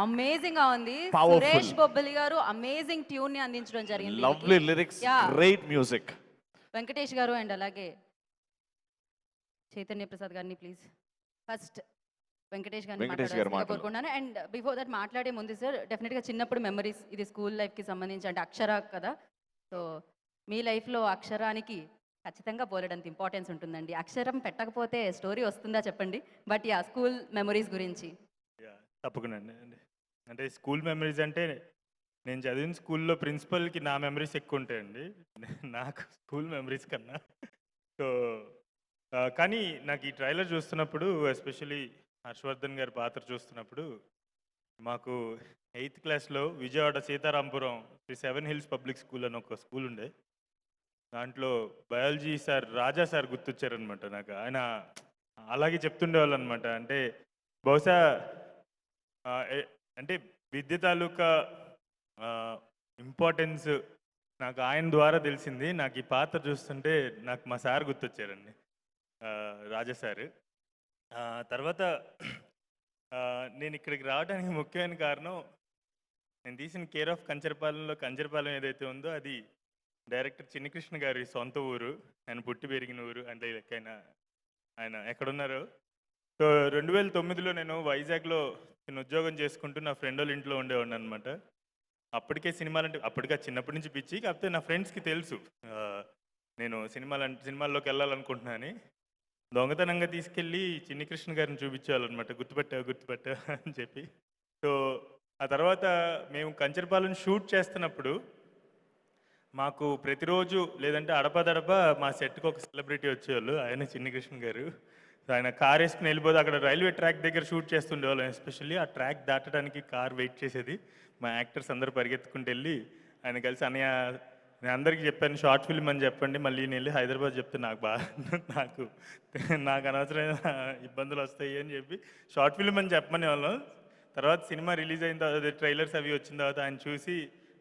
Amazing గా ఉంది. Powerful, Suresh Bobbili గారు అమేజింగ్ ట్యూన్ ని అందించడం జరిగింది దీనికి. Lovely lyrics, yeah! Great music. Venkatesh గారు అండ్ అలాగే చైతన్య ప్రసాద్ గారిని ప్లీజ్ ఫస్ట్ వెంకటేష్ గారిని వెంకటేష్ గారి మాట్లాడాల్సిందిగా మాటలు. కోరుకుంటున్నాను. అండ్ బిఫోర్ దట్ మాట్లాడే ముందు సార్ డెఫినెట్గా చిన్నప్పుడు మెమరీస్ ఇది స్కూల్ లైఫ్కి సంబంధించి అంటే అక్షర కదా. సో మీ లైఫ్లో అక్షరానికి ఖచ్చితంగా పోలేడంత ఇంపార్టెన్స్ ఉంటుందండి. అక్షరం పెట్టకపోతే స్టోరీ వస్తుందా చెప్పండి. బట్ యా స్కూల్ మెమరీస్ గురించి. తప్పకుండా అండి. అంటే స్కూల్ మెమరీస్ అంటే నేను చదివిన స్కూల్లో ప్రిన్సిపల్కి నా మెమరీస్ ఎక్కువ ఉంటాయండి నాకు స్కూల్ మెమరీస్ కన్నా. సో కానీ నాకు ఈ ట్రైలర్ చూస్తున్నప్పుడు ఎస్పెషలీ హర్షవర్ధన్ గారి పాత్ర చూస్తున్నప్పుడు మాకు 8th క్లాస్లో Vijayawada Seetharampuram Sri 7 hills public school అని ఒక స్కూల్ ఉండే. దాంట్లో బయాలజీ సార్ రాజా సార్ గుర్తొచ్చారనమాట నాకు. ఆయన అలాగే చెప్తుండేవాళ్ళు అనమాట. అంటే బహుశా అంటే విద్య తాలూకా ఇంపార్టెన్స్ నాకు ఆయన ద్వారా తెలిసింది. నాకు ఈ పాత్ర చూస్తుంటే నాకు మా సార్ గుర్తొచ్చారండి, రాజా సార్. తర్వాత నేను ఇక్కడికి రావడానికి ముఖ్యమైన కారణం నేను తీసిన కేర్ ఆఫ్ కంచరపాలెంలో కంచరపాలెం ఏదైతే ఉందో అది డైరెక్టర్ చిన్నికృష్ణ గారి సొంత ఊరు, ఆయన పుట్టి పెరిగిన ఊరు. అంటే ఆయన ఎక్కడున్నారు. సో 2009లో నేను వైజాగ్లో నేను ఉద్యోగం చేసుకుంటూ నా ఫ్రెండ్ వాళ్ళ ఇంట్లో ఉండేవాడిని అనమాట. అప్పటికే సినిమాలంటే అప్పటికే చిన్నప్పటి నుంచి పిచ్చి. కాకపోతే నా ఫ్రెండ్స్కి తెలుసు నేను సినిమాల్లోకి వెళ్ళాలనుకుంటున్నా అని. దొంగతనంగా తీసుకెళ్ళి చిన్ని కృష్ణ గారిని చూపించేవాళ్ళనమాట. గుర్తుపట్టా అని చెప్పి. సో ఆ తర్వాత మేము కంచరపాలెం షూట్ చేస్తున్నప్పుడు మాకు ప్రతిరోజు లేదంటే అడపదడప మా సెట్కి ఒక సెలబ్రిటీ వచ్చేవాళ్ళు. ఆయన చిన్ని కృష్ణ గారు. ఆయన కార్ వేసుకుని వెళ్ళిపోతే అక్కడ రైల్వే ట్రాక్ దగ్గర షూట్ చేస్తుండేవాళ్ళం. ఎస్పెషల్లీ ఆ ట్రాక్ దాటడానికి కార్ వెయిట్ చేసేది. మా యాక్టర్స్ అందరూ పరిగెత్తుకుంటూ వెళ్ళి ఆయన కలిసి అన్నయ్య నేను అందరికీ చెప్పాను షార్ట్ ఫిల్మ్ అని చెప్పండి, మళ్ళీ నేను వెళ్ళి హైదరాబాద్ చెప్తే నాకు అనవసరమైన ఇబ్బందులు వస్తాయి అని చెప్పి షార్ట్ ఫిల్మ్ అని చెప్పమని వాళ్ళం. తర్వాత సినిమా రిలీజ్ అయిన తర్వాత ట్రైలర్స్ అవి వచ్చిన తర్వాత ఆయన చూసి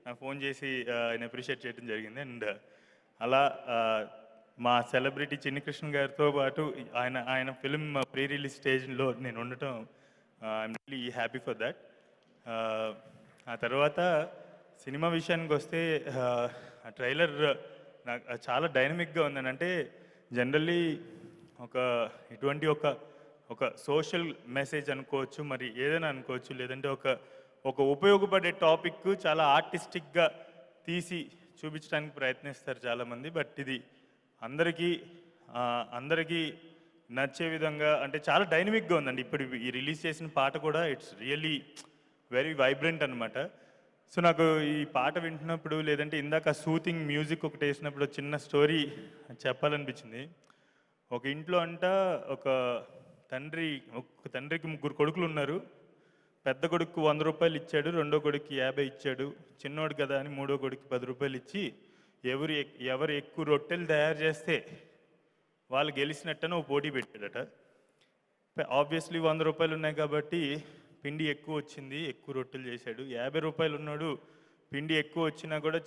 నాకు ఫోన్ చేసి ఆయన అప్రిషియేట్ చేయడం జరిగింది. అండ్ అలా మా సెలబ్రిటీ చిన్ని కృష్ణ గారితో పాటు ఆయన ఫిల్మ్ ప్రీ రిలీజ్ స్టేజ్లో నేను ఉండటం I'm really happy for that. ఆ తర్వాత సినిమా విషయానికి వస్తే ఆ ట్రైలర్ నాకు చాలా డైనమిక్గా ఉందని. అంటే జనరల్లీ ఇటువంటి ఒక సోషల్ మెసేజ్ అనుకోవచ్చు, మరి ఏదైనా అనుకోవచ్చు, లేదంటే ఒక ఉపయోగపడే టాపిక్ చాలా ఆర్టిస్టిక్గా తీసి చూపించడానికి ప్రయత్నిస్తారు చాలామంది. బట్ ఇది అందరికీ నచ్చే విధంగా అంటే చాలా డైనమిక్గా ఉందండి. ఇప్పుడు ఈ రిలీజ్ చేసిన పాట కూడా ఇట్స్ రియల్లీ వెరీ వైబ్రెంట్ అనమాట. సో నాకు ఈ పాట వింటున్నప్పుడు లేదంటే ఇందాక సూతింగ్ మ్యూజిక్ ఒకటి వేసినప్పుడు చిన్న స్టోరీ చెప్పాలనిపించింది. ఒక ఇంట్లో ఒక తండ్రికి 3 కొడుకులు ఉన్నారు. పెద్ద కొడుకు 100 రూపాయలు ఇచ్చాడు, రెండో కొడుకు 50 ఇచ్చాడు. చిన్నోడు కదా అని మూడో కొడుకు 10 రూపాయలు ఇచ్చి ఎవరు ఎక్కువ రొట్టెలు తయారు చేస్తే వాళ్ళు గెలిచినట్టని ఒక పోటీ పెట్టాడట. ఆబ్వియస్లీ 100 రూపాయలు ఉన్నాయి కాబట్టి పిండి ఎక్కువ వచ్చింది, ఎక్కువ రొట్టెలు చేశాడు. 50 రూపాయలు ఉన్నాడు, పిండి ఎక్కువ వచ్చినా కూడా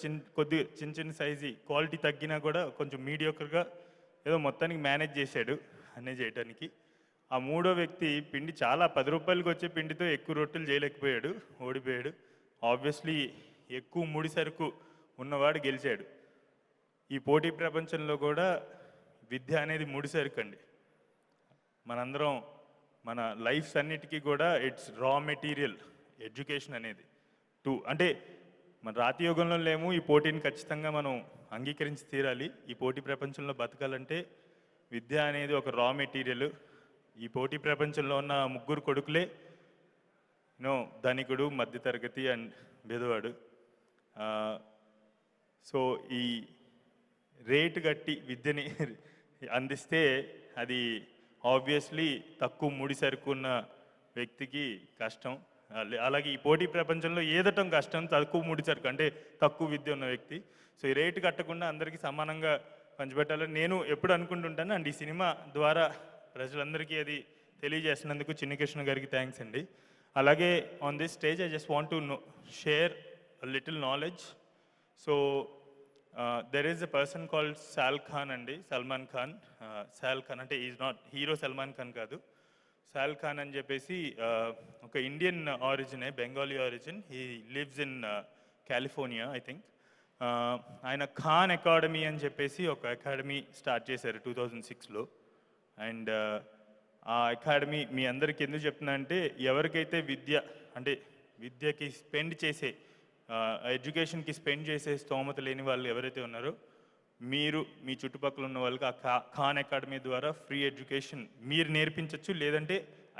చిన్న సైజు క్వాలిటీ తగ్గినా కూడా కొంచెం మీడియోకర్గా ఏదో మొత్తానికి మేనేజ్ చేశాడు అనే చేయడానికి. ఆ మూడో వ్యక్తి పిండి చాలా 10 రూపాయలకి వచ్చే పిండితో ఎక్కువ రొట్టెలు చేయలేకపోయాడు, ఓడిపోయాడు. ఆబ్వియస్లీ ఎక్కువ ముడి సరుకు ఉన్నవాడు గెలిచాడు. ఈ పోటీ ప్రపంచంలో కూడా విద్య అనేది ముడి సరుకు అండి. మనందరం మన లైఫ్స్ అన్నిటికీ కూడా ఇట్స్ రా మెటీరియల్ ఎడ్యుకేషన్ అనేది అంటే మన రాతి యుగంలో లేము. ఈ పోటీని ఖచ్చితంగా మనం అంగీకరించి తీరాలి. ఈ పోటీ ప్రపంచంలో బతకాలంటే విద్య అనేది ఒక రా మెటీరియల్. ఈ పోటీ ప్రపంచంలో ఉన్న 3 కొడుకులే ధనికుడు, మధ్యతరగతి అండ్ బెదవాడు. సో ఈ రేటు కట్టి విద్యని అందిస్తే అది ఆబ్వియస్లీ తక్కువ ముడి సరుకున్న వ్యక్తికి కష్టం. అలాగే ఈ పోటీ ప్రపంచంలో ఏదటం కష్టం తక్కువ ముడి సరుకు అంటే తక్కువ విద్య ఉన్న వ్యక్తి. సో ఈ రేటు కట్టకుండా అందరికీ సమానంగా పంచిపెట్టాలని నేను ఎప్పుడు అనుకుంటుంటాను. అండ్ ఈ సినిమా ద్వారా ప్రజలందరికీ అది తెలియజేసినందుకు చిన్ని కృష్ణ గారికి థ్యాంక్స్ అండి. అలాగే on this stage I just want to share little knowledge. So there is a person called Sal Khan అండి, సల్మాన్ ఖాన్. సాల్ ఖాన్ అంటే is not hero Salman Khan కాదు. సాల్ ఖాన్ అని చెప్పేసి ఒక ఇండియన్ ఆరిజినే, Bengali origin. He lives in California I think. ఆయన ఖాన్ అకాడమీ అని చెప్పేసి ఒక అకాడమీ స్టార్ట్ చేశారు 2006లో. అండ్ ఆ అకాడమీ మీ అందరికీ ఎందుకు చెప్తున్నా అంటే, ఎవరికైతే విద్యకి స్పెండ్ చేసే, ఎడ్యుకేషన్కి స్పెండ్ చేసే స్తోమత లేని వాళ్ళు ఎవరైతే ఉన్నారో, మీరు మీ చుట్టుపక్కల ఉన్న వాళ్ళకి ఆ ఖాన్ అకాడమీ ద్వారా ఫ్రీ ఎడ్యుకేషన్ మీరు నేర్పించవచ్చు. లేదంటే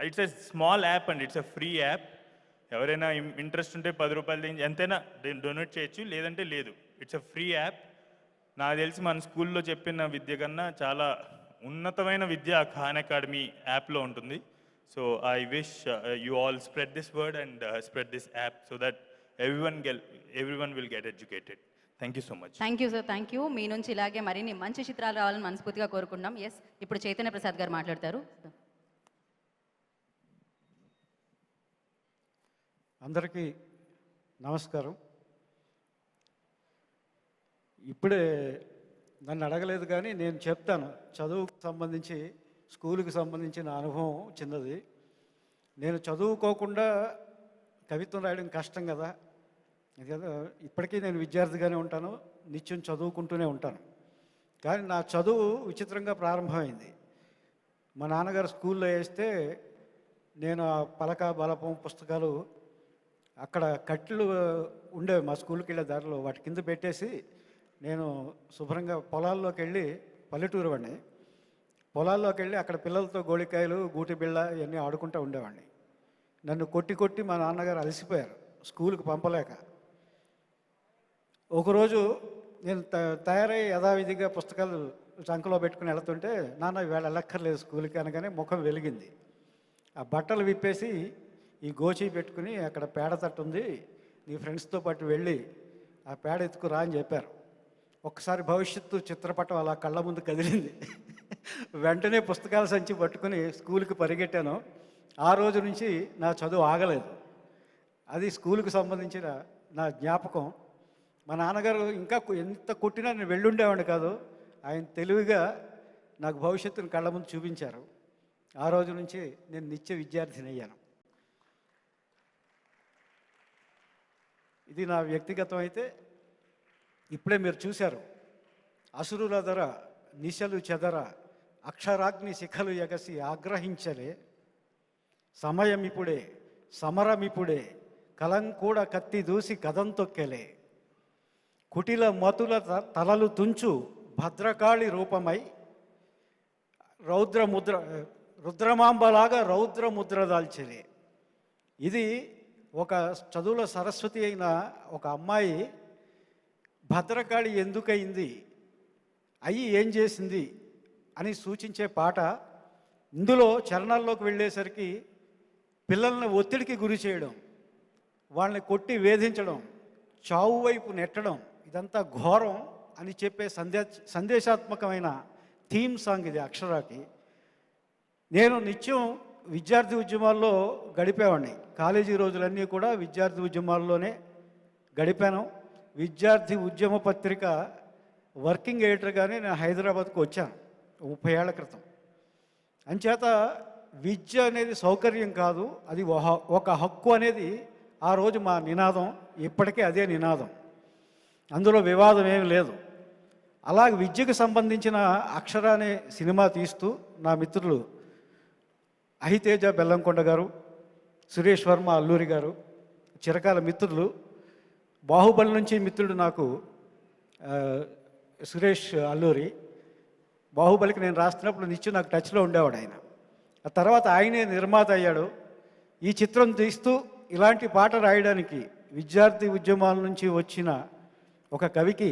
it's a small app and it's a free app. ఎవరైనా ఇంట్రెస్ట్ ఉంటే 10 రూపాయలు ఎంతైనా డొనేట్ చేయొచ్చు, లేదంటే లేదు. It's a free app. నాకు తెలిసి మన స్కూల్లో చెప్పిన విద్య కన్నా చాలా ఉన్నతమైన విద్య ఆ ఖాన్ అకాడమీ యాప్లో ఉంటుంది. So I wish you all spread this word and spread this app so that everyone will get educated. Thank you so much. Thank you sir, thank you. మీ నుంచి ఇలాగే మరిన్ని మంచి చిత్రాలు రావాలని మనస్ఫూర్తిగా కోరుకుంటున్నాం. ఎస్, ఇప్పుడు చైతన్య ప్రసాద్ గారు మాట్లాడతారు. అందరికీ నమస్కారం. ఇప్పుడే నన్ను అడగలేదు కానీ నేను చెప్తాను. చదువుకు సంబంధించి, స్కూలుకి సంబంధించిన అనుభవం చిన్నది. నేను చదువుకోకుండా కవిత్వం రాయడం కష్టం కదా. ఇప్పటికీ నేను విద్యార్థిగానే ఉంటాను, నిత్యం చదువుకుంటూనే ఉంటాను. కానీ నా చదువు విచిత్రంగా ప్రారంభమైంది. మా నాన్నగారు స్కూల్లో వేస్తే నేను ఆ పలక బలపం పుస్తకాలు అక్కడ కట్లు ఉండేవి మా స్కూల్కి వెళ్ళే దారిలో, వాటి కింద పెట్టేసి నేను శుభ్రంగా పొలాల్లోకి వెళ్ళి, పల్లెటూరు వాడిని, పొలాల్లోకి వెళ్ళి అక్కడ పిల్లలతో గోళికాయలు, గూటి బిళ్ళ ఇవన్నీ ఆడుకుంటూ ఉండేవాడిని. నన్ను కొట్టి కొట్టి మా నాన్నగారు అలసిపోయారు స్కూల్కి పంపలేక. ఒకరోజు నేను తయారై యథావిధిగా పుస్తకాలు చంకలో పెట్టుకుని వెళ్తుంటే, నాన్న ఇవాళ వెళ్ళక్కర్లేదు స్కూల్కి అనగానే ముఖం వెలిగింది. ఆ బట్టలు విప్పేసి ఈ గోచి పెట్టుకుని అక్కడ పేడ తట్టు ఉంది, నీ ఫ్రెండ్స్తో పాటు వెళ్ళి ఆ పేడ ఎత్తుకురా అని చెప్పారు. ఒక్కసారి భవిష్యత్తు చిత్రపటం అలా కళ్ళ ముందు కదిలింది. వెంటనే పుస్తకాల సంచి పట్టుకుని స్కూల్కి పరిగెట్టాను. ఆ రోజు నుంచి నా చదువు ఆగలేదు. అది స్కూల్కి సంబంధించిన నా జ్ఞాపకం. మా నాన్నగారు ఇంకా ఎంత కొట్టినా నేను వెళ్ళుండేవాడిని కాదు. ఆయన తెలివిగా నాకు భవిష్యత్తును కళ్ళ ముందు చూపించారు. ఆ రోజు నుంచి నేను నిత్య విద్యార్థిని అయ్యాను. ఇది నా వ్యక్తిగతం. అయితే ఇప్పుడే మీరు చూశారు, అసురుల ధర నిశలు చెదర అక్షరాగ్ని శిఖలు ఎగసి ఆగ్రహించలే, సమయమిప్పుడే సమరమిప్పుడే కలంకూడ కత్తి దూసి కదం తొక్కెలే, కుటిల మతుల తలలు తుంచు భద్రకాళి రూపమై రుద్రమాంబలాగా రౌద్రముద్ర దాల్చలే. ఇది ఒక చదువుల సరస్వతి అయిన ఒక అమ్మాయి భద్రకాళి ఎందుకయింది, అయ్యి ఏం చేసింది అని సూచించే పాట. ఇందులో చరణాల్లోకి వెళ్ళేసరికి పిల్లల్ని ఒత్తిడికి గురి చేయడం, వాళ్ళని కొట్టి వేధించడం, చావు వైపు నెట్టడం, ఇదంతా ఘోరం అని చెప్పే సందేశాత్మకమైన థీమ్ సాంగ్ ఇది అక్షరాకి. నేను నిత్యం విద్యార్థి ఉద్యమాల్లో గడిపేవాడిని. కాలేజీ రోజులన్నీ కూడా విద్యార్థి ఉద్యమాల్లోనే గడిపాను. విద్యార్థి ఉద్యమ పత్రిక వర్కింగ్ ఎడిటర్గానే నేను హైదరాబాద్కు వచ్చాను 30 ఏళ్ల క్రితం. అంచేత విద్య అనేది సౌకర్యం కాదు, అది ఒక హక్కు అనేది ఆ రోజు మా నినాదం. ఇప్పటికే అదే నినాదం, అందులో వివాదం ఏమి లేదు. అలాగే విద్యకు సంబంధించిన అక్షర అనే సినిమా తీస్తూ నా మిత్రులు అహితేజ బెల్లంకొండ గారు, సురేష్ వర్మ అల్లూరి గారు చిరకాల మిత్రులు. బాహుబలి నుంచి మిత్రుడు నాకు సురేష్ అల్లూరి. బాహుబలికి నేను రాస్తున్నప్పుడు నిత్యం నాకు టచ్లో ఉండేవాడు ఆయన. ఆ తర్వాత ఆయనే నిర్మాత అయ్యాడు. ఈ చిత్రం తీస్తూ ఇలాంటి పాట రాయడానికి విద్యార్థి ఉద్యమాల నుంచి వచ్చిన ఒక కవికి,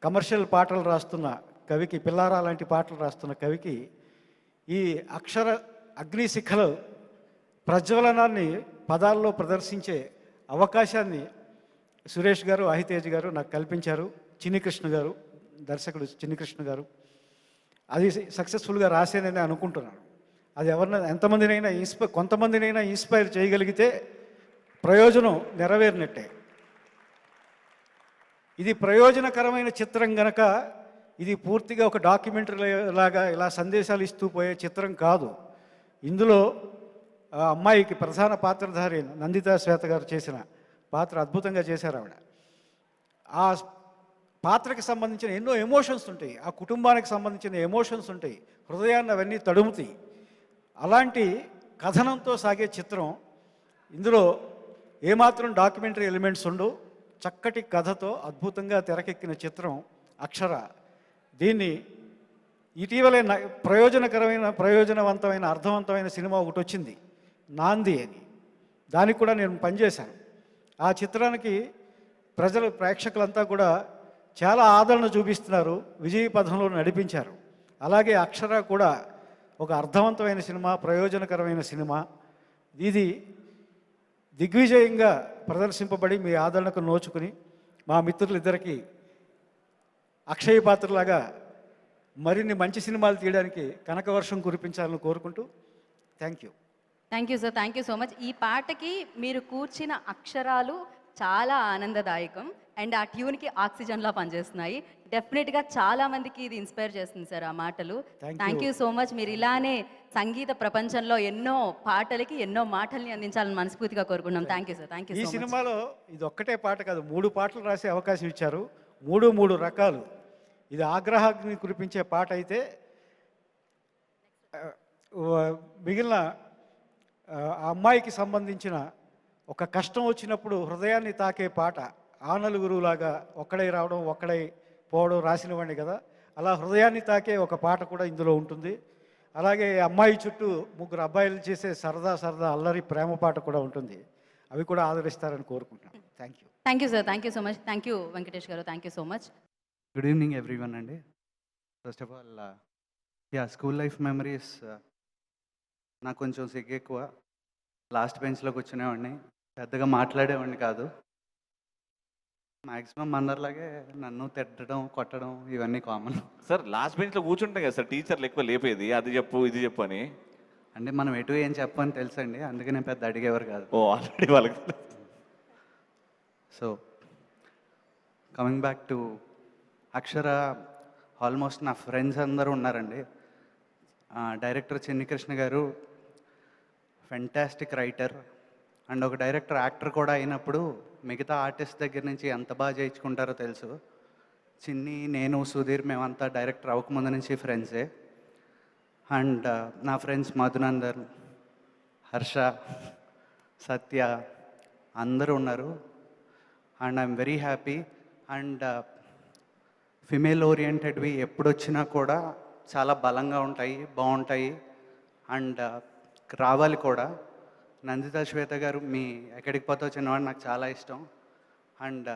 కమర్షియల్ పాటలు రాస్తున్న కవికి, పిల్లారా లాంటి పాటలు రాస్తున్న కవికి ఈ అక్షర అగ్నిశిఖలు ప్రజ్వలనాన్ని పదాల్లో ప్రదర్శించే అవకాశాన్ని సురేష్ గారు, అహితేజ్ గారు నాకు కల్పించారు. చిన్నికృష్ణ గారు, దర్శకుడు చిన్నికృష్ణ గారు. అది సక్సెస్ఫుల్గా రాసేనని అనుకుంటున్నాను. అది ఎవరినైనా కొంతమందినైనా ఇన్స్పైర్ చేయగలిగితే ప్రయోజనం నెరవేరినట్టే. ఇది ప్రయోజనకరమైన చిత్రం గనక ఇది పూర్తిగా ఒక డాక్యుమెంటరీ లాగా ఇలా సందేశాలు ఇస్తూ పోయే చిత్రం కాదు. ఇందులో ఆ అమ్మాయికి ప్రధాన పాత్రధారి నందితా శ్వేత గారు చేసిన పాత్ర అద్భుతంగా చేశారు ఆవిడ. ఆ పాత్రకి సంబంధించిన ఎన్నో ఎమోషన్స్ ఉంటాయి, ఆ కుటుంబానికి సంబంధించిన ఎమోషన్స్ ఉంటాయి, హృదయాన్ని అవన్నీ తడుముతాయి. అలాంటి కథనంతో సాగే చిత్రం. ఇందులో ఏమాత్రం డాక్యుమెంటరీ ఎలిమెంట్స్ ఉండవు, చక్కటి కథతో అద్భుతంగా తెరకెక్కిన చిత్రం అక్షర. దీన్ని ఇటీవలే ప్రయోజనవంతమైన అర్థవంతమైన సినిమా ఒకటి వచ్చింది, నాంది అని. దానికి కూడా నేను పనిచేశాను. ఆ చిత్రానికి ప్రేక్షకులంతా కూడా చాలా ఆదరణ చూపిస్తున్నారు, విజయ పథంలో నడిపించారు. అలాగే అక్షర కూడా ఒక అర్థవంతమైన సినిమా, ప్రయోజనకరమైన సినిమా. ఇది దిగ్విజయంగా ప్రదర్శింపబడి మీ ఆదరణకు నోచుకుని మా మిత్రులిద్దరికీ అక్షయ పాత్రలాగా మరిన్ని మంచి సినిమాలు తీయడానికి కనకవర్షం కురిపించాలని కోరుకుంటూ thank you. Thank you sir, thank you so much. ఈ పాటకి మీరు కూర్చిన అక్షరాలు చాలా ఆనందదాయకం అండ్ ఆ ట్యూన్కి ఆక్సిజన్లా పనిచేస్తున్నాయి. డెఫినెట్గా చాలా మందికి ఇది ఇన్స్పైర్ చేస్తుంది సార్ ఆ మాటలు. Thank you so much. మీరు ఇలానే సంగీత ప్రపంచంలో ఎన్నో పాటలకి ఎన్నో మాటల్ని అందించాలని మనస్ఫూర్తిగా కోరుకుంటున్నాం. Thank you sir, thank you. ఈ సినిమాలో ఇది ఒక్కటే పాట కాదు, 3 పాటలు రాసే అవకాశం ఇచ్చారు. 3 రకాలు. ఇది ఆగ్రహాగ్ని కురిపించే పాట అయితే మిగిలిన ఆ అమ్మాయికి సంబంధించిన ఒక కష్టం వచ్చినప్పుడు హృదయాన్ని తాకే పాట ఆనలుగురులాగా ఒక్కడై రావడం ఒక్కడై పోవడం రాసినవాడిని కదా, అలా హృదయాన్ని తాకే ఒక పాట కూడా ఇందులో ఉంటుంది. అలాగే అమ్మాయి చుట్టూ 3 అబ్బాయిలు చేసే సరదా సరదా అల్లరి ప్రేమ పాట కూడా ఉంటుంది. అవి కూడా ఆదరిస్తారని కోరుకుంటున్నాను. Thank you. Thank you sir, thank you so much. Thank you Venkatesh గారు, thank you so much. Good evening everyone అండి. First of all school life memories నాకు కొంచెం సిగ్గు ఎక్కువ. లాస్ట్ బెంచ్లో కూర్చునేవాడిని, పెద్దగా మాట్లాడేవాడిని కాదు. మ్యాక్సిమం అందరిలాగే నన్ను తిట్టడం కొట్టడం ఇవన్నీ కామన్. సార్ లాస్ట్ బెంచ్లో కూర్చుంటాం కదా సార్, టీచర్లు ఎక్కువ లేపేది అది చెప్పు ఇది చెప్పు అని. అంటే మనం ఎటు ఏం చెప్పని తెలుసండి, అందుకనే పెద్ద అడిగేవారు కాదు. ఓ ఆల్రెడీ వాళ్ళకి. So coming back to Akshara, almost నా ఫ్రెండ్స్ అందరూ ఉన్నారండి. డైరెక్టర్ చిన్ని కృష్ణ గారు ఫెంటాస్టిక్ రైటర్ అండ్ ఒక డైరెక్టర్ యాక్టర్ కూడా అయినప్పుడు మిగతా ఆర్టిస్ట్ దగ్గర నుంచి ఎంత బాగా చేయించుకుంటారో తెలుసు. చిన్ని, నేను, సుధీర్ మేమంతా డైరెక్టర్ అవ్వకముందు నుంచి ఫ్రెండ్సే. అండ్ నా ఫ్రెండ్స్ మధునందన్, హర్ష, సత్య అందరూ ఉన్నారు. And I'm very happy. And female ఓరియంటెడ్వి ఎప్పుడొచ్చినా కూడా చాలా బలంగా ఉంటాయి, బాగుంటాయి. అండ్ రావాలి కూడా. నందితా శ్వేత గారు, మీ ఎక్కడికి పోతావు చిన్నవాడు నాకు చాలా ఇష్టం. అండ్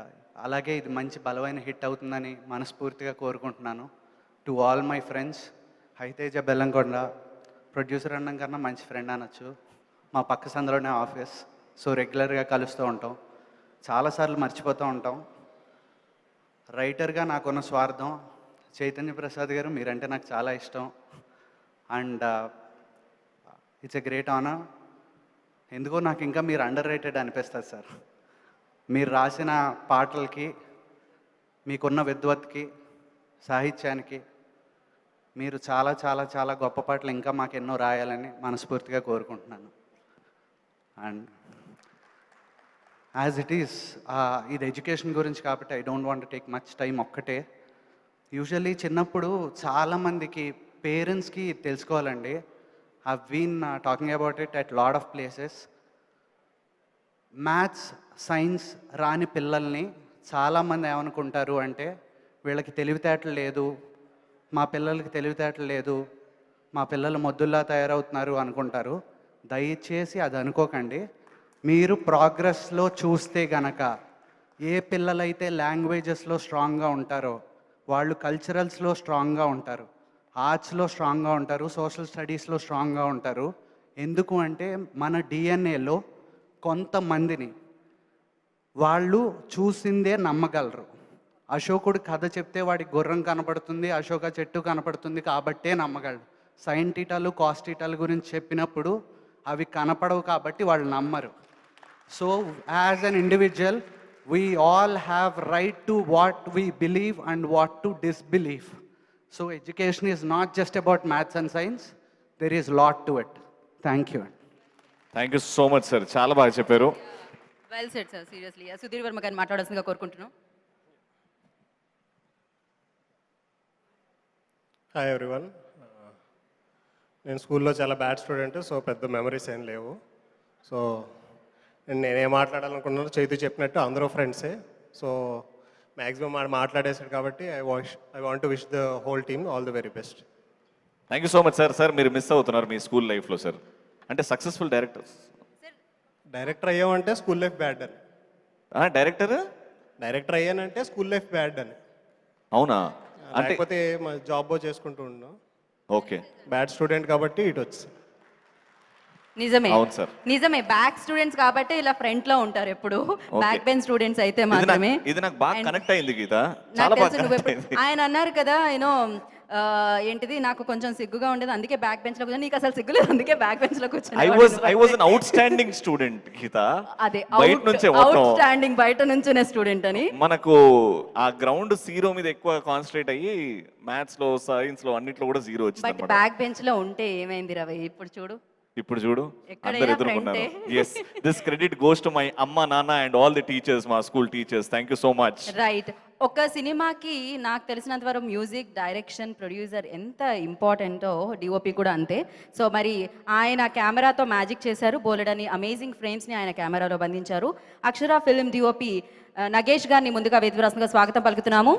అలాగే ఇది మంచి బలమైన హిట్ అవుతుందని మనస్ఫూర్తిగా కోరుకుంటున్నాను. టు ఆల్ మై ఫ్రెండ్స్, హైతేజ బెల్లంకొండ ప్రొడ్యూసర్ అన్నం కన్నా మంచి ఫ్రెండ్ అనొచ్చు. మా పక్క సందులోనే ఆఫీస్, సో రెగ్యులర్గా కలుస్తూ ఉంటాం. చాలాసార్లు మర్చిపోతూ ఉంటాం. రైటర్గా నాకున్న స్వార్థం, చైతన్య ప్రసాద్ గారు మీరంటే నాకు చాలా ఇష్టం. And it's a great honour. ఎందుకో నాకు ఇంకా మీరు అండర్ రేటెడ్ అనిపిస్తుంది సార్. మీరు రాసిన పాటలకి, మీకున్న విద్వత్కి, సాహిత్యానికి మీరు చాలా చాలా చాలా గొప్ప పాటలు ఇంకా మాకు ఎన్నో రాయాలని మనస్ఫూర్తిగా కోరుకుంటున్నాను. అండ్ యాజ్ ఇట్ ఈస్ ఇది ఎడ్యుకేషన్ గురించి కాబట్టి I don't want take much time. ఒక్కటే, యూజువల్లీ చిన్నప్పుడు చాలామందికి పేరెంట్స్కి తెలుసుకోవాలండి. I've been talking about it at lot of places. Maths, science రాని పిల్లల్ని చాలామంది ఏమనుకుంటారు అంటే, వీళ్ళకి తెలివితేటలు లేదు, మా పిల్లలకి తెలివితేటలు లేదు, మా పిల్లలు మొద్దుల్లా తయారవుతున్నారు అనుకుంటారు. దయచేసి అది అనుకోకండి. మీరు ప్రోగ్రెస్లో చూస్తే గనక ఏ పిల్లలైతే లాంగ్వేజెస్లో స్ట్రాంగ్గా ఉంటారో వాళ్ళు కల్చరల్స్లో స్ట్రాంగ్గా ఉంటారు, ఆర్ట్స్లో స్ట్రాంగ్గా ఉంటారు, సోషల్ స్టడీస్లో స్ట్రాంగ్గా ఉంటారు. ఎందుకు అంటే మన డిఎన్ఏలో కొంతమందిని వాళ్ళు చూసిందే నమ్మగలరు. అశోకుడు కథ చెప్తే వాడికి గుర్రం కనపడుతుంది, అశోక చెట్టు కనపడుతుంది కాబట్టే నమ్మగలడు. సైన్ టీటాలు, కాస్ టీటాలు గురించి చెప్పినప్పుడు అవి కనపడవు కాబట్టి వాళ్ళు నమ్మరు. So as an individual we all have right to what we believe and what to disbelieve. So education is not just about maths and science. There is lot to it. Thank you అండి. Thank you so much sir, చాలా బాగా చెప్పారు. Well set sir, seriously. Sudheer Varma గారిని మాట్లాడాల్సిందిగా కోరుకుంటున్నాం. Hi everyone. నేను స్కూల్లో చాలా బ్యాడ్ స్టూడెంట్, సో పెద్ద మెమరీస్ ఏం లేవు. సో నేనేం మాట్లాడాలనుకున్నాను చైతు చెప్పినట్టు అందరూ ఫ్రెండ్సే. సో మ్యాక్సిమం మాట్లాడేశాడు కాబట్టి I want to wish the whole team all the very best. Thank you so much sir. Sir మీరు మిస్ అవుతున్నారు మీ స్కూల్ లైఫ్లో సార్, అంటే సక్సెస్ఫుల్ డైరెక్టర్స్. డైరెక్టర్ అయ్యామంటే స్కూల్ లైఫ్ బ్యాడ్ అని. డైరెక్టర్ అయ్యానంటే స్కూల్ లైఫ్ బ్యాడ్ అని. అవునా? అంటే లేకపోతే మా జాబ్ చేసుకుంటూ ఉన్నాం. ఓకే, బ్యాడ్ స్టూడెంట్ కాబట్టి ఇటు వచ్చి. నిజమే, అవును సార్. నిజమే. బ్యాక్ స్టూడెంట్స్ కాబట్టి ఇలా ఫ్రంట్ లో ఉంటారు ఎప్పుడు. బ్యాక్ బెంచ్ స్టూడెంట్స్ అయితే మాత్రమే. ఇది నాకు బాగా కనెక్ట్ అయింది గీత, నాకు చాలా బాగా తెలుసు నువ్వు కనెక్ట్ ఎప్పుడు అయింది. ఆయన అన్నారు కదా, యూనో ఏంటిది, నాకు కొంచెం సిగ్గుగా ఉండేది అందుకే బ్యాక్ బెంచ్ లో కూర్చొని, నీకు అసలు సిగ్గులేదు అందుకే బ్యాక్ బెంచ్ లో కూర్చొని. I was an outstanding student Geetha. అదే బయట నుంచే అవుట్ స్టాండింగ్, బయట నుంచునే స్టూడెంట్ అని. మనకు ఆ గ్రౌండ్ జీరో మీద ఎక్కువ కాన్సన్ట్రేట్ అయ్యి మ్యాథ్స్ లో సైన్స్ లో అన్నిట్లో కూడా జీరో బట్ వచ్చింది. బ్యాక్ బెంచ్ లో ఉంటే ఏమైంది రవి, ఇప్పుడు చూడు. ఇప్పుడు చూడు, ఎక్కడైనా అందరు ఎదుర్కొన్నారు. Yes, this credit goes to my amma, nanna and all the teachers, మా school teachers. Thank you so much. Right. ఒక సినిమాకి నాకు తెలిసినంత వరకు మ్యూజిక్, డైరెక్షన్, ప్రొడ్యూసర్ ఎంత ఇంపార్టెంటో డిఓపి కూడా అంతే. సో మరి ఆయన కెమెరాతో మ్యాజిక్ చేశారు, బోలెడని అమేజింగ్ ఫ్రేమ్స్ని ఆయన కెమెరాలో బంధించారు. అక్షర ఫిల్మ్ డిఓపి నగేష్ గారిని ముందుగా వేదికరాశంగా స్వాగతం పలుకుతున్నాము.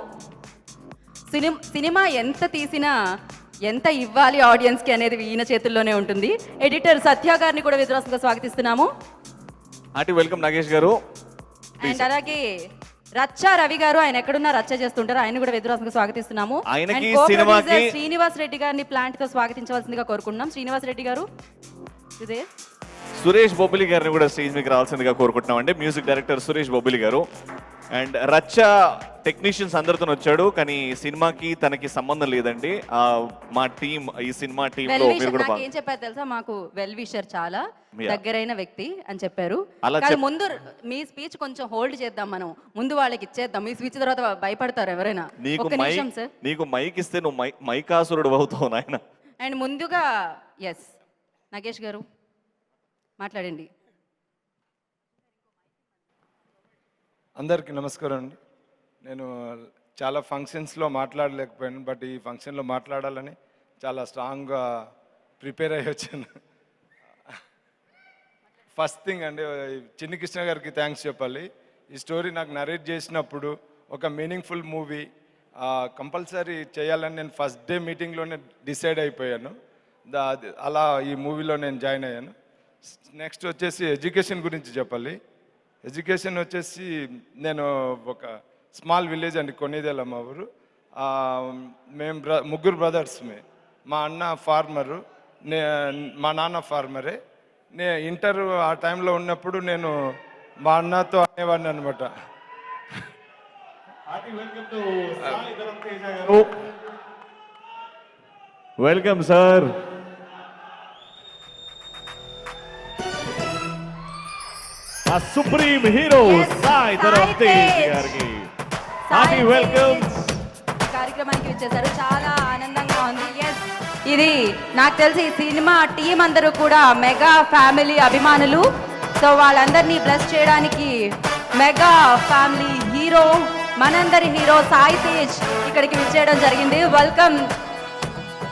సినిమా ఎంత తీసినా ఎంత ఇవ్వాలి ఆడియన్స్కి అనేది ఈయన చేతుల్లోనే ఉంటుంది. ఎడిటర్ సత్య గారిని కూడా వేదికరాశంగా స్వాగతిస్తున్నాము. హార్టీ వెల్కమ్ నగేష్ గారు. అండ్ అలాగే రచ్చా రవి గారు, ఆయన ఎక్కడున్నా రచ్చ చేస్తుంటారు, ఆయన కూడా వెదురాసంగా స్వాగతిస్తున్నాము. ఆయనకి And co-producer సినిమాకి శ్రీనివాస్ రెడ్డి గారిని ప్లాంట్ తో స్వాగతించవలసిందిగా కోరుకుంటున్నాం. శ్రీనివాస్ రెడ్డి గారు, ఇదే సురేష్ బొబ్బిలి గారిని కూడా స్టేజ్ మీకు రావాల్సిందిగా కోరుకుంటున్నాం అండి. మ్యూజిక్ డైరెక్టర్ సురేష్ బొబ్బిలి గారు. అండ్ రచ్చ టెక్నీషియన్స్ అందరితో వచ్చాడు, కానీ సినిమాకి తనకి సంబంధం లేదండి. మా టీం, ఈ సినిమా టీమ్ లో మీరు కూడా నాకు ఏం చెప్పారు తెలుసా, మాకు వెల్ విషర్, చాలా Yeah. దగ్గరైన వ్యక్తి అని చెప్పారు. అలా కానీ ముందు మీ స్పీచ్ కొంచెం హోల్డ్ చేద్దాం, మనం ముందు వాళ్ళకి ఇచ్చేద్దాం. మీ స్పీచ్ తర్వాత భయపడతారు ఎవరైనా. నీకు ఒక్క నిమిషం సార్. నీకు మైక్ ఇస్తే నువ్వు మైకాసురుడు అవుతావు నాయన. అండ్ ముందుగా ఎస్ నగేష్ గారు మాట్లాడండి. అందరికీ నమస్కారం అండి. నేను చాలా ఫంక్షన్స్లో మాట్లాడలేకపోయాను, బట్ ఈ ఫంక్షన్లో మాట్లాడాలని చాలా స్ట్రాంగ్గా ప్రిపేర్ అయ్యి వచ్చాను. ఫస్ట్ థింగ్ అండి, చిన్ని కృష్ణ గారికి థ్యాంక్స్ చెప్పాలి. ఈ స్టోరీ నాకు నరేట్ చేసినప్పుడు ఒక మీనింగ్ఫుల్ మూవీ కంపల్సరీ చేయాలని నేను ఫస్ట్ డే మీటింగ్లోనే డిసైడ్ అయిపోయాను. అలా ఈ మూవీలో నేను జాయిన్ అయ్యాను. నెక్స్ట్ వచ్చేసి ఎడ్యుకేషన్ గురించి చెప్పాలి. ఎడ్యుకేషన్ వచ్చేసి నేను ఒక స్మాల్ విలేజ్ అండి, కొన్నిదేల మా ఊరు. మేము ముగ్గురు బ్రదర్స్. మా అన్న ఫార్మరు, మా నాన్న ఫార్మరే. ఇంటర్ ఆ టైంలో ఉన్నప్పుడు నేను మా అన్నతో అనేవాడిని అనమాట, వెల్కమ్ సార్. ఆ సుప్రీం హీరో సాయి ధరమ్ తేజ్ గారికి హార్టీ వెల్కమ్. కార్యక్రమానికి వచ్చేసారు, చాలా ఆనందంగా ఉంది. ఎస్, ఇది నాకు తెలిసి ఈ సినిమా టీం అందరూ కూడా మెగా ఫ్యామిలీ అభిమానులు. సో వాళ్ళందరినీ బ్లెస్ చేయడానికి మెగా ఫ్యామిలీ హీరో, మనందరి హీరో సాయి తేజ్ ఇక్కడికి విచ్చేయడం జరిగింది. Welcome.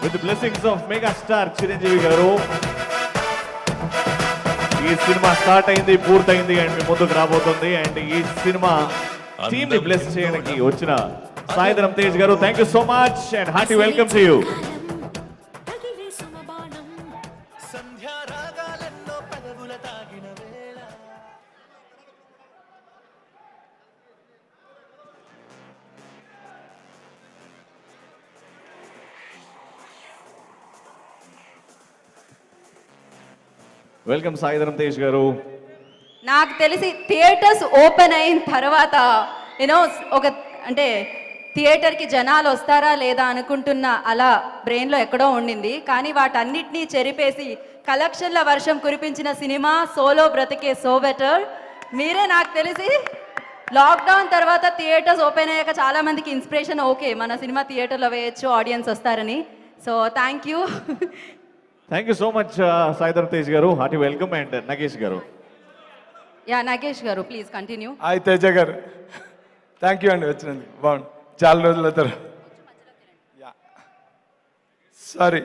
With blessings of mega star Chiranjeevi గారు. ఈ సినిమా స్టార్ట్ అయింది, పూర్తయింది అండ్ మీ ముందుకు రాబోతుంది. అండ్ ఈ సినిమా టీమ్ ని బ్లెస్ చేయడానికి వచ్చిన సాయి ధరమ్ తేజ్ గారు, thank you so much and hearty welcome to you. Welcome Sai Dharam Tej గారు. నాకు తెలిసి థియేటర్స్ ఓపెన్ అయిన తర్వాత యూనో ఒక అంటే థియేటర్కి జనాలు వస్తారా లేదా అనుకుంటున్న అలా బ్రెయిన్లో ఎక్కడో ఉండింది. కానీ వాటన్నిటినీ చెరిపేసి కలెక్షన్ల వర్షం కురిపించిన సినిమా సోలో బ్రతికే సో బెటర్. మీరే నాకు తెలిసి లాక్డౌన్ తర్వాత థియేటర్స్ ఓపెన్ అయ్యాక చాలామందికి ఇన్స్పిరేషన్, ఓకే మన సినిమా థియేటర్లో వేయచ్చు, ఆడియన్స్ వస్తారని. So thank you. Thank you so much Saidhar Tej గారు, హార్టీ వెల్కమ్. అండ్ నగేష్ గారు. యా నాగేష్ గారు ప్లీజ్ కంటిన్యూ. హాయ్ తేజ గారు, థ్యాంక్ యూ అండి వచ్చినందుకు. బాగుంది, చాలా రోజుల తర్వాత. సారీ.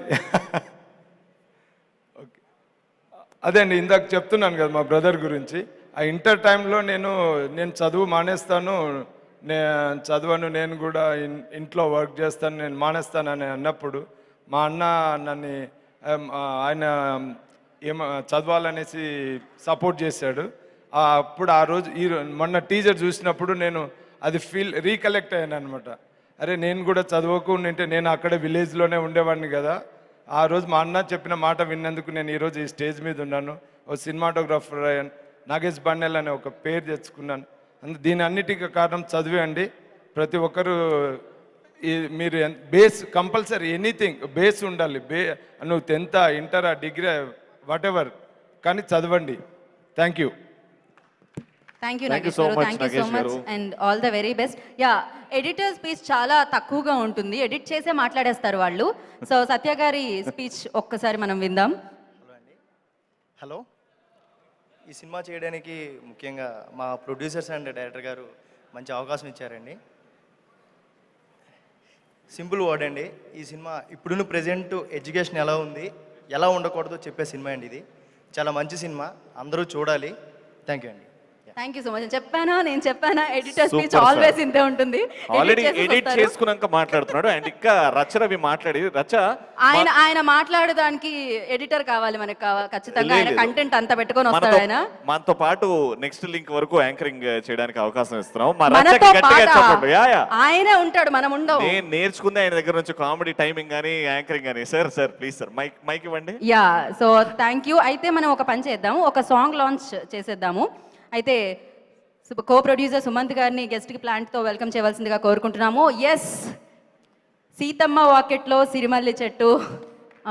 ఓకే, అదే అండి ఇందాక చెప్తున్నాను కదా మా బ్రదర్ గురించి. ఆ ఇంటర్ టైంలో నేను చదువు మానేస్తాను, చదవను, నేను కూడా ఇంట్లో వర్క్ చేస్తాను, నేను మానేస్తానని అన్నప్పుడు మా అన్న నన్ను ఆయన చదవాలనేసి సపోర్ట్ చేశాడు. అప్పుడు ఆ రోజు మొన్న టీచర్ చూసినప్పుడు నేను అది రీకలెక్ట్ అయ్యాను అనమాట. అరే నేను కూడా చదవకుంటే నేను అక్కడే విలేజ్లోనే ఉండేవాడిని కదా. ఆ రోజు మా అన్న చెప్పిన మాట విన్నందుకు నేను ఈరోజు ఈ స్టేజ్ మీద ఉన్నాను. ఓ సినిమాటోగ్రాఫర్ నాగేష్ బండెల్ అనే ఒక పేరు తెచ్చుకున్నాను. దీని అన్నిటికీ కారణం చదివే అండి. ప్రతి ఒక్కరు మీరు బేస్ కంపల్సరీ ఎనీథింగ్ బేస్ ఉండాలి. నువ్వు 10th ఇంటరా డిగ్రీ వాట్ ఎవర్, కానీ చదవండి. Thank you. Thank you Thank you Nagesh so గారు, much, thank you so Nagesh much గారు. And all the very best. Yeah editor speech చాలా తక్కువగా ఉంటుంది, ఎడిట్ చేసే మాట్లాడేస్తారు వాళ్ళు. సో సత్య గారి స్పీచ్ ఒక్కసారి మనం విందాం. హలో అండి. హలో, ఈ సినిమా చేయడానికి ముఖ్యంగా మా ప్రొడ్యూసర్స్ అండ్ డైరెక్టర్ గారు మంచి అవకాశం ఇచ్చారండి. సింపుల్ వర్డ్ అండి, ఈ సినిమా ఇప్పుడున్న ప్రజెంట్ ఎడ్యుకేషన్ ఎలా ఉంది, ఎలా ఉండకూడదో చెప్పే సినిమా అండి. ఇది చాలా మంచి సినిమా, అందరూ చూడాలి. థ్యాంక్ యూ అండి. Thank you so much. నేను చెప్పానా editor speech Super, sir. Always ఇంతే ఉంటుంది. ఆల్రెడీ చేసేసి ఎడిట్ వస్తారు. చేసుకున్నాక మాట్లాడుతున్నాడు. అండ్ ఇంకా రవి మాట్లాడి ఆయన మాట్లాడడానికి ఎడిటర్ కావాలి మనకు ఖచ్చితంగా. ఆయన లేదు. కంటెంట్ అంతా పెట్టుకొని వస్తాడు ఆయన. మనతో పాటు నెక్స్ట్ లింక్ వరకు యాంకరింగ్ చేయడానికి అవకాశం ఇస్తున్నాం. మా మనతో రచ్చకి గట్టిగా పాట చెప్పండి. యా యా, ఆయనే ఉంటాడు, మనం ఉండవు. నేను నేర్చుకుంది ఆయన దగ్గర నుంచి కామెడీ టైమింగ్ కానీ యాంకరింగ్ కానీ. సార్ ప్లీజ్ సార్ మైక్ ఇవ్వండి. Yeah so thank you. అయితే మనం ఒక పని చేద్దాము, ఒక సాంగ్ లాంచ్ చేసేద్దాము. అయితే కో ప్రొడ్యూసర్ సుమంత్ గారిని గెస్ట్కి ప్లాంట్తో వెల్కమ్ చేయవలసిందిగా కోరుకుంటున్నాము. ఎస్, సీతమ్మ వాకెట్లో సిరిమల్లి చెట్టు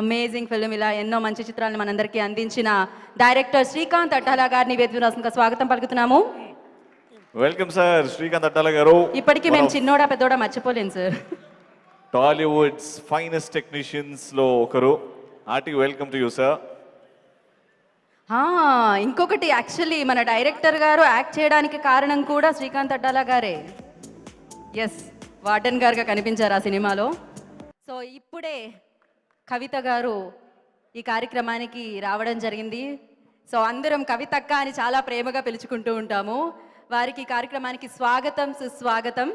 అమేజింగ్ ఫిల్మ్, ఇలా ఎన్నో మంచి చిత్రాలను మనందరికీ అందించిన డైరెక్టర్ శ్రీకాంత్ అట్టాలా గారిని వేదికగా స్వాగతం పలుకుతున్నాము. వెల్కమ్ సార్ శ్రీకాంత్ అట్టాల గారు. ఇప్పటికీ మేము చిన్నోడా పెద్దోడా మర్చిపోలేము సార్. టాలీవుడ్స్ ఫైనెస్ట్ టెక్నీషియన్స్ లో ఒకరు. Hearty welcome to you sir. ఇంకొకటి, యాక్చువల్లీ మన డైరెక్టర్ గారు యాక్ట్ చేయడానికి కారణం కూడా శ్రీకాంత్ అడ్డాలా గారే. ఎస్, వార్డెన్ గారుగా కనిపించారు ఆ సినిమాలో. సో ఇప్పుడే కవిత గారు ఈ కార్యక్రమానికి రావడం జరిగింది. సో అందరం కవితక్క అని చాలా ప్రేమగా పిలుచుకుంటూ ఉంటాము. వారికి ఈ కార్యక్రమానికి స్వాగతం, సుస్వాగతం.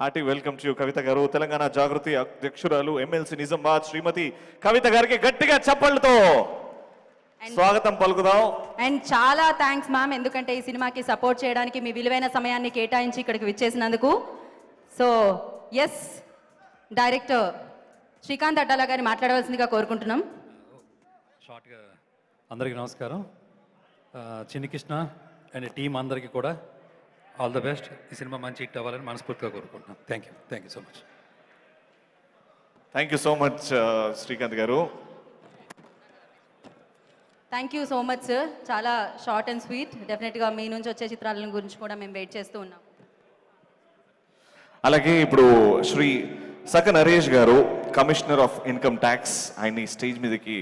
హార్టీ వెల్కమ్ టు యూ కవిత గారు. తెలంగాణ జాగృతి అధ్యక్షురాలు ఎమ్మెల్సీ నిజామాబాద్ శ్రీమతి కవిత గారికి గట్టిగా చప్పళ్ళతో స్వాగతం పలుకుదాం. అండ్ చాలా థ్యాంక్స్ మ్యామ్, ఎందుకంటే ఈ సినిమాకి సపోర్ట్ చేయడానికి మీ విలువైన సమయాన్ని కేటాయించి ఇక్కడికి విచ్చేసినందుకు. సో ఎస్, డైరెక్టర్ శ్రీకాంత్ అడ్డాలా గారిని మాట్లాడవలసిందిగా కోరుకుంటున్నాం. షార్ట్గా అందరికీ నమస్కారం. చిన్ని కృష్ణ అండ్ టీం అందరికీ కూడా ఆల్ ద బెస్ట్. ఈ సినిమా మంచి హిట్ అవ్వాలని మనస్ఫూర్తిగా కోరుకుంటున్నాం. Thank you so much. Thank you so much Srikanth గారు. Thank you so much sir, చాలా షార్ట్ అండ్ స్వీట్. డెఫినెట్గా మీ నుంచి వచ్చే చిత్రాల గురించి కూడా మేము వెయిట్ చేస్తూ ఉన్నాం. అలాగే ఇప్పుడు శ్రీ సక నరేష్ గారు, కమిషనర్ ఆఫ్ ఇన్కమ్ ట్యాక్స్, ఆయన్ని స్టేజ్ మీదకి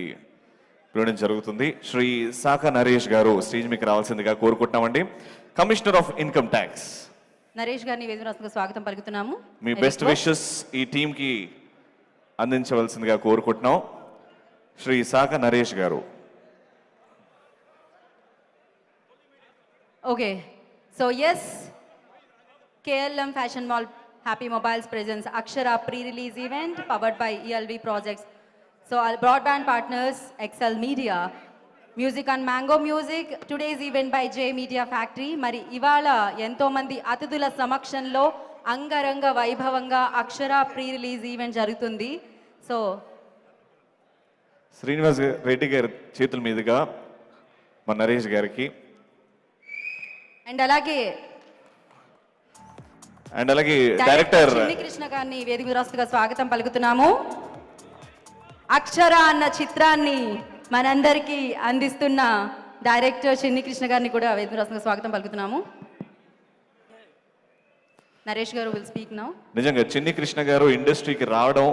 పిలవడం జరుగుతుంది. శ్రీ సాక నరేష్ గారు స్టేజ్ మీదకి రావాల్సిందిగా కోరుకుంటున్నామండి. Commissioner of income tax Naresh గారిని వేదికగా స్వాగతం పలుకుతున్నాము. మీ బెస్ట్ విషెస్ ఈ టీంకి అందించవలసిందిగా కోరుకుంటున్నాం. శ్రీ సాక నరేష్ గారు. Okay, so yes, KLM Fashion Mall Happy Mobiles presents Akshara pre-release event powered by ELV Projects. So our broadband partners, Excel Media, Music on Mango Music, today's event by J Media Factory. Mari ivala ento mandi అతిథుల సమక్షంలో అంగరంగ వైభవంగా అక్షర pre-release event జరుగుతుంది. So Srinivas Reddy గారి చేతుల మీదుగా మన నరేష్ గారికి అండ్ అలాగే డైరెక్టర్ చిన్ని కృష్ణ గారిని వేదిక రాస్తుగా స్వాగతం పలుకుతున్నాము. అక్షర అన్న చిత్రాన్ని మనందరికీ అందిస్తున్న డైరెక్టర్ చిన్ని కృష్ణ గారిని కూడా వేదిక రాస్తుగా స్వాగతం పలుకుతున్నాము. నరేష్ గారు విల్ స్పీక్ నౌ. నిజంగా చిన్ని కృష్ణ గారు ఇండస్ట్రీకి రావడం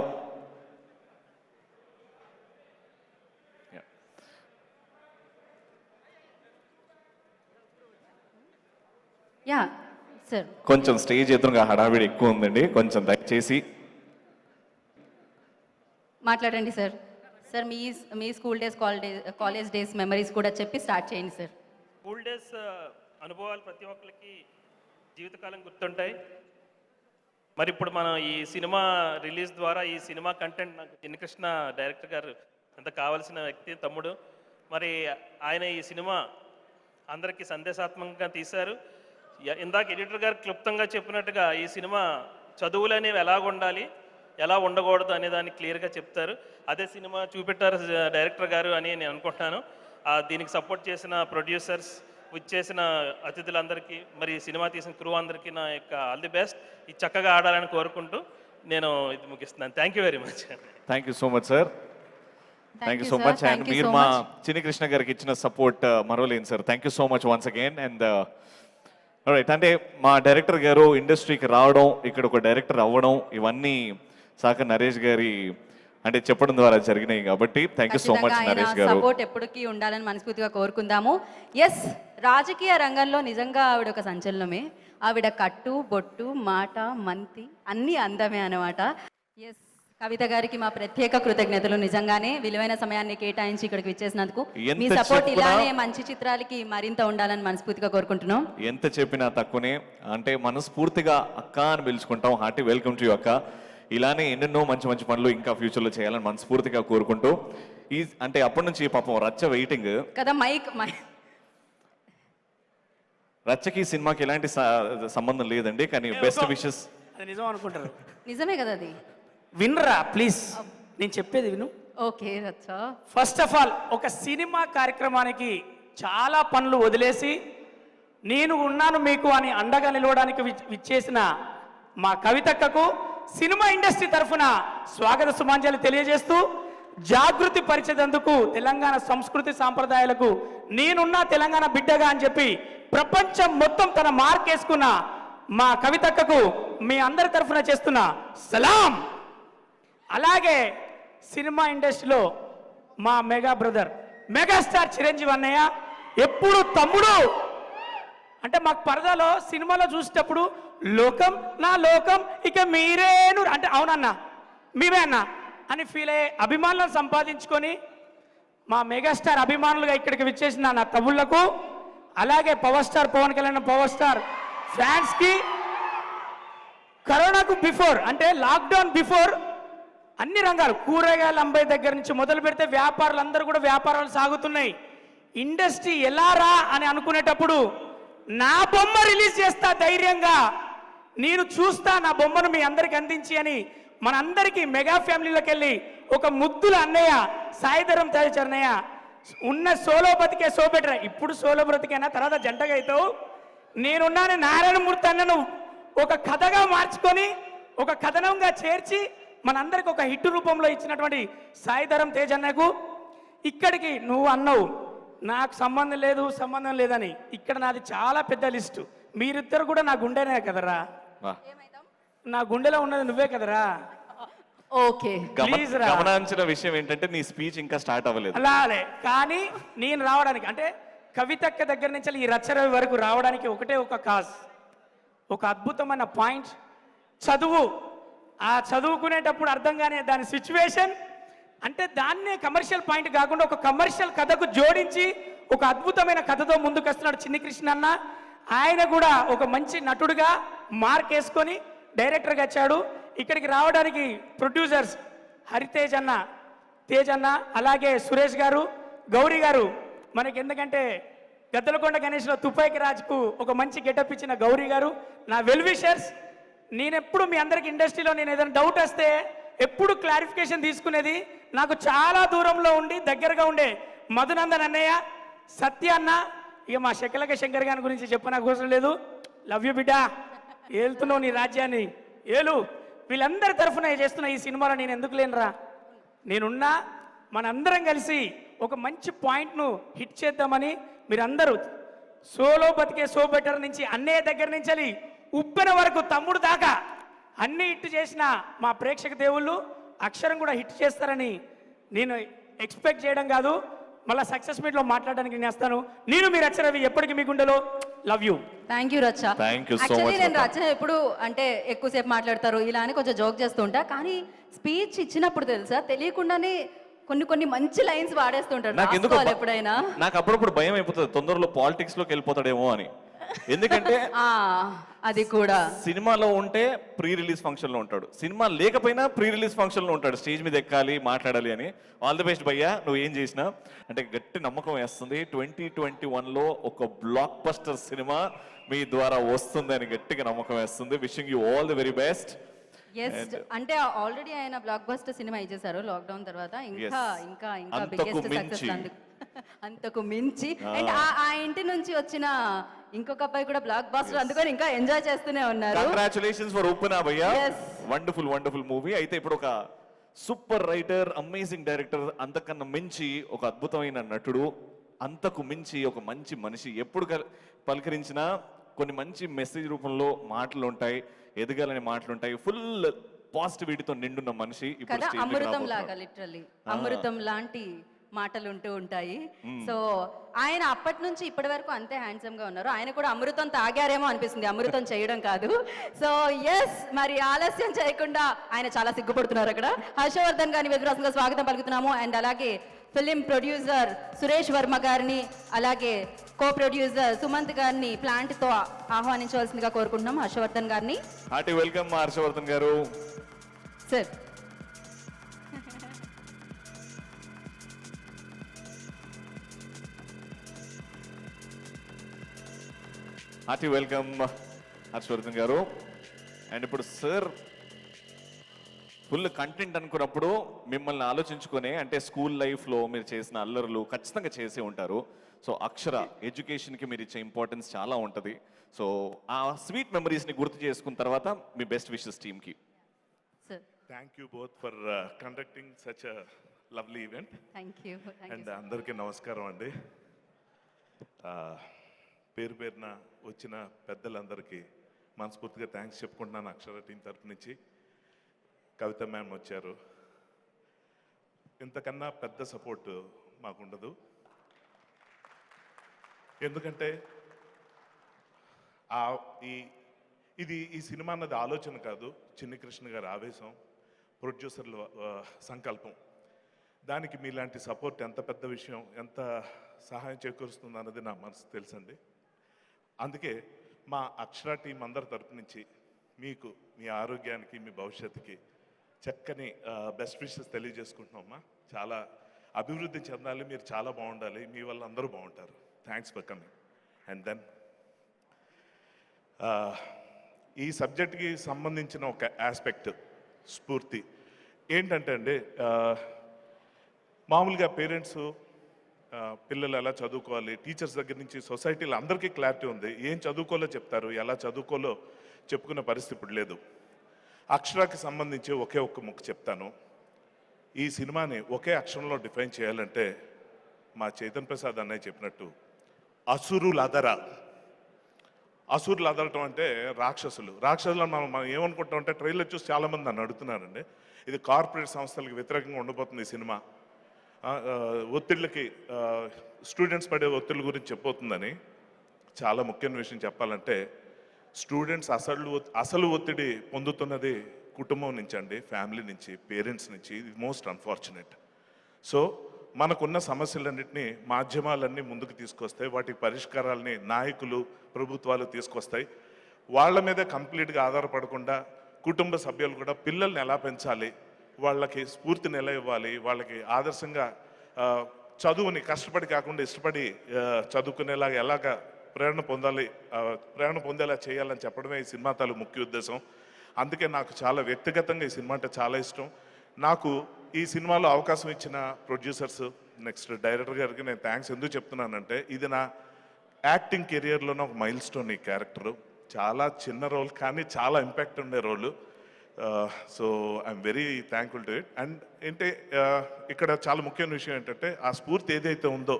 యా సార్. కొంచెం స్టేజ్ ఎదురుగా హడావిడి ఎక్కువ ఉందండి, కొంచెం దయచేసి. మాట్లాడండి సార్. సార్ మీ school days college days memories కూడా చెప్పి స్టార్ట్ చేయండి సార్. స్కూల్ డేస్ అనుభవాలు ప్రతి ఒక్కరికి జీవితకాలం గుర్తుంటాయి. మరి ఇప్పుడు మనం ఈ సినిమా రిలీజ్ ద్వారా ఈ సినిమా కంటెంట్ నాకు చిన్నకృష్ణ డైరెక్టర్ గారు ఎంత కావాల్సిన వ్యక్తి, తమ్ముడు. మరి ఆయన ఈ సినిమా అందరికీ సందేశాత్మకంగా తీశారు. ఇందాక ఎడిటర్ గారు క్లుప్తంగా చెప్పినట్టుగా ఈ సినిమా చదువులు అనేవి ఎలాగ ఉండాలి, ఎలా ఉండకూడదు అనే దాన్ని క్లియర్గా చెప్తారు. అదే సినిమా చూపెట్టారు డైరెక్టర్ గారు అని నేను అనుకుంటున్నాను. దీనికి సపోర్ట్ చేసిన ప్రొడ్యూసర్స్, చేసిన అతిథులందరికీ, మరి సినిమా తీసిన క్రూ అందరికీ నా యొక్క ఆల్ ది బెస్ట్. ఇది చక్కగా ఆడాలని కోరుకుంటూ నేను ఇది ముగిస్తున్నాను. Thank you very much. Thank you so much sir. Thank you so sir. Much. Thank and you మీరు so మా much. చిన్ని కృష్ణ గారికి ఇచ్చిన సపోర్ట్ మరోలేను sir. Thank you so much once again. And right, అంటే మా డైరెక్టర్ గారు ఇండస్ట్రీకి రావడం, ఇక్కడ ఒక డైరెక్టర్ అవ్వడం, ఇవన్నీ సాకర్ నరేష్ గారి అంటే చెప్పడం ద్వారా జరిగినాయి కాబట్టి thank you so much Naresh గారు. సపోర్ట్ ఎప్పటికీ ఉండాలని మనస్ఫూర్తిగా కోరుకుందాము. ఎస్, రాజకీయ రంగంలో నిజంగా ఆవిడ ఒక సంచలనమే. ఆవిడ కట్టు, బొట్టు, మాట, మంతి అన్నీ అందమే అన్నమాట. ఎస్, కవిత గారికి మా ప్రత్యేక కృతజ్ఞతలు. నిజంగానే విలువైన సమయాన్ని కేటాయించి ఇక్కడికి విచ్చేసినందుకు. మీ ఎంత సపోర్ట్ చెప్పినా- ఇలానే మంచి చిత్రాలకి మరింత ఉండాలని మనస్ఫూర్తిగా కోరుకుంటున్నాం. ఎంత చెప్పినా తక్కువనే. అంటే మనస్ఫూర్తిగా అక్క అని పిలుచుకుంటాం. హార్టీ వెల్కమ్ టు యూ అక్క. ఇలానే ఎన్నెన్నో మంచి మంచి పనులు ఇంకా ఫ్యూచర్లో చేయాలని మనస్ఫూర్తిగా కోరుకుంటూ అంటే అప్పటి నుంచి పాపం రచ్చ వెయిటింగ్ కదా. మైక్ రచ్చకి సినిమాకి ఎలాంటి సంబంధం లేదండి, కానీ బెస్ట్ విషెస్. అది నిజం అనుకుంటారు. నిజమే కదా అది. వినరా ప్లీజ్, నేను చెప్పేది విను. ఓకే రచ్చా. ఫస్ట్ ఆఫ్ ఆల్, ఒక సినిమా కార్యక్రమానికి చాలా పనులు వదిలేసి నేను ఉన్నాను మీకు అని అండగా నిలవడానికి విచ్చేసిన మా కవితక్కకు సినిమా ఇండస్ట్రీ తరఫున స్వాగత సుమాంజలి తెలియజేస్తూ, జాగృతి పరిచేందుకు తెలంగాణ సంస్కృతి సాంప్రదాయాలకు నేనున్నా తెలంగాణ బిడ్డగా అని చెప్పి ప్రపంచం మొత్తం తన మార్క్ వేసుకున్న మా కవితక్కకు మీ అందరి తరఫున చేస్తున్న సలాం. అలాగే సినిమా ఇండస్ట్రీలో మా మెగా బ్రదర్, మెగాస్టార్ చిరంజీవి అన్నయ్య ఎప్పుడు తమ్ముడు అంటే మాకు పరదాలో సినిమాలో చూసేటప్పుడు లోకం నా లోకం ఇక మీరేను అంటే అవునన్నా మేమే అన్నా అని ఫీల్ అయ్యే అభిమానులను సంపాదించుకొని మా మెగాస్టార్ అభిమానులుగా ఇక్కడికి విచ్చేసిన నా తమ్ముళ్లకు, అలాగే power star Pawan Kalyan power star ఫ్యాన్స్కి, కరోనాకు బిఫోర్ అంటే లాక్డౌన్ బిఫోర్ అన్ని రంగాలు కూరగాయల అంబాయి దగ్గర నుంచి మొదలు పెడితే వ్యాపారులందరూ కూడా వ్యాపారాలు సాగుతున్నాయి. ఇండస్ట్రీ ఎలా రా అని అనుకునేటప్పుడు నా బొమ్మ రిలీజ్ చేస్తా ధైర్యంగా, నేను చూస్తా నా బొమ్మను మీ అందరికి అందించి అని మనందరికీ మెగా ఫ్యామిలీలోకి వెళ్ళి ఒక ముద్దుల అన్నయ్య సాయిధరం తేజన్నయ్య ఉన్న సోలో బతికే సోబెటర్. ఇప్పుడు సోలో బ్రతికైనా తర్వాత జంటగా అవుతావు. నేనున్నాను నారాయణమూర్తి అన్నను ఒక కథగా మార్చుకొని ఒక కథనంగా చేర్చి మనందరికి ఒక హిట్ రూపంలో ఇచ్చినటువంటి సాయిధరం తేజన్నకు, ఇక్కడికి నువ్వు అన్నావు నాకు సంబంధం లేదని. ఇక్కడ నాది చాలా పెద్ద లిస్టు. మీరిద్దరు కూడా నా గుండెనే కదరా, నా గుండెలో ఉన్నది నువ్వే కదరా. ఓకే, ప్లీజ్ రా. గమనించిన విషయం ఏంటంటే నీ స్పీచ్ ఇంకా స్టార్ట్ అవ్వలేదు. అలానే కానీ నేను రావడానికి అంటే కవితక్క దగ్గర నుంచి ఈ రచ్చరవి వరకు రావడానికి ఒకటే ఒక కాజ్, ఒక అద్భుతమైన పాయింట్, చదువు. ఆ చదువుకునేటప్పుడు అర్థం కాని దాని సిచ్యువేషన్ అంటే దాన్నే కమర్షియల్ పాయింట్ కాకుండా ఒక కమర్షియల్ కథకు జోడించి ఒక అద్భుతమైన కథతో ముందుకు వస్తున్నాడు చిన్ని కృష్ణ అన్న. ఆయన కూడా ఒక మంచి నటుడుగా మార్క్ వేసుకొని డైరెక్టర్గా వచ్చాడు. ఇక్కడికి రావడానికి ప్రొడ్యూసర్స్ హరితేజ్ అన్న, తేజ్ అన్న, అలాగే సురేష్ గారు, గౌరీ గారు. మనకి ఎందుకంటే గద్దలకొండ గణేష్లో తుపాయికి రాజుకు ఒక మంచి గెటప్ ఇచ్చిన గౌరీ గారు నా వెల్ విషర్స్. నేనెప్పుడు మీ అందరికి ఇండస్ట్రీలో నేను ఏదైనా డౌట్ వస్తే ఎప్పుడు క్లారిఫికేషన్ తీసుకునేది నాకు చాలా దూరంలో ఉండి దగ్గరగా ఉండే మధునందన్ అన్నయ్య, సత్య అన్న. ఇక మా శకలక శంకర్ గారి గురించి చెప్పనకు అవసరం లేదు. లవ్ యూ బిడ్డా, ఏలుతున్నావు నీ రాజ్యాన్ని ఏలు. వీళ్ళందరి తరఫున చేస్తున్న ఈ సినిమాలో నేను ఎందుకు లేనురా, నేనున్నా. మనందరం కలిసి ఒక మంచి పాయింట్ను హిట్ చేద్దామని మీరందరూ సోలో బతికే సో బెటర్ నుంచి అన్నయ్య దగ్గర నుంచి ఉప్పెన వరకు తమ్ముడు దాకా అన్ని హిట్ చేసిన మా ప్రేక్షక దేవుళ్ళు అక్షరం కూడా హిట్ చేస్తారని నేను ఎక్స్పెక్ట్ చేయడం కాదు, మళ్ళీ సక్సెస్ మీట్లో మాట్లాడడానికి నేను వస్తాను. నేను మీరు అక్షరవి ఎప్పటికీ మీ గుండెలో లవ్ యూ. థ్యాంక్ యూ రచ్చ. Thank you so actually much, నేను Lata. రచ్చ ఎప్పుడు అంటే ఎక్కువసేపు మాట్లాడతారు ఇలా అని కొంచెం జోక్ చేస్తుంటా, కానీ స్పీచ్ ఇచ్చినప్పుడు తెలుసా తెలియకుండానే కొన్ని మంచి లైన్స్ వాడేస్తుంటారు. నాకు ఎందుకు రాసుకోవాలి ఎప్పుడైనా. నాకు అప్పుడప్పుడు భయం అయిపోతుంది తొందరలో పాలిటిక్స్ లోకి వెళ్ళిపోతాడేమో అని. ఎందుకంటే ఆ, అది కూడా సినిమాలో ఉంటే ప్రీ రిలీజ్ ఫంక్షన్ లో ఉంటాడు, సినిమా లేకపోయినా ప్రీ రిలీజ్ ఫంక్షన్ లో ఉంటాడు, స్టేజ్ మీద ఎక్కాలి మాట్లాడాలి అని. ఆల్ ది బెస్ట్ భయ్యా, నువ్వు ఏం చేసినా. అంటే గట్టి నమ్మకం వేస్తుంది 2021లో ఒక బ్లాక్ బస్టర్ సినిమా మీ ద్వారా వస్తుంది అని గట్టిగా నమ్మకం వేస్తుంది. Wishing you all the very best. Yes, అంటే ఆల్రెడీ ఆయన బ్లాక్ బస్టర్ సినిమా ఇచ్చేసారు లాక్డౌన్ తర్వాత. ఇంకా Yes. ఇంకా ఇంకా అంతకు బిగ్గెస్ట్ మించి. సక్సెస్ అంతకు మించి. అండ్ ఆ ఇంటి నుంచి వచ్చిన ఇంకొక అబ్బాయి కూడా బ్లాక్ బస్టర్, అందుకని ఇంకా ఎంజాయ్ చేస్తూనే ఉన్నారు. కంగ్రాచులేషన్స్ ఫర్ ఓపెన్ భయ్యా. Yes. Wonderful movie. అయితే ఇప్పుడు ఒక సూపర్ రైటర్, అమేజింగ్ డైరెక్టర్, అంతకన్నా మించి ఒక అద్భుతమైన నటుడు, అంతకు మించి ఒక మంచి మనిషి. ఎప్పుడు పలకరించినా కొన్ని మంచి మెసేజ్ రూపంలో మాటలు ఉంటాయి, ఎదగాలనే మాటలు ఉంటాయి, ఫుల్ పాజిటివిటీతో నిండున్న మనిషి. ఇప్పుడు కదా, stage మీదకి అమృతం రాబోతున్నాడు. లాగా లిటరల్లీ అమృతం లాంటి మాటలు ఉంటూ ఉంటాయి. సో ఆయన అప్పటి నుంచి ఇప్పటి వరకు అంతే హ్యాండ్సమ్ గా ఉన్నారు. ఆయన కూడా అమృతం తాగారేమో అనిపిస్తుంది, అమృతం చేయడం కాదు. సో ఎస్, మరి ఆలస్యం చేయకుండా ఆయన చాలా సిగ్గుపడుతున్నారు అక్కడ. హర్షవర్ధన్ గారిని వెదురాసంగా స్వాగతం పలుకుతున్నాము. అండ్ అలాగే ఫిలిం ప్రొడ్యూసర్ సురేష్ వర్మ గారిని, అలాగే కో ప్రొడ్యూసర్ సుమంత్ గారిని ప్లాంట్ తో ఆహ్వానించవలసిందిగా కోరుకుంటున్నాం. హర్షవర్ధన్ గారిని. హార్టీ వెల్కమ్ హర్షవర్ధన్ గారు. సార్, హార్టీ వెల్కమ్ హర్షవర్ధన్ గారు. అండ్ ఇప్పుడు సార్ ఫుల్ కంటెంట్ అనుకున్నప్పుడు మిమ్మల్ని ఆలోచించుకొని, అంటే స్కూల్ లైఫ్లో మీరు చేసిన అల్లర్లు ఖచ్చితంగా చేసే ఉంటారు. సో అక్షర ఎడ్యుకేషన్కి మీరు ఇచ్చే ఇంపార్టెన్స్ చాలా ఉంటుంది. సో ఆ స్వీట్ మెమరీస్ని గుర్తు చేసుకున్న తర్వాత మీ బెస్ట్ విషెస్ టీమ్కి. Sir, thank you both for conducting such a lovely event. Thank you. And అందరికీ నమస్కారం అండి. పేరు పేరున వచ్చిన పెద్దలందరికీ మనస్ఫూర్తిగా థ్యాంక్స్ చెప్పుకుంటున్నాను అక్షర టీం తరపు నుంచి. కవిత మ్యామ్ వచ్చారు, ఇంతకన్నా పెద్ద సపోర్ట్ మాకుండదు. ఎందుకంటే ఈ సినిమా అన్నది ఆలోచన కాదు, చిన్ని కృష్ణ గారి ఆవేశం, ప్రొడ్యూసర్ల సంకల్పం. దానికి మీలాంటి సపోర్ట్ ఎంత పెద్ద విషయం, ఎంత సహాయం చేకూరుస్తుంది అన్నది నా మనసు తెలుసండి. అందుకే మా అక్షర టీం అందరి తరపు నుంచి మీకు, మీ ఆరోగ్యానికి, మీ భవిష్యత్తుకి చక్కని బెస్ట్ విషెస్ తెలియజేసుకుంటున్నామమ్మా. చాలా అభివృద్ధి చెందాలి, మీరు చాలా బాగుండాలి, మీ వల్ల అందరూ బాగుంటారు. Thanks for coming. And then ఈ సబ్జెక్ట్కి సంబంధించిన ఒక ఆస్పెక్ట్ స్ఫూర్తి ఏంటంటే అండి, మామూలుగా పేరెంట్స్ పిల్లలు ఎలా చదువుకోవాలి, టీచర్స్ దగ్గర నుంచి సొసైటీలో అందరికీ క్లారిటీ ఉంది, ఏం చదువుకోలో చెప్తారు, ఎలా చదువుకోలో చెప్పుకునే పరిస్థితి ఇప్పుడు లేదు. అక్షరాకి సంబంధించి ఒకే ఒక్క ముక్క చెప్తాను. ఈ సినిమాని ఒకే అక్షరంలో డిఫైన్ చేయాలంటే మా చైతన్ ప్రసాద్ అన్నయ్య చెప్పినట్టు అసురులదరా. అసురులు అదరటం అంటే రాక్షసులు. రాక్షసులు మనం ఏమనుకుంటాం అంటే, ట్రైలర్ చూసి చాలామంది నన్ను అడుగుతున్నారండి, ఇది కార్పొరేట్ సంస్థలకు వ్యతిరేకంగా ఉండబోతుంది ఈ సినిమా, ఒత్తిళ్ళకి స్టూడెంట్స్ పడే ఒత్తిళ్ళ గురించి చెప్పబోతుందని. చాలా ముఖ్యమైన విషయం చెప్పాలంటే, స్టూడెంట్స్ అసలు ఒత్తిడి పొందుతున్నది కుటుంబం నుంచి అండి, ఫ్యామిలీ నుంచి, పేరెంట్స్ నుంచి. ఇది మోస్ట్ అన్ఫార్చునేట్. సో మనకున్న సమస్యలన్నింటినీ మాధ్యమాలన్నీ ముందుకు తీసుకొస్తాయి, వాటికి పరిష్కారాలని నాయకులు, ప్రభుత్వాలు తీసుకొస్తాయి. వాళ్ళ మీద కంప్లీట్గా ఆధారపడకుండా కుటుంబ సభ్యులు కూడా పిల్లల్ని ఎలా పెంచాలి, వాళ్ళకి స్ఫూర్తిని ఎలా ఇవ్వాలి, వాళ్ళకి ఆదర్శంగా చదువుని కష్టపడి కాకుండా ఇష్టపడి చదువుకునేలాగా ఎలాగా ప్రేరణ పొందేలా చేయాలని చెప్పడమే ఈ సినిమా తాలూకు ముఖ్య ఉద్దేశం. అందుకే నాకు చాలా వ్యక్తిగతంగా ఈ సినిమా అంటే చాలా ఇష్టం. నాకు ఈ సినిమాలో అవకాశం ఇచ్చిన ప్రొడ్యూసర్స్, నెక్స్ట్ డైరెక్టర్ గారికి నేను థ్యాంక్స్ ఎందుకు చెప్తున్నానంటే, ఇది నా యాక్టింగ్ కెరియర్లోనే ఒక మైల్ స్టోన్. ఈ క్యారెక్టరు చాలా చిన్న రోల్, కానీ చాలా ఇంపాక్ట్ ఉండే role. So I'm very thankful to it. And ఏంటి ఇక్కడ చాలా ముఖ్యమైన విషయం ఏంటంటే, ఆ స్ఫూర్తి ఏదైతే ఉందో,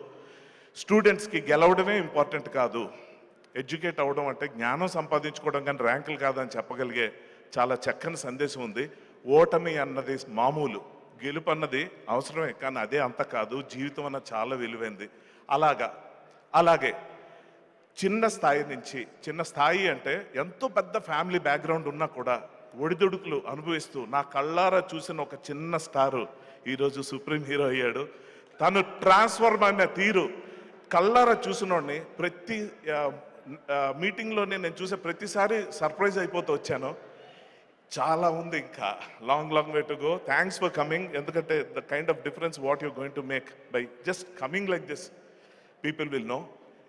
స్టూడెంట్స్కి గెలవడమే ఇంపార్టెంట్ కాదు, ఎడ్యుకేట్ అవ్వడం అంటే జ్ఞానం సంపాదించుకోవడం కానీ ర్యాంకులు కాదని చెప్పగలిగే చాలా చక్కని సందేశం ఉంది. ఓటమి అన్నది మామూలు, గెలుపు అన్నది అవసరమే, కానీ అదే అంత కాదు. జీవితం అన్నది చాలా విలువైంది. అలాగే చిన్న స్థాయి నుంచి, చిన్న స్థాయి అంటే ఎంతో పెద్ద ఫ్యామిలీ బ్యాక్గ్రౌండ్ ఉన్నా కూడా ఒడిదుడుకులు అనుభవిస్తూ నా కళ్ళారా చూసిన ఒక చిన్న స్టారు ఈరోజు సుప్రీం హీరో అయ్యాడు. తను ట్రాన్స్ఫర్మ్ అయిన తీరు కళ్ళారా చూసినోడిని ప్రతి మీటింగ్లోనే నేను చూసే ప్రతిసారి సర్ప్రైజ్ అయిపోతూ వచ్చాను. చాలా ఉంది, ఇంకా long way to go. Thanks for coming. ఎందుకంటే the kind of difference what you're going to make by just coming like this, people will know.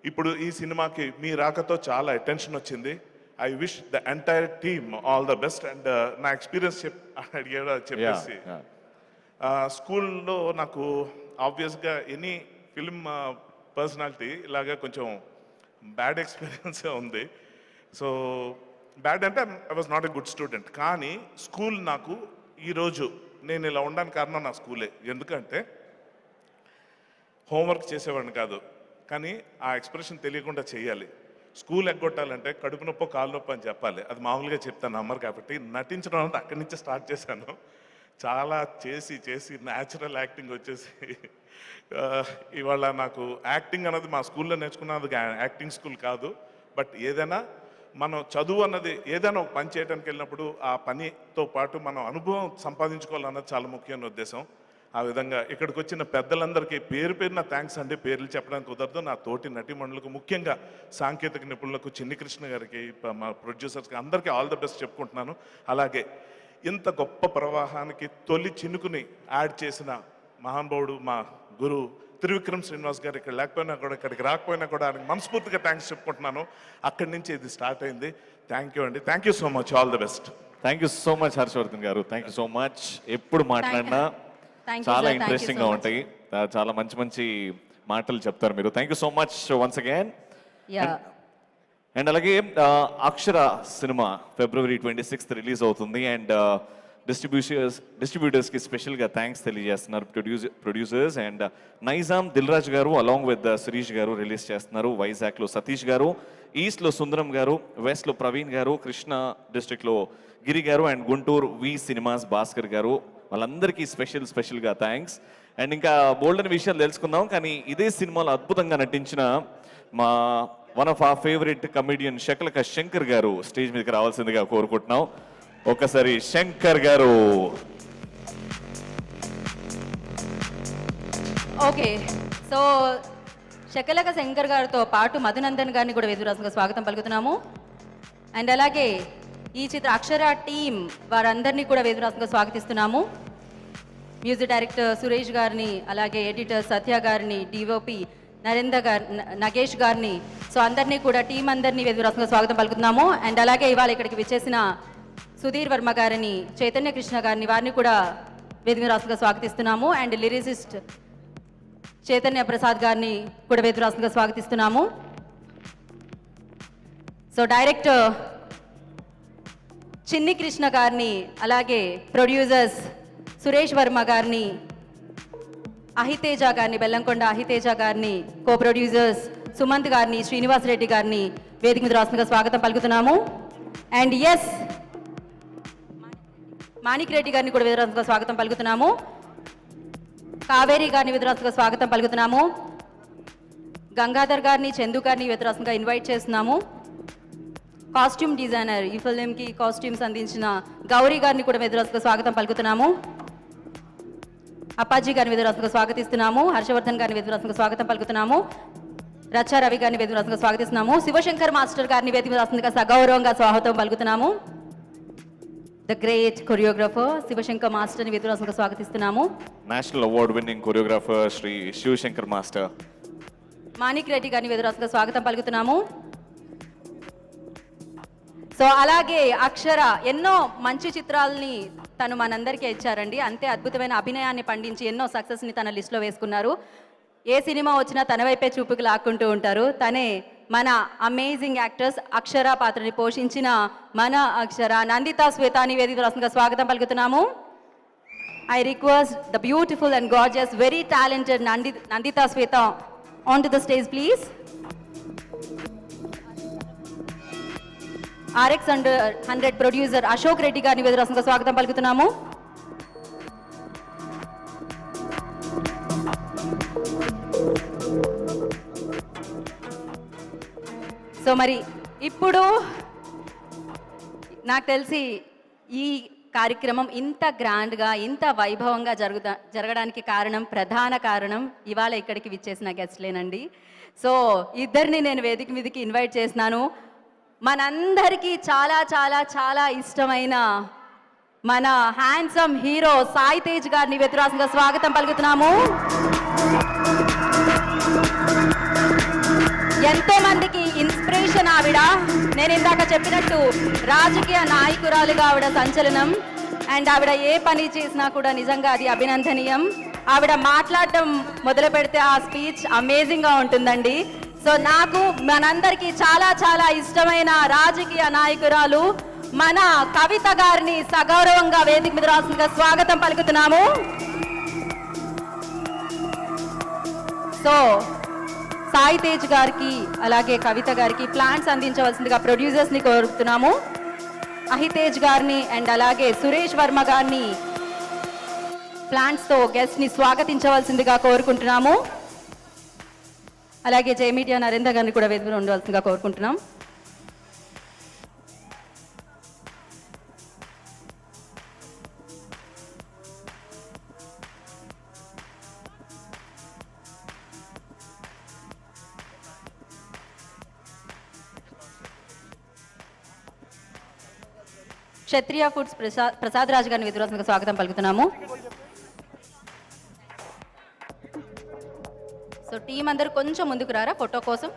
ఇప్పుడు ఈ సినిమాకి మీ రాకతో చాలా అటెన్షన్ వచ్చింది. I wish the entire team all the best. And నా experience అడిగాడు చెప్పేసి, స్కూల్లో నాకు ఆబ్వియస్గా ఎనీ ఫిల్మ్ పర్సనాలిటీ ఇలాగా కొంచెం బ్యాడ్ ఎక్స్పీరియన్సే ఉంది. సో బ్యాడ్ అంటే I was not a good student. కానీ స్కూల్ నాకు ఈరోజు నేను ఇలా ఉండడానికి కారణం నా స్కూలే. ఎందుకంటే హోంవర్క్ చేసేవాడిని కాదు, కానీ ఆ ఎక్స్ప్రెషన్ తెలియకుండా చేయాలి. స్కూల్ ఎగ్గొట్టాలంటే కడుపు నొప్పో కాలు నొప్పి అని చెప్పాలి. అది మామూలుగా చెప్తాను నమ్మరు కాబట్టి నటించడం అంతా అక్కడి నుంచి స్టార్ట్ చేశాను. చాలా చేసి న్యాచురల్ యాక్టింగ్ వచ్చేసి ఇవాళ నాకు యాక్టింగ్ అన్నది మా స్కూల్లో నేర్చుకున్నది యాక్టింగ్ స్కూల్ కాదు. బట్ ఏదైనా మనం చదువు అన్నది ఏదైనా ఒక పని చేయడానికి వెళ్ళినప్పుడు ఆ పనితో పాటు మనం అనుభవం సంపాదించుకోవాలన్నది చాలా ముఖ్యమైన ఉద్దేశం. ఆ విధంగా ఇక్కడికి వచ్చిన పెద్దలందరికీ పేరున థ్యాంక్స్ అండి. పేర్లు చెప్పడానికి కుదరదు. నా తోటి నటీమణులకు, ముఖ్యంగా సాంకేతిక నిపుణులకు, చిన్ని కృష్ణ గారికి, మా ప్రొడ్యూసర్స్కి అందరికీ ఆల్ ద బెస్ట్ చెప్పుకుంటున్నాను. అలాగే ఇంత గొప్ప ప్రవాహానికి తొలి చినుకుని యాడ్ చేసిన మహానుభావుడు మా గురువు త్రివిక్రమ్ శ్రీనివాస్ గారు ఇక్కడ లేకపోయినా కూడా, ఇక్కడికి రాకపోయినా కూడా ఆయనకు మనస్ఫూర్తిగా థ్యాంక్స్ చెప్పుకుంటున్నాను. అక్కడి నుంచి ఇది స్టార్ట్ అయింది. థ్యాంక్ యూ అండి. Thank you so much. All the best. Thank you so much Harshavardhan గారు. Thank you so much. ఎప్పుడు మాట్లాడినా చాలా ఇంట్రెస్టింగ్ గా ఉంటాయి. చాలా మంచి మాటలు చెప్తారు మీరు. Thank you so much once again. And అలాగే అక్షర సినిమా February 26th రిలీజ్ అవుతుంది. అండ్ డిస్ట్రిబ్యూటర్స్కి స్పెషల్గా థ్యాంక్స్ తెలియజేస్తున్నారు ప్రొడ్యూసర్స్. అండ్ నైజాం దిల్రాజ్ గారు అలాంగ్ విత్ శిరీష్ గారు రిలీజ్ చేస్తున్నారు. వైజాగ్లో సతీష్ గారు, ఈస్ట్లో సుందరం గారు, వెస్ట్లో ప్రవీణ్ గారు, కృష్ణా డిస్ట్రిక్ట్లో Giri garu, and Guntur V cinemas Bhaskar garu. వాళ్ళందరికీ స్పెషల్గా థ్యాంక్స్. అండ్ ఇంకా బోల్డెన్ విషయాలు తెలుసుకుందాం. కానీ ఇదే సినిమాలో అద్భుతంగా నటించిన మా one of our favourite comedian Shakalaka Shankar garu stage మీదకి రావాల్సిందిగా కోరుకుంటున్నాం. ఒకసారి శంకర్ గారు. ఓకే, సో శకలక శంకర్ గారితో పాటు మధునందన్ గారిని కూడా వేదికగా స్వాగతం పలుకుతున్నాము. అండ్ అలాగే ఈ చిత్ర అక్షర టీం వారందరినీ కూడా వేదికగా స్వాగతిస్తున్నాము. మ్యూజిక్ డైరెక్టర్ సురేష్ గారిని, అలాగే ఎడిటర్ సత్య గారిని, డిఓపి నరేందర్ గారి, నగేష్ గారిని, సో అందరినీ కూడా టీం అందరినీ వేదికగా స్వాగతం పలుకుతున్నాము. అండ్ అలాగే ఇవాళ ఇక్కడికి విచ్చేసిన సుధీర్ వర్మ గారిని, చైతన్య కృష్ణ గారిని, వారిని కూడా వేదికగా స్వాగతిస్తున్నాము. అండ్ లిరిసిస్ట్ చైతన్య ప్రసాద్ గారిని కూడా వేదికగా స్వాగతిస్తున్నాము. సో డైరెక్టర్ చిన్ని కృష్ణ గారిని, అలాగే ప్రొడ్యూసర్స్ సురేష్ వర్మ గారిని, అహితేజ గారిని, బెల్లంకొండ అహితేజ గారిని, కో ప్రొడ్యూసర్స్ సుమంత్ గారిని, శ్రీనివాస్ రెడ్డి గారిని వేదిక మీద రాష్ట్రంగా స్వాగతం పలుకుతున్నాము. అండ్ ఎస్ మాణిక్ రెడ్డి గారిని కూడా వేదికగా స్వాగతం పలుకుతున్నాము. కావేరి గారిని వేదికగా స్వాగతం పలుకుతున్నాము. గంగాధర్ గారిని, చందు గారిని వేదికగా ఇన్వైట్ చేస్తున్నాము. కాస్ట్యూమ్ డిజైనర్, ఈ ఫిల్మ్కి కాస్ట్యూమ్స్ అందించిన గౌరీ గారిని కూడా వేదికగా స్వాగతం పలుకుతున్నాము. అప్పాజీ గారిని వేదికగా స్వాగతిస్తున్నాము. హర్షవర్ధన్ గారిని వేదికగా స్వాగతం పలుకుతున్నాము. రచ్చా రవి గారిని వేదికగా స్వాగతిస్తున్నాము. శివశంకర్ మాస్టర్ గారిని వేదికగా సగౌరవంగా స్వాగతం పలుకుతున్నాము. ద గ్రేట్ కొరియోగ్రాఫర్ శివశంకర్ మాస్టర్ని వేదికగా స్వాగతిస్తున్నాము. National award winning choreographer Shri Shivashankar master. Manik Reddy గారిని వేదికగా స్వాగతం పలుకుతున్నాము. సో అలాగే అక్షర ఎన్నో మంచి చిత్రాలని తను మనందరికీ ఇచ్చారండి. అంతే అద్భుతమైన అభినయాన్ని పండించి ఎన్నో సక్సెస్ని తన లిస్టులో వేసుకున్నారు. ఏ సినిమా వచ్చినా తన వైపే చూపుకు లాక్కుంటూ ఉంటారు. తనే మన అమేజింగ్ యాక్టర్స్ అక్షర పాత్రని పోషించిన మన అక్షర నందితా శ్వేతాని వేదికగా స్వాగతం పలుకుతున్నాము. I request the beautiful and gorgeous very talented Nandita Shweta on to the stage please. RX 100 producer Ashok Reddy గారిని వేదికగా స్వాగతం పలుకుతున్నాము. సో మరి ఇప్పుడు నాకు తెలిసి ఈ కార్యక్రమం ఇంత గ్రాండ్గా ఇంత వైభవంగా జరగడానికి ప్రధాన కారణం ఇవాళ ఇక్కడికి విచ్చేసిన గెస్ట్లేనండి. సో ఇద్దరిని నేను వేదిక మీదకి ఇన్వైట్ చేసినాను. మనందరికీ చాలా చాలా చాలా ఇష్టమైన మన హ్యాండ్సమ్ హీరో సాయి తేజ్ గారిని వేదికరాశంగా స్వాగతం పలుకుతున్నాము. ఎంతో మందికి ఇన్స్పిరేషన్ ఆవిడ. నేను ఇందాక చెప్పినట్టు రాజకీయ నాయకురాలుగా ఆవిడ సంచలనం. అండ్ ఆవిడ ఏ పని చేసినా కూడా నిజంగా అది అభినందనీయం. ఆవిడ మాట్లాడటం మొదలు పెడితే ఆ స్పీచ్ అమేజింగ్గా ఉంటుందండి. సో నాకు మనందరికీ చాలా చాలా ఇష్టమైన రాజకీయ నాయకురాలు మన కవిత గారిని సగౌరవంగా వేదిక మీద రాష్ట్రంగా స్వాగతం పలుకుతున్నాము. సో సాయి తేజ్ గారికి అలాగే కవిత గారికి ప్లాంట్స్ అందించవలసిందిగా ప్రొడ్యూసర్స్ని కోరుతున్నాము. అహితేజ్ గారిని అండ్ అలాగే సురేష్ వర్మ గారిని ప్లాంట్స్తో గెస్ట్ని స్వాగతించవలసిందిగా కోరుకుంటున్నాము. అలాగే జయమీడియా నరేంద్ర గారిని కూడా వేదికలో ఉండవలసిందిగా కోరుకుంటున్నాం. క్షత్రియ ఫుడ్స్ ప్రసాద్ రాజు గారిని విధురాసంగా స్వాగతం పలుకుతున్నాము. సో టీం అందరూ కొంచెం ముందుకు రారా ఫోటో కోసం.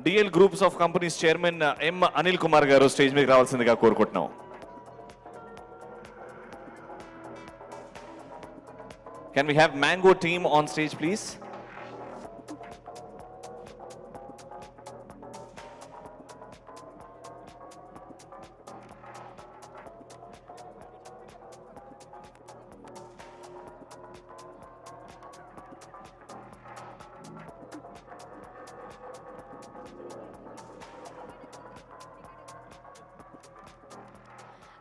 DL groups of companies chairman M Anil Kumar గారు స్టేజ్ మీదకి రావాల్సిందిగా కోరుకుంటున్నాం. Can we have Mango team on stage, please?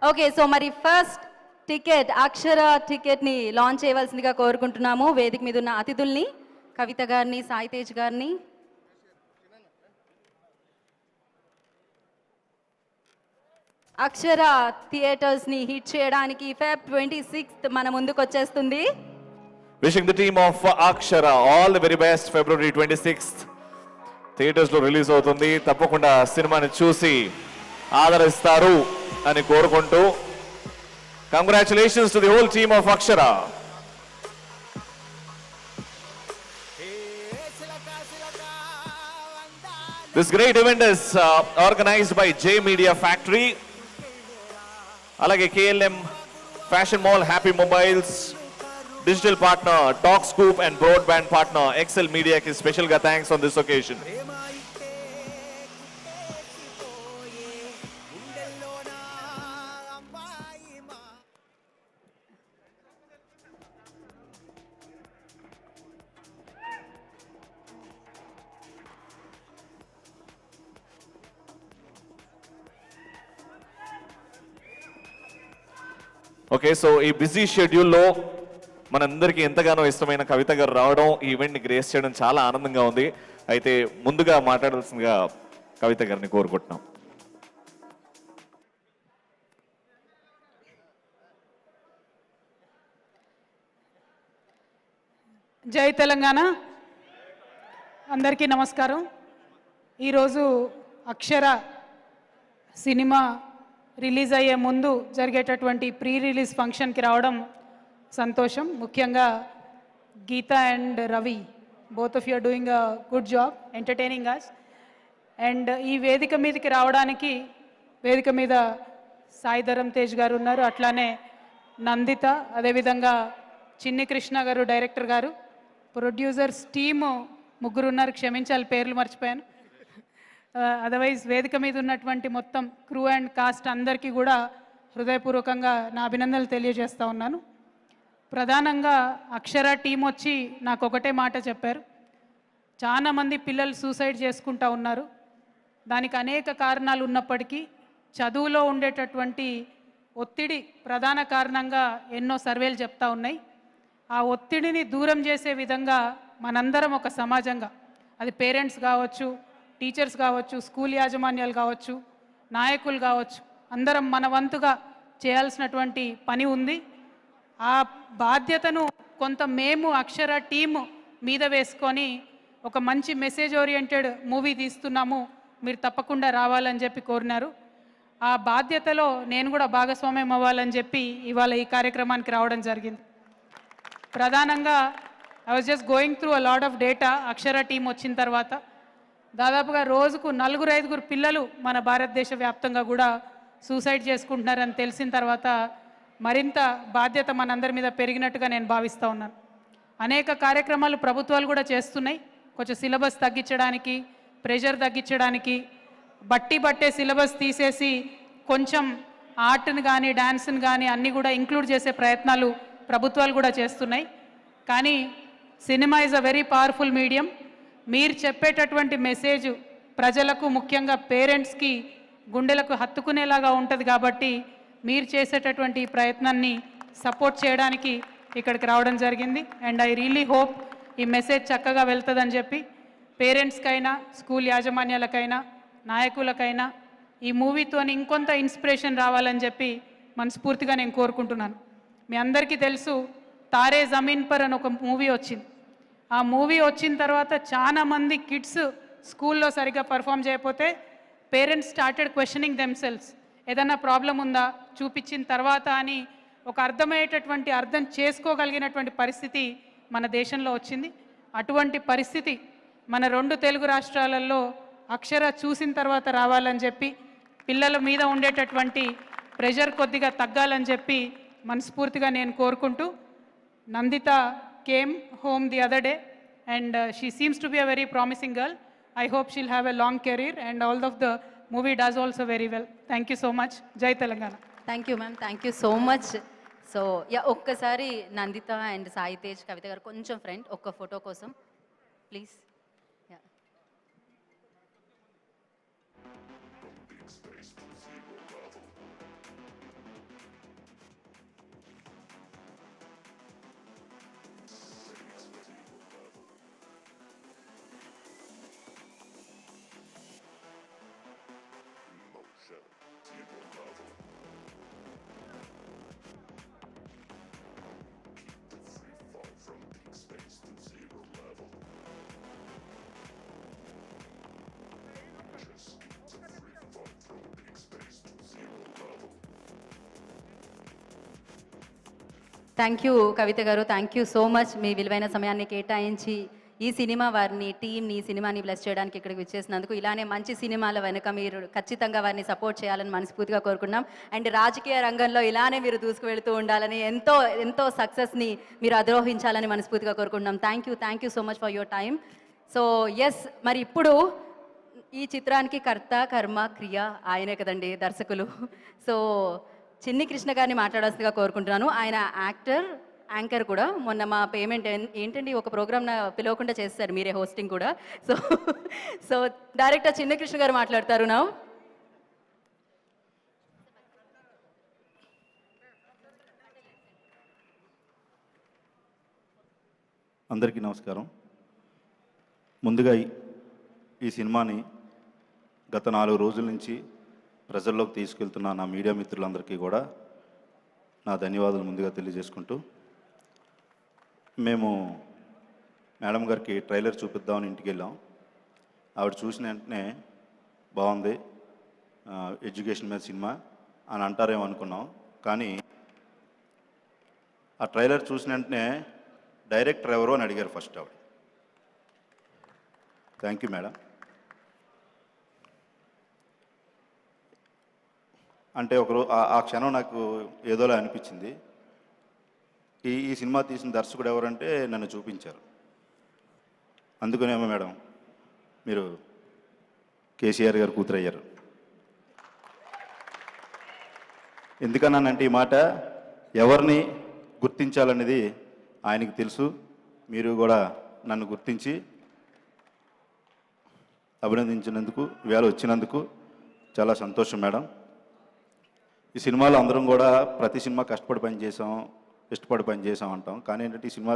Okay, so మరి ఫస్ట్ టికెట్ అక్షర టికెట్ని లాంచ్ చేయవలసిందిగా కోరుకుంటున్నాము. వేదిక మీద ఉన్న అతిథుల్ని కవిత గారిని సాయి తేజ్ గారిని. అక్షర థియేటర్స్ని హిట్ చేయడానికి Feb 26th మన ముందుకు వచ్చేస్తుంది. Wishing the team of Akshara all the very best. February 26th theatres లో రిలీజ్ అవుతుంది. తప్పకుండా సినిమాని చూసి ఆదరిస్తారు అని కోరుకుంటూ congratulations to the whole team of Akshara. This great event is organized by J Media Factory, alage KLM Fashion Mall, Happy Mobiles, digital partner Talk Scoop and broadband partner Excel Media ki special ga thanks on this occasion. Okay, so ఈ busy షెడ్యూల్లో మనందరికీ ఎంతగానో ఇష్టమైన కవిత గారు రావడం, ఈ ఈవెంట్ని grace చేయడం చాలా ఆనందంగా ఉంది. అయితే ముందుగా మాట్లాడాల్సిందిగా కవిత గారిని కోరుకుంటున్నాం. జై తెలంగాణ. అందరికీ నమస్కారం. ఈరోజు అక్షర సినిమా రిలీజ్ అయ్యే ముందు జరిగేటటువంటి ప్రీ రిలీజ్ ఫంక్షన్కి రావడం సంతోషం. ముఖ్యంగా Geetha and Ravi, both of you are doing a good job entertaining us. And ఈ వేదిక మీదకి రావడానికి వేదిక మీద సాయి ధరమ్ తేజ్ గారు ఉన్నారు, అట్లానే నందిత, అదేవిధంగా చిన్ని కృష్ణ గారు డైరెక్టర్ గారు, ప్రొడ్యూసర్స్ టీము ముగ్గురు ఉన్నారు, క్షమించాలి పేర్లు మర్చిపోయాను. అదర్వైజ్ వేదిక మీద ఉన్నటువంటి మొత్తం క్రూ అండ్ కాస్ట్ అందరికీ కూడా హృదయపూర్వకంగా నా అభినందనలు తెలియజేస్తూ ఉన్నాను. ప్రధానంగా అక్షర టీం వచ్చి నాకు ఒకటే మాట చెప్పారు, చాలామంది పిల్లలు సూసైడ్ చేసుకుంటూ ఉన్నారు, దానికి అనేక కారణాలు ఉన్నప్పటికీ చదువులో ఉండేటటువంటి ఒత్తిడి ప్రధాన కారణంగా ఎన్నో సర్వేలు చెప్తా ఉన్నాయి. ఆ ఒత్తిడిని దూరం చేసే విధంగా మనందరం ఒక సమాజంగా, అది పేరెంట్స్ కావచ్చు, టీచర్స్ కావచ్చు, స్కూల్ యాజమాన్యాలు కావచ్చు, నాయకులు కావచ్చు, అందరం మన వంతుగా చేయాల్సినటువంటి పని ఉంది. ఆ బాధ్యతను కొంత మేము అక్షర టీము మీద వేసుకొని ఒక మంచి మెసేజ్ ఓరియంటెడ్ మూవీ తీస్తున్నాము, మీరు తప్పకుండా రావాలని చెప్పి కోరినారు. ఆ బాధ్యతలో నేను కూడా భాగస్వామ్యం అవ్వాలని చెప్పి ఇవాళ ఈ కార్యక్రమానికి రావడం జరిగింది. ప్రధానంగా I was just going through a lot of data. Akshara team వచ్చిన తర్వాత దాదాపుగా రోజుకు 4-5 పిల్లలు మన భారతదేశ వ్యాప్తంగా కూడా సూసైడ్ చేసుకుంటున్నారని తెలిసిన తర్వాత మరింత బాధ్యత మనందరి మీద పెరిగినట్టుగా నేను భావిస్తూ ఉన్నాను. అనేక కార్యక్రమాలు ప్రభుత్వాలు కూడా చేస్తున్నాయి. కొంచెం సిలబస్ తగ్గించడానికి, ప్రెషర్ తగ్గించడానికి, బట్టే సిలబస్ తీసేసి కొంచెం ఆర్ట్ని కానీ డ్యాన్స్ని కానీ అన్నీ కూడా ఇంక్లూడ్ చేసే ప్రయత్నాలు ప్రభుత్వాలు కూడా చేస్తున్నాయి. కానీ cinema is a very powerful medium. మీరు చెప్పేటటువంటి మెసేజ్ ప్రజలకు, ముఖ్యంగా పేరెంట్స్కి గుండెలకు హత్తుకునేలాగా ఉంటుంది. కాబట్టి మీరు చేసేటటువంటి ఈ ప్రయత్నాన్ని సపోర్ట్ చేయడానికి ఇక్కడికి రావడం జరిగింది. అండ్ ఐ రియలీ హోప్ ఈ మెసేజ్ చక్కగా వెళ్తుందని చెప్పి పేరెంట్స్కైనా, స్కూల్ యాజమాన్యాలకైనా, నాయకులకైనా ఈ మూవీతోని ఇంకొంత ఇన్స్పిరేషన్ రావాలని చెప్పి మనస్ఫూర్తిగా నేను కోరుకుంటున్నాను. మీ అందరికీ తెలుసు, తారే జమీన్ పర్ అని ఒక మూవీ వచ్చింది. ఆ మూవీ వచ్చిన తర్వాత చాలామంది కిడ్స్ స్కూల్లో సరిగ్గా పర్ఫామ్ చేయకపోతే పేరెంట్స్ స్టార్టెడ్ క్వశ్చనింగ్ దెమ్సెల్స్. ఏదన్నా ప్రాబ్లం ఉందా చూపించిన తర్వాత అని ఒక అర్థం చేసుకోగలిగినటువంటి పరిస్థితి మన దేశంలో వచ్చింది. అటువంటి పరిస్థితి మన 2 తెలుగు రాష్ట్రాలలో అక్షర చూసిన తర్వాత రావాలని చెప్పి, పిల్లల మీద ఉండేటటువంటి ప్రెషర్ కొద్దిగా తగ్గాలని చెప్పి మనస్ఫూర్తిగా నేను కోరుకుంటూ, Nanditha came home the other day and she seems to be a very promising girl. I hope she'll have a long career and all of the movie does also very well. Thank you so much. Jai Telangana. Thank you ma'am, thank you so much. So ఒక్కసారి Nanditha and Sai Tej, కవిత గారు కొంచెం friend, ఒక్క photo కోసం please. Thank you కవిత గారు, thank you so much. మీ విలువైన సమయాన్ని కేటాయించి ఈ సినిమా వారిని, టీంని, ఈ సినిమాని బ్లెస్ చేయడానికి ఇక్కడికి వచ్చేసినందుకు, ఇలానే మంచి సినిమాల వెనుక మీరు ఖచ్చితంగా వారిని సపోర్ట్ చేయాలని మనస్ఫూర్తిగా కోరుకున్నాం. అండ్ రాజకీయ రంగంలో ఇలానే మీరు దూసుకువెళ్తూ ఉండాలని, ఎంతో ఎంతో సక్సెస్ని మీరు అధిరోహించాలని మనస్ఫూర్తిగా కోరుకుంటున్నాం. Thank you so much for your time. So yes, మరి ఇప్పుడు ఈ చిత్రానికి కర్త, కర్మ, క్రియ ఆయనే కదండి, దర్శకులు. సో చిన్ని కృష్ణ గారిని మాట్లాడాల్సిందిగా కోరుకుంటున్నాను. ఆయన యాక్టర్, యాంకర్ కూడా. మొన్న మా పేమెంట్ ఏంటండి, ఒక ప్రోగ్రామ్ పిలవకుండా చేస్తారు మీరే హోస్టింగ్ కూడా. సో డైరెక్టర్ చిన్ని కృష్ణ గారు మాట్లాడతారు నా. అందరికీ నమస్కారం. ముందుగా ఈ సినిమాని గత 4 రోజుల నుంచి ప్రజల్లోకి తీసుకెళ్తున్న నా మీడియా మిత్రులందరికీ కూడా నా ధన్యవాదాలు ముందుగా తెలియజేసుకుంటూ, మేము మేడం గారికి ట్రైలర్ చూపిద్దామని ఇంటికి వెళ్ళాం. ఆవిడ చూసిన వెంటనే బాగుంది, ఎడ్యుకేషన్ మీద సినిమా అని అంటారేమో అనుకున్నాం. కానీ ఆ ట్రైలర్ చూసిన వెంటనే డైరెక్టర్ ఎవరో అని అడిగారు ఫస్ట్ ఆవిడ. Thank you madam. అంటే ఒకరు ఆ క్షణం నాకు ఏదోలా అనిపించింది. ఈ సినిమా తీసిన దర్శకుడు ఎవరంటే నన్ను చూపించారు. అందుకనేమో మేడం మీరు కేసీఆర్ గారు కూతురయ్యారు. ఎందుకన్నానంటే ఈ మాట ఎవరిని గుర్తించాలనేది ఆయనకి తెలుసు. మీరు కూడా నన్ను గుర్తించి అభినందించినందుకు, ఇవాళ వచ్చినందుకు చాలా సంతోషం మేడం. ఈ సినిమాలో అందరం కూడా ప్రతి సినిమా కష్టపడి పనిచేసాం, ఇష్టపడి పనిచేసాం అంటాం. కానీ ఏంటంటే ఈ సినిమా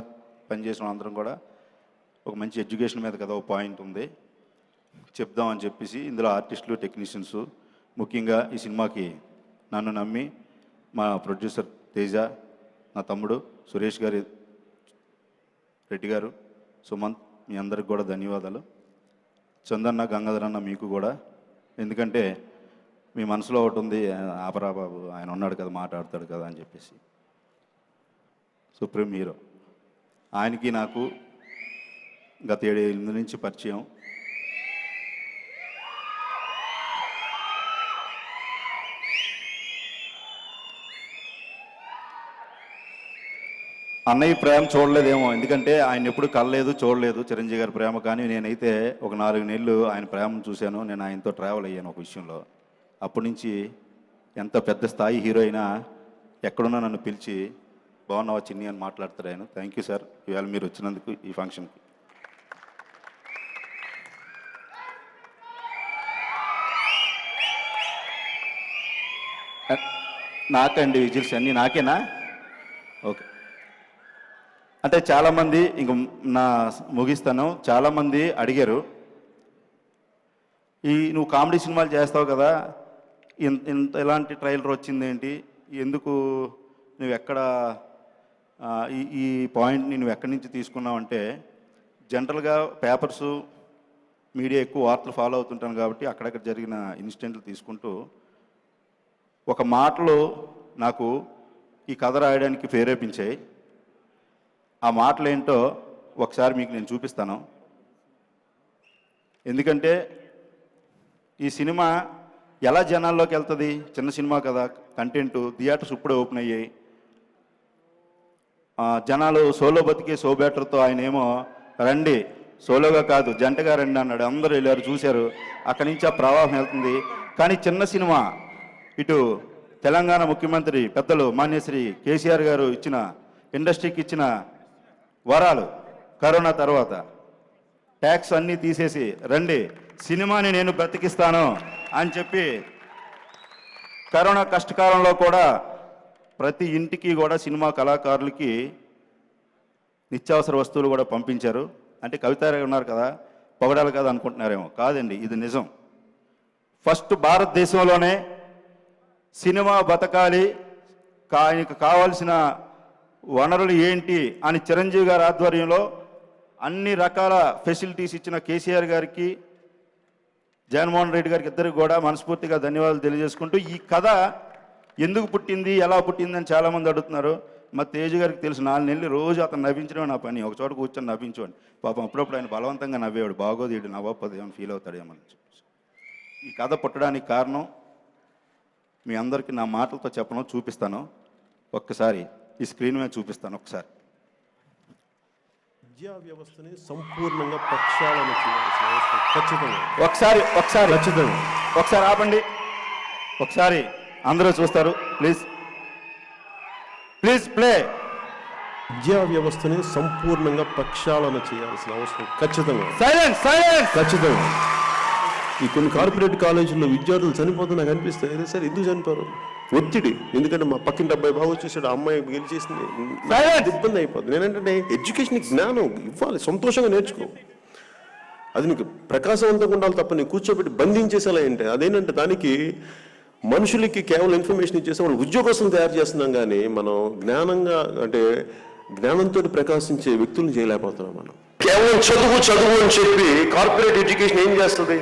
పనిచేసిన అందరం కూడా ఒక మంచి ఎడ్యుకేషన్ మీద కదా ఒక పాయింట్ ఉంది చెప్దామని చెప్పేసి ఇందులో ఆర్టిస్టులు, టెక్నీషియన్స్, ముఖ్యంగా ఈ సినిమాకి నన్ను నమ్మి మా ప్రొడ్యూసర్ తేజ, నా తమ్ముడు సురేష్ గారి, రెడ్డి గారు, సుమంత్, మీ అందరికి కూడా ధన్యవాదాలు. చందన్న, గంగాధర్ అన్న మీకు కూడా, ఎందుకంటే మీ మనసులో ఒకటి ఉంది, ఆపరా బాబు ఆయన ఉన్నాడు కదా మాట్లాడతాడు కదా అని చెప్పేసి. సుప్రీం హీరో ఆయనకి నాకు గత 7-8 నుంచి పరిచయం. అన్నయ్య ప్రేమ చూడలేదేమో, ఎందుకంటే ఆయన ఎప్పుడు కలలేదు, చూడలేదు చిరంజీవి గారి ప్రేమ. కానీ నేనైతే ఒక 4 నెలలు ఆయన ప్రేమను చూశాను. నేను ఆయనతో ట్రావెల్ అయ్యాను ఒక విషయంలో. అప్పటి నుంచి ఎంత పెద్ద స్థాయి హీరో అయినా ఎక్కడున్నా నన్ను పిలిచి బాగున్నావా చిన్ని అని మాట్లాడతారు ఆయన. థ్యాంక్ యూ సార్, ఇవాళ మీరు వచ్చినందుకు ఈ ఫంక్షన్కి. నాకండి విజిల్స్ అన్నీ నాకేనా? ఓకే. అంటే చాలామంది ఇంక నా ముగిస్తాను, చాలామంది అడిగారు నువ్వు కామెడీ సినిమాలు చేస్తావు కదా, ఇంత ఎలాంటి ట్రైలర్ వచ్చింది ఏంటి, ఎందుకు నువ్వు ఎక్కడ ఈ పాయింట్ని నువ్వు ఎక్కడి నుంచి తీసుకున్నావు అంటే, జనరల్గా పేపర్సు, మీడియా ఎక్కువ వార్తలు ఫాలో అవుతుంటాను కాబట్టి అక్కడక్కడ జరిగిన ఇన్సిడెంట్లు తీసుకుంటూ ఒక మాటలు నాకు ఈ కథ రాయడానికి ప్రేరేపించాయి. ఆ మాటలు ఏంటో ఒకసారి మీకు నేను చూపిస్తాను. ఎందుకంటే ఈ సినిమా ఎలా జనాల్లోకి వెళ్తుంది, చిన్న సినిమా కదా, కంటెంట్, థియేటర్స్ ఇప్పుడే ఓపెన్ అయ్యాయి. జనాలు సోలో బతికే సో బెటర్తో ఆయన ఏమో రండి సోలోగా కాదు జంటగా రండి అన్నాడు. అందరూ వెళ్ళారు, చూశారు. అక్కడి నుంచి ఆ ప్రవాహం వెళ్తుంది. కానీ చిన్న సినిమా ఇటు తెలంగాణ ముఖ్యమంత్రి పెద్దలు మాన్యశ్రీ కేసీఆర్ గారు ఇచ్చిన, ఇండస్ట్రీకి ఇచ్చిన వరాలు, కరోనా తర్వాత ట్యాక్స్ అన్నీ తీసేసి రండి సినిమాని నేను బ్రతికిస్తాను అని చెప్పి కరోనా కష్టకాలంలో కూడా ప్రతి ఇంటికి కూడా సినిమా కళాకారులకి నిత్యావసర వస్తువులు కూడా పంపించారు. అంటే కవిత ఉన్నారు కదా, పొగడాలి కదా అనుకుంటున్నారేమో, కాదండి, ఇది నిజం. ఫస్ట్ భారతదేశంలోనే సినిమా బతకాలి, ఆయనకు కావాల్సిన వనరులు ఏంటి అని చిరంజీవి గారి ఆధ్వర్యంలో అన్ని రకాల ఫెసిలిటీస్ ఇచ్చిన కేసీఆర్ గారికి, జగన్మోహన్ రెడ్డి గారికి ఇద్దరికి కూడా మనస్ఫూర్తిగా ధన్యవాదాలు తెలియజేసుకుంటూ, ఈ కథ ఎందుకు పుట్టింది, ఎలా పుట్టింది అని చాలామంది అడుగుతున్నారు. మా తేజ గారికి తెలుసు, 4 నెలలు రోజు అతను నవ్వించడం నా పని, ఒక చోట కూర్చొని నవ్వించుకోండి. పాపం అప్పుడప్పుడు ఆయన బలవంతంగా నవ్వేవాడు, బాగోదు వీడు నవ్వకపోతే ఏమైనా ఫీల్ అవుతాడేమని. ఈ కథ పుట్టడానికి కారణం మీ అందరికీ నా మాటలతో చెప్పను, చూపిస్తాను. ఒక్కసారి ఈ స్క్రీన్ మీద చూపిస్తాను. విద్యా వ్యవస్థని సంపూర్ణంగా ప్రక్షాళన చేయాల్సిన అవసరం ఖచ్చితంగా. ఒకసారి ఆపండి, ఒకసారి అందరూ చూస్తారు. Please play. విద్యా వ్యవస్థని సంపూర్ణంగా ప్రక్షాళన చేయాల్సిన అవసరం ఖచ్చితంగా. ఖచ్చితంగా. ఈ కొన్ని కార్పొరేట్ కాలేజీల్లో విద్యార్థులు చనిపోతే నాకు అనిపిస్తాయి, అదే సార్ ఎందుకు చనిపోరు, ఒత్తిడి. ఎందుకంటే మా పక్కింటి అబ్బాయి బాగా వచ్చేసాడు, అమ్మాయి గెలిచేసింది, ఇబ్బంది అయిపోతుంది. నేనంటే ఎడ్యుకేషన్కి జ్ఞానం ఇవ్వాలి, సంతోషంగా నేర్చుకో, అది నీకు ప్రకాశవంతంగా ఉండాలి తప్ప నీకు కూర్చోబెట్టి బంధించేసేలా ఏంటి. అదేంటంటే దానికి మనుషులకి కేవలం ఇన్ఫర్మేషన్ ఇచ్చేసి వాళ్ళు ఉద్యోగస్తులు తయారు చేస్తున్నాం, కానీ మనం జ్ఞానంగా అంటే జ్ఞానంతో ప్రకాశించే వ్యక్తులను చేయలేకపోతున్నాం. మనం కేవలం చదువు అని చెప్పి కార్పొరేట్ ఎడ్యుకేషన్ ఏం చేస్తుంది,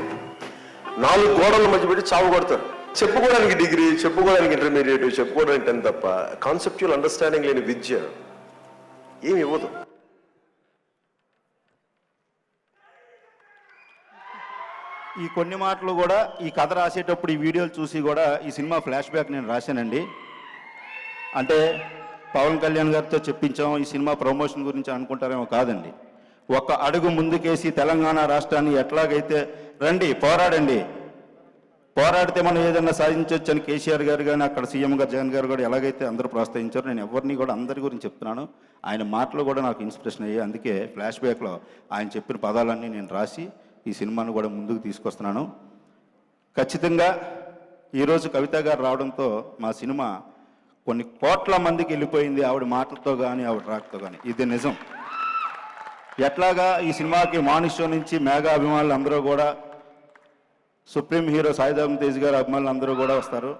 4 గోడల మధ్య పెట్టి చావు కొడతారు. చెప్పుకోవడానికి డిగ్రీ, చెప్పుకోవడానికి ఇంటర్మీడియట్, చెప్పుకోవడానికి 10 తప్ప కాన్సెప్చువల్ అండర్స్టాండింగ్ లేని విద్య ఏమి ఇవ్వదు. ఈ కొన్ని మాటలు కూడా ఈ కథ రాసేటప్పుడు ఈ వీడియోలు చూసి కూడా ఈ సినిమా ఫ్లాష్ బ్యాక్ నేను రాశానండి. అంటే పవన్ కళ్యాణ్ గారితో చెప్పించాం ఈ సినిమా ప్రమోషన్ గురించి అనుకుంటారేమో, కాదండి. ఒక అడుగు ముందుకేసి తెలంగాణ రాష్ట్రాన్ని ఎట్లాగైతే రండి పోరాడండి, పోరాడితే మనం ఏదైనా సాధించవచ్చు అని కేసీఆర్ గారు కానీ అక్కడ సీఎం గారు జగన్ గారు కూడా ఎలాగైతే అందరూ ప్రోత్సహించారు, నేను ఎవరిని కూడా అందరి గురించి చెప్తున్నాను. ఆయన మాటలు కూడా నాకు ఇన్స్పిరేషన్ అయ్యాయి. అందుకే ఫ్లాష్ బ్యాక్లో ఆయన చెప్పిన పదాలన్నీ నేను రాసి ఈ సినిమాను కూడా ముందుకు తీసుకొస్తున్నాను. ఖచ్చితంగా ఈరోజు కవిత గారు రావడంతో మా సినిమా కొన్ని కోట్ల మందికి వెళ్ళిపోయింది, ఆవిడ మాటలతో కానీ ఆవిడ రాకతో కానీ. ఇది నిజం. ఎట్లాగా ఈ సినిమాకి మార్నింగ్ షో నుంచి మెగా అభిమానులు అందరూ కూడా, సుప్రీం హీరో సాయిధరం తేజ్ గారు అభిమానులు అందరూ కూడా వస్తారు.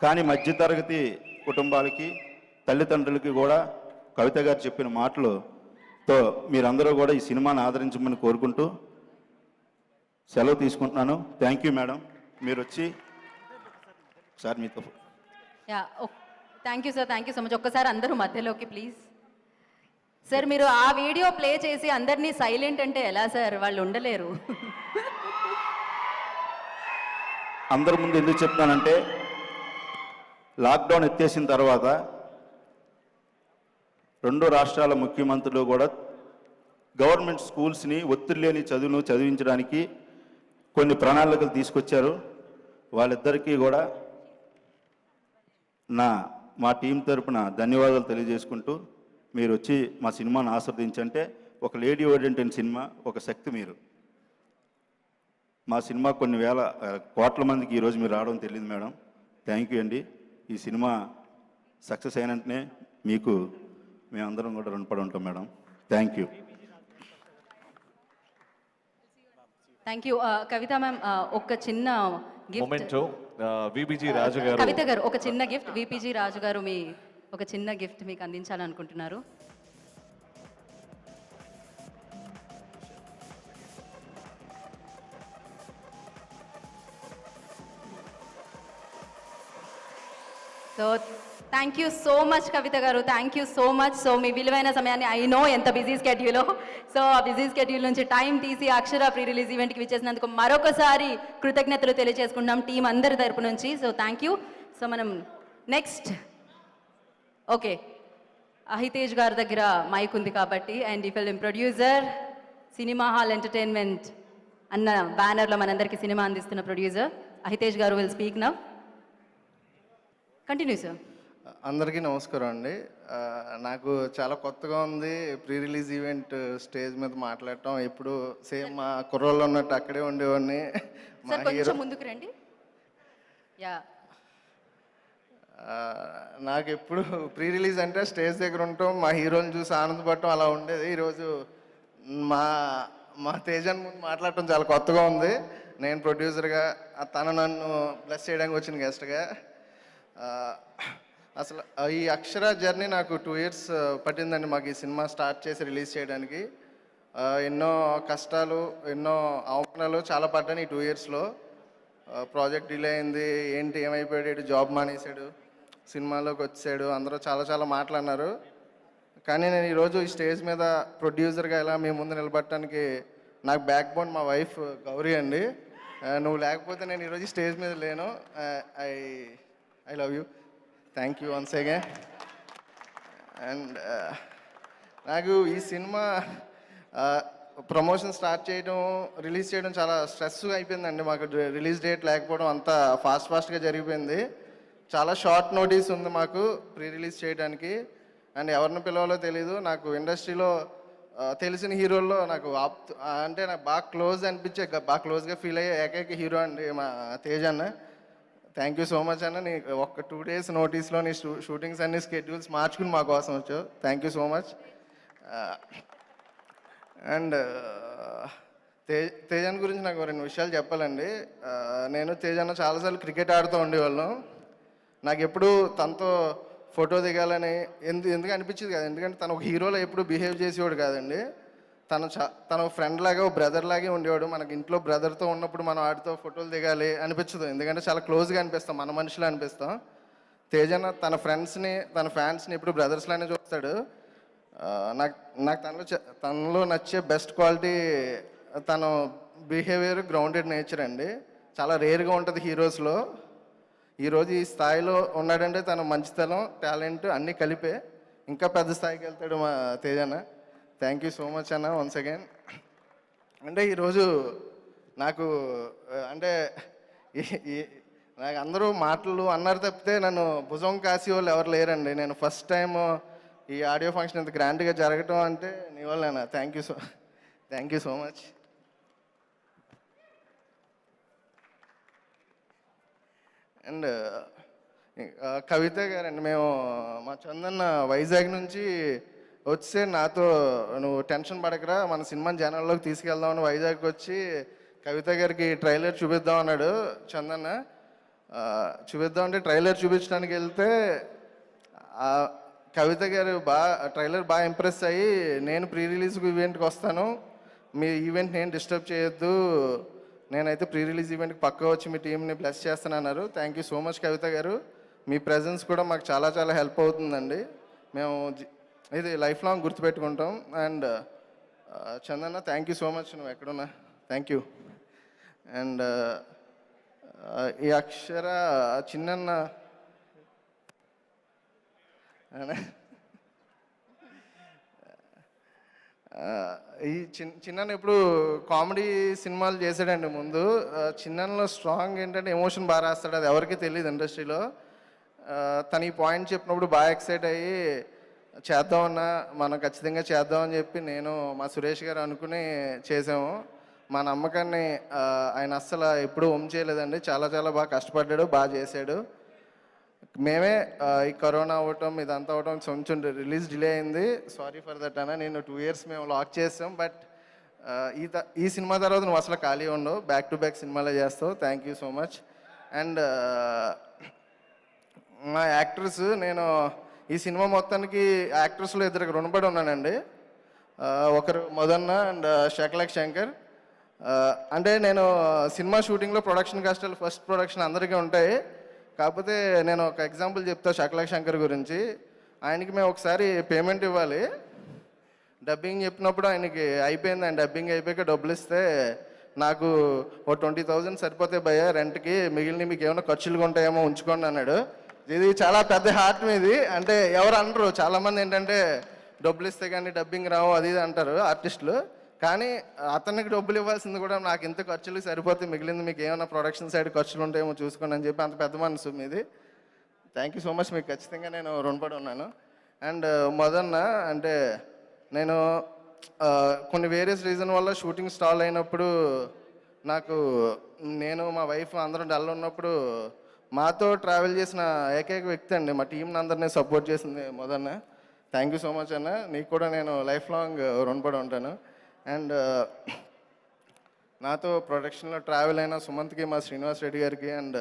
కానీ మధ్యతరగతి కుటుంబాలకి, తల్లిదండ్రులకి కూడా కవిత గారు చెప్పిన మాటలతో మీరందరూ కూడా ఈ సినిమాని ఆదరించమని కోరుకుంటూ సెలవు తీసుకుంటున్నాను. Thank you madam. మీరు వచ్చి సార్ మీతో. Yeah, thank you sir, thank you so much. ఒక్కసారి అందరూ మధ్యలోకి ప్లీజ్. సార్ మీరు ఆ వీడియో ప్లే చేసి అందరినీ సైలెంట్ అంటే ఎలా సార్? వాళ్ళు ఉండలేరు. అందరి ముందు ఎందుకు చెప్తున్నానంటే, లాక్డౌన్ ఎత్తేసిన తర్వాత 2 రాష్ట్రాల ముఖ్యమంత్రులు కూడా గవర్నమెంట్ స్కూల్స్ని ఒత్తిడి లేని చదువును చదివించడానికి కొన్ని ప్రణాళికలు తీసుకొచ్చారు. వాళ్ళిద్దరికీ కూడా మా టీం తరపున ధన్యవాదాలు తెలియజేసుకుంటూ, మీరు వచ్చి మా సినిమాను ఆస్వాదించంటే, ఒక లేడీ ఓరియంటెడ్ సినిమా, ఒక శక్తి మీరు. మా సినిమా కొన్ని వేల కోట్ల మందికి ఈరోజు మీరు రావడం తెలియదు మేడం. థ్యాంక్ యూ అండి. ఈ సినిమా సక్సెస్ అయినంటనే మీకు మేమందరం కూడా రుణపడి ఉంటాం madam. Thank you. Thank you. Kavitha ma'am, ఒక చిన్న గిఫ్ట్. విబిజీ రాజు గారు. కవిత గారు ఒక చిన్న గిఫ్ట్, విపిజీ రాజు గారు మీ ఒక చిన్న గిఫ్ట్ మీకు అందించాలనుకుంటున్నారు. So thank you so much Kavitha గారు, thank you so much. So మీ విలువైన సమయాన్ని, ఐ నో ఎంత బిజీ స్కెడ్యూలో, సో ఆ బిజీ స్కెడ్యూల్ నుంచి టైం తీసి అక్షర ప్రీ రిలీజ్ ఈవెంట్కి విచ్చేసినందుకు మరొకసారి కృతజ్ఞతలు తెలియజేసుకుంటున్నాం టీం అందరి తరపు నుంచి. So thank you. సో మనం నెక్స్ట్, ఓకే, అహితేజ్ గారి దగ్గర మైక్ ఉంది కాబట్టి, అండ్ ఈ film producer, cinema hall entertainment అన్న బ్యానర్లో మనందరికీ సినిమా అందిస్తున్న ప్రొడ్యూసర్ అహితేజ్ గారు will speak now. Continue sir. అందరికీ నమస్కారం అండి. నాకు చాలా కొత్తగా ఉంది ప్రీ రిలీజ్ ఈవెంట్ స్టేజ్ మీద మాట్లాడటం. ఎప్పుడు సేమ్ మా కుర్రోళ్ళు ఉన్నట్టు అక్కడే ఉండేవాడిని. సార్ కొంచెం ముందుకు రండి. యా, నాకు ఎప్పుడు ప్రీ రిలీజ్ అంటే స్టేజ్ దగ్గర ఉంటాం, మా హీరోని చూసి ఆనందపడటం అలా ఉండేది. ఈరోజు మా మా తేజన్ ముందు మాట్లాడటం చాలా కొత్తగా ఉంది. నేను ప్రొడ్యూసర్గా, తను నన్ను బ్లెస్ చేయడానికి వచ్చిన గెస్ట్గా. అసలు ఈ అక్షర జర్నీ నాకు 2 years పట్టిందండి మాకు ఈ సినిమా స్టార్ట్ చేసి రిలీజ్ చేయడానికి. ఎన్నో కష్టాలు, ఎన్నో అవమానాలు చాలా పడ్డాను ఈ 2 yearsలో. ప్రాజెక్ట్ డిలే అయింది, ఏంటి ఏమైపోయాడు, జాబ్ మానేశాడు, సినిమాలోకి వచ్చాడు, అందరూ చాలా చాలా మాట్లాడినారు. కానీ నేను ఈరోజు ఈ స్టేజ్ మీద ప్రొడ్యూసర్గా ఇలా మీ ముందు నిలబడటానికి నాకు బ్యాక్ బోన్ మా వైఫ్ గౌరీ అండి. నువ్వు లేకపోతే నేను ఈరోజు స్టేజ్ మీద లేను. I love you. Thank you once again. And నాకు ఈ సినిమా ప్రమోషన్ స్టార్ట్ చేయడం, రిలీజ్ చేయడం చాలా స్ట్రెస్గా అయిపోయిందండి. మాకు రిలీజ్ డేట్ లేకపోవడం అంతా ఫాస్ట్గా జరిగిపోయింది. చాలా షార్ట్ నోటీస్ ఉంది మాకు ప్రీ రిలీజ్ చేయడానికి. అండ్ ఎవరిని పిలవాలో తెలీదు. నాకు ఇండస్ట్రీలో తెలిసిన హీరోల్లో నాకు అంటే నాకు బాగా క్లోజ్ అనిపించే, బాగా క్లోజ్గా ఫీల్ అయ్యే ఏకైక హీరో అండి మా తేజ్ అన్న. థ్యాంక్ యూ సో మచ్ అన్న. నీ ఒక 2 days నోటీస్లో నీ షూటింగ్స్ అన్ని స్కెడ్యూల్స్ మార్చుకుని మా కోసం వచ్చావు. Thank you so much. And తేజన్ గురించి నాకు 2 విషయాలు చెప్పాలండి. నేను తేజన్న చాలాసార్లు క్రికెట్ ఆడుతూ ఉండేవాళ్ళం. నాకు ఎప్పుడు తనతో ఫోటో దిగాలని ఎందుకు అనిపించేది కాదు. ఎందుకంటే తను ఒక హీరోలో ఎప్పుడు బిహేవ్ చేసేవాడు కాదండి. తన ఫ్రెండ్ లాగా, బ్రదర్ లాగే ఉండేవాడు. మనకి ఇంట్లో బ్రదర్తో ఉన్నప్పుడు మనం ఆడితో ఫోటోలు దిగాలి అనిపించదు, ఎందుకంటే చాలా క్లోజ్గా అనిపిస్తాం, మన మనుషులు అనిపిస్తాం. తేజన్న తన ఫ్రెండ్స్ని, తన ఫ్యాన్స్ని ఎప్పుడు బ్రదర్స్లానే చూస్తాడు. నాకు తనలో నచ్చే బెస్ట్ క్వాలిటీ తన బిహేవియర్, గ్రౌండెడ్ నేచర్ అండి. చాలా రేర్గా ఉంటుంది హీరోస్లో. ఈరోజు ఈ స్థాయిలో ఉన్నాడంటే తన మంచితనం, టాలెంట్ అన్నీ కలిపే ఇంకా పెద్ద స్థాయికి వెళ్తాడు మా తేజన్న. థ్యాంక్ యూ సో మచ్ అన్న వన్స్ అగైన్. అంటే ఈరోజు నాకు అంటే నాకు అందరూ మాటలు అన్నారు తప్పితే నన్ను భుజం కాసి వాళ్ళు ఎవరు లేరండి. నేను ఫస్ట్ టైం ఈ ఆడియో ఫంక్షన్ ఇంత గ్రాండ్గా జరగటం అంటే నీ వల్లేనా. Thank you so much. And Kavitha గారండి, మేము మా చందన్న వైజాగ్ నుంచి వచ్చే నాతో నువ్వు టెన్షన్ పడకరా మన సినిమాని జనాల్లోకి తీసుకెళ్దామని వైజాగ్కి వచ్చి కవిత గారికి ట్రైలర్ చూపిద్దాం అన్నాడు చందన్న. చూపిద్దామంటే ట్రైలర్ చూపించడానికి వెళ్తే కవిత గారు ట్రైలర్ బాగా ఇంప్రెస్ అయ్యి నేను ప్రీ రిలీజ్ ఈవెంట్కి వస్తాను, మీ ఈవెంట్ నేను డిస్టర్బ్ చేయొద్దు, నేనైతే ప్రీ రిలీజ్ ఈవెంట్కి పక్క వచ్చి మీ టీంని బ్లెస్ చేస్తానన్నారు. Thank you so much Kavitha గారు, మీ ప్రెజెన్స్ కూడా మాకు చాలా చాలా హెల్ప్ అవుతుందండి. మేము ఇది లైఫ్ లాంగ్ గుర్తుపెట్టుకుంటాం. అండ్ చందన్న థ్యాంక్ యూ సో మచ్, నువ్వు ఎక్కడున్నా థ్యాంక్ యూ. అండ్ ఈ అక్షర చిన్న ఈ చిన్న ఎప్పుడు కామెడీ సినిమాలు చేశాడండి ముందు. చిన్నలో స్ట్రాంగ్ ఏంటంటే ఎమోషన్ బాగా రాస్తాడు, అది ఎవరికీ తెలియదు ఇండస్ట్రీలో. తను ఈ పాయింట్ చెప్పినప్పుడు బాగా ఎక్సైట్ అయ్యి చేద్దామన్నా, మనం ఖచ్చితంగా చేద్దామని చెప్పి నేను మా సురేష్ గారు అనుకుని చేసాము. మా నమ్మకాన్ని ఆయన అస్సలు ఎప్పుడూ చేయలేదండి. చాలా చాలా బాగా కష్టపడ్డాడు, బాగా చేశాడు. మేమే ఈ కరోనా అవ్వటం ఇదంతా అవ్వటం కొంచెం రిలీజ్ డిలే అయింది, సారీ ఫర్ దట్ అన్న. నేను 2 years మేము లాక్ చేసాం. బట్ ఈ సినిమా తర్వాత నువ్వు అసలు ఖాళీ ఉండవు, బ్యాక్ టు బ్యాక్ సినిమాలే చేస్తావు. Thank you so much. And మా యాక్టర్స్, నేను ఈ సినిమా మొత్తానికి యాక్టర్స్లో 2 రుణపడి ఉన్నానండి. ఒకరు మదన్న అండ్ శకలక్ శంకర్. అంటే నేను సినిమా షూటింగ్లో ప్రొడక్షన్ కష్టాలు ఫస్ట్ ప్రొడక్షన్ అందరికీ ఉంటాయి. కాకపోతే నేను ఒక ఎగ్జాంపుల్ చెప్తా శకలక్ శంకర్ గురించి. ఆయనకి మేము ఒకసారి పేమెంట్ ఇవ్వాలి, డబ్బింగ్ చెప్పినప్పుడు ఆయనకి అయిపోయింది. ఆయన డబ్బింగ్ అయిపోయాక డబ్బులు ఇస్తే నాకు ఓ 20,000 సరిపోతే భయ్య రెంట్కి, మిగిలిన మీకు ఏమైనా ఖర్చులు ఉంటాయేమో ఉంచుకోండి అన్నాడు. ఇది చాలా పెద్ద హార్ట్ మీది. అంటే ఎవరు అనరు, చాలామంది ఏంటంటే డబ్బులు ఇస్తే కానీ డబ్బింగ్ రావు అది ఇది అంటారు ఆర్టిస్టులు. కానీ అతనికి డబ్బులు ఇవ్వాల్సింది కూడా నాకు ఇంత ఖర్చులు సరిపోతే మిగిలింది మీకు ఏమైనా ప్రొడక్షన్ సైడ్ ఖర్చులు ఉంటాయేమో చూసుకోండి అని చెప్పి అంత పెద్ద మనసు మీది. థ్యాంక్ యూ సో మచ్, మీకు ఖచ్చితంగా నేను రుణపడి ఉన్నాను. అండ్ మదన్న అంటే నేను కొన్ని వేరియస్ రీజన్ వల్ల షూటింగ్ స్టాల్ అయినప్పుడు నేను మా వైఫ్ అందరం డల్ ఉన్నప్పుడు మాతో ట్రావెల్ చేసిన ఏకైక వ్యక్తి అండి, మా టీంని అందరినీ సపోర్ట్ చేసింది Madanna. Thank you so much అన్న, నీకు కూడా నేను లైఫ్ లాంగ్ రుణపడి ఉంటాను. అండ్ నాతో ప్రొడక్షన్లో ట్రావెల్ అయిన సుమంత్కి, మా శ్రీనివాస్ రెడ్డి గారికి అండ్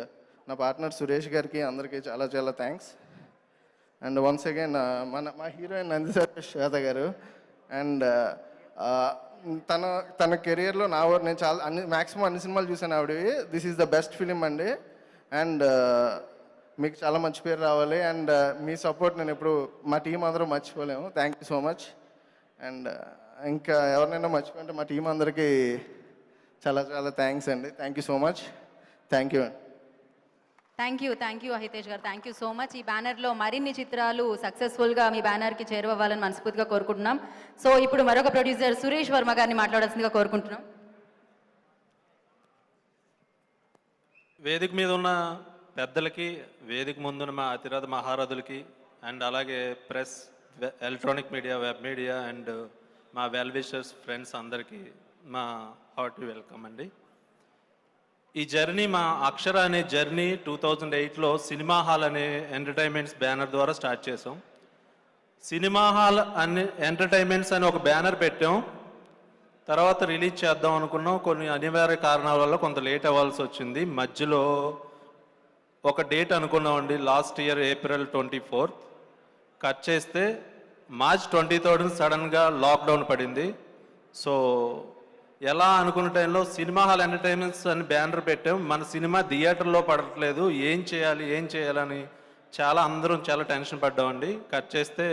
నా పార్ట్నర్ సురేష్ గారికి అందరికీ చాలా చాలా థ్యాంక్స్. అండ్ వన్స్ అగైన్ మా హీరోయిన్ నందిశెట్టి శ్వేత గారు. అండ్ తన కెరియర్లో నేను చాలా మ్యాక్సిమం అన్ని సినిమాలు చూశాను ఆవిడవి. This is the best film అండి. అండ్ మీకు చాలా మంచి పేరు రావాలి. అండ్ మీ సపోర్ట్ నేను ఎప్పుడు మా టీం అందరూ మర్చిపోలేము. Thank you so much. And ఇంకా ఎవరినైనా మర్చిపోయింటే మా టీం అందరికీ చాలా చాలా థ్యాంక్స్ అండి. Thank you so much. Thank you అండి. థ్యాంక్ యూ అహితేష్ గారు, థ్యాంక్ యూ సో మచ్. ఈ బ్యానర్లో మరిన్ని చిత్రాలు సక్సెస్ఫుల్గా మీ బ్యానర్కి చేరువవ్వాలని మనస్ఫూర్తిగా కోరుకుంటున్నాం. సో ఇప్పుడు మరొక ప్రొడ్యూసర్ సురేష్ వర్మ గారిని మాట్లాడాల్సిందిగా కోరుకుంటున్నాం. వేదిక మీద ఉన్న పెద్దలకి, వేదిక ముందున్న మా అతిరథ మహారథులకి, అండ్ అలాగే press, electronic media, web media and మా వెల్ విషర్స్ ఫ్రెండ్స్ అందరికీ మా హార్టీ వెల్కమ్ అండి. ఈ జర్నీ, మా అక్షర అనే జర్నీ 2008లో సినిమా హాల్ అనే ఎంటర్టైన్మెంట్స్ బ్యానర్ ద్వారా స్టార్ట్ చేసాం. సినిమా హాల్ అనే ఎంటర్టైన్మెంట్స్ అని ఒక బ్యానర్ పెట్టాం. తర్వాత రిలీజ్ చేద్దాం అనుకున్నాం. కొన్ని అనివార్య కారణాల వల్ల కొంత లేట్ అవ్వాల్సి వచ్చింది. మధ్యలో ఒక డేట్ అనుకున్నామండి, లాస్ట్ ఇయర్ April 24. కట్ చేస్తే March 23 సడన్గా లాక్డౌన్ పడింది. సో ఎలా అనుకున్న టైంలో సినిమా హాల్ ఎంటర్టైన్మెంట్స్ అని బ్యానర్ పెట్టాం. మన సినిమా థియేటర్లో పడట్లేదు, ఏం చేయాలని అందరం చాలా టెన్షన్ పడ్డామండి. కట్ చేస్తే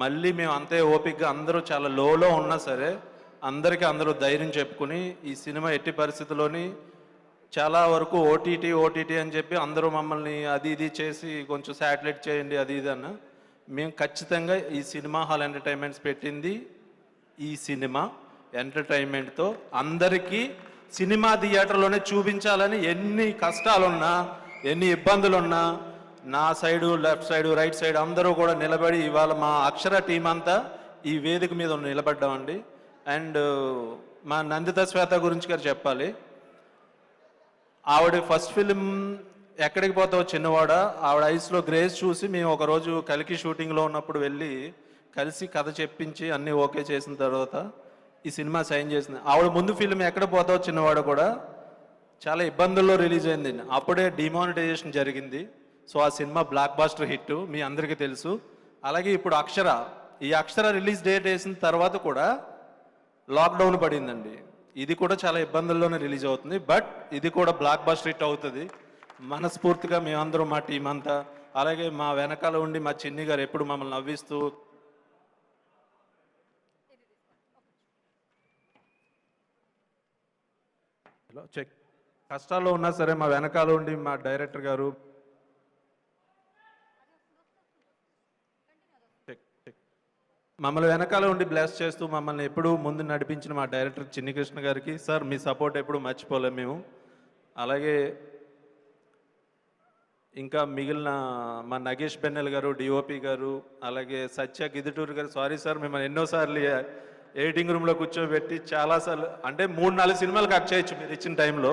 మళ్ళీ మేము అంతే ఓపికగా అందరూ చాలా లోలో ఉన్నా సరే అందరూ ధైర్యం చెప్పుకుని ఈ సినిమా ఎట్టి పరిస్థితుల్లోని చాలా వరకు ఓటీటీ అని చెప్పి అందరూ మమ్మల్ని అది ఇది చేసి కొంచెం శాటిలైట్ చేయండి అది ఇది అన్న. మేము ఖచ్చితంగా ఈ సినిమా హాల్ ఎంటర్టైన్మెంట్స్ పెట్టింది ఈ సినిమా ఎంటర్టైన్మెంట్తో అందరికీ సినిమా థియేటర్లోనే చూపించాలని ఎన్ని కష్టాలున్నా ఎన్ని ఇబ్బందులున్నా నా side, left side, right side అందరూ కూడా నిలబడి ఇవాళ మా అక్షర టీం అంతా ఈ వేదిక మీద నిలబడ్డామండి. అండ్ మా నందిత శ్వేత గురించి గారు చెప్పాలి. ఆవిడ ఫస్ట్ ఫిలిం ఎక్కడికి పోతావు చిన్నవాడా, ఆవిడ ఐస్లో గ్రేస్ చూసి మేము ఒకరోజు కలికి షూటింగ్లో ఉన్నప్పుడు వెళ్ళి కలిసి కథ చెప్పించి అన్నీ ఓకే చేసిన తర్వాత ఈ సినిమా సైన్ చేసింది. ఆవిడ ముందు ఫిల్మ్ ఎక్కడ పోతావు చిన్నవాడు కూడా చాలా ఇబ్బందుల్లో రిలీజ్ అయింది. అప్పుడే డిమానిటైజేషన్ జరిగింది. సో ఆ సినిమా బ్లాక్ బాస్టర్ హిట్ మీ అందరికీ తెలుసు. అలాగే ఇప్పుడు అక్షర, ఈ అక్షర రిలీజ్ డేట్ వేసిన తర్వాత కూడా లాక్డౌన్ పడిందండి. ఇది కూడా చాలా ఇబ్బందుల్లోనే రిలీజ్ అవుతుంది. బట్ ఇది కూడా బ్లాక్ బాస్టర్ హిట్ అవుతుంది. మనస్ఫూర్తిగా మేమందరం, మా టీం అంతా, అలాగే మా వెనకాల ఉండి మా చిన్ని గారు ఎప్పుడు మమ్మల్ని నవ్విస్తూ చెక్ కష్టాల్లో ఉన్నా సరే మా వెనకాల ఉండి మా డైరెక్టర్ గారు మమ్మల్ని వెనకాల ఉండి బ్లెస్ చేస్తూ మమ్మల్ని ఎప్పుడూ ముందు నడిపించిన మా డైరెక్టర్ చిన్ని కృష్ణ గారికి, సార్ మీ సపోర్ట్ ఎప్పుడు మర్చిపోలేము మేము. అలాగే ఇంకా మిగిలిన మా నగేష్ బెన్నెల్ గారు, డిఓపి గారు, అలాగే సత్య గిదుటూరు గారు, సారీ సార్ మిమ్మల్ని ఎన్నోసార్లు ఎడిటింగ్ రూమ్లో కూర్చోబెట్టి చాలాసార్లు, అంటే 3-4 సినిమాలు కట్ చేయొచ్చు మీరు ఇచ్చిన టైంలో,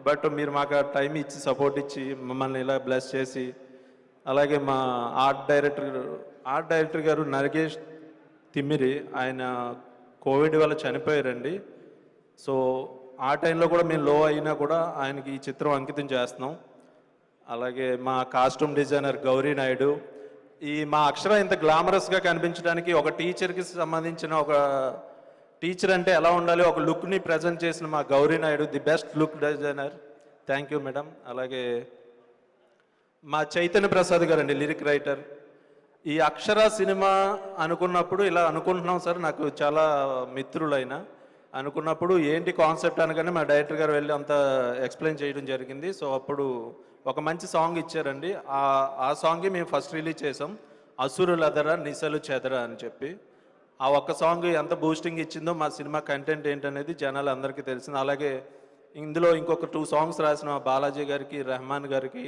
బట్ మీరు మాకు ఆ టైం ఇచ్చి సపోర్ట్ ఇచ్చి మమ్మల్ని ఇలా బ్లెస్ చేసి, అలాగే మా ఆర్ట్ డైరెక్టర్ గారు నరగేష్ తిమ్మిరి, ఆయన కోవిడ్ వల్ల చనిపోయారండి. సో ఆ టైంలో కూడా మేము లో అయినా కూడా ఆయనకి ఈ చిత్రం అంకితం చేస్తున్నాం. అలాగే మా కాస్ట్యూమ్ డిజైనర్ గౌరీ నాయుడు, ఈ మా అక్షర ఇంత గ్లామరస్గా కనిపించడానికి ఒక టీచర్కి సంబంధించిన, ఒక టీచర్ అంటే ఎలా ఉండాలి ఒక లుక్ని ప్రజెంట్ చేసిన మా Gauri Naidu, the best look designer. Thank you madam. అలాగే మా చైతన్య ప్రసాద్ గారు అండి, లిరిక్ రైటర్. ఈ అక్షర సినిమా అనుకున్నప్పుడు ఇలా అనుకుంటున్నాం సార్, నాకు చాలా మిత్రులైన అనుకున్నప్పుడు ఏంటి కాన్సెప్ట్ అనగానే మా డైరెక్టర్ గారు వెళ్ళి అంత ఎక్స్ప్లెయిన్ చేయడం జరిగింది. సో అప్పుడు ఒక మంచి సాంగ్ ఇచ్చారండి. ఆ సాంగే మేము ఫస్ట్ రిలీజ్ చేసాం, అసురులదర నిసలు చెదరా అని చెప్పి. ఆ ఒక్క సాంగ్ ఎంత బూస్టింగ్ ఇచ్చిందో మా సినిమా కంటెంట్ ఏంటనేది జనాలు అందరికీ తెలిసింది. అలాగే ఇందులో ఇంకొక 2 సాంగ్స్ రాసిన బాలాజీ గారికి, రెహమాన్ గారికి.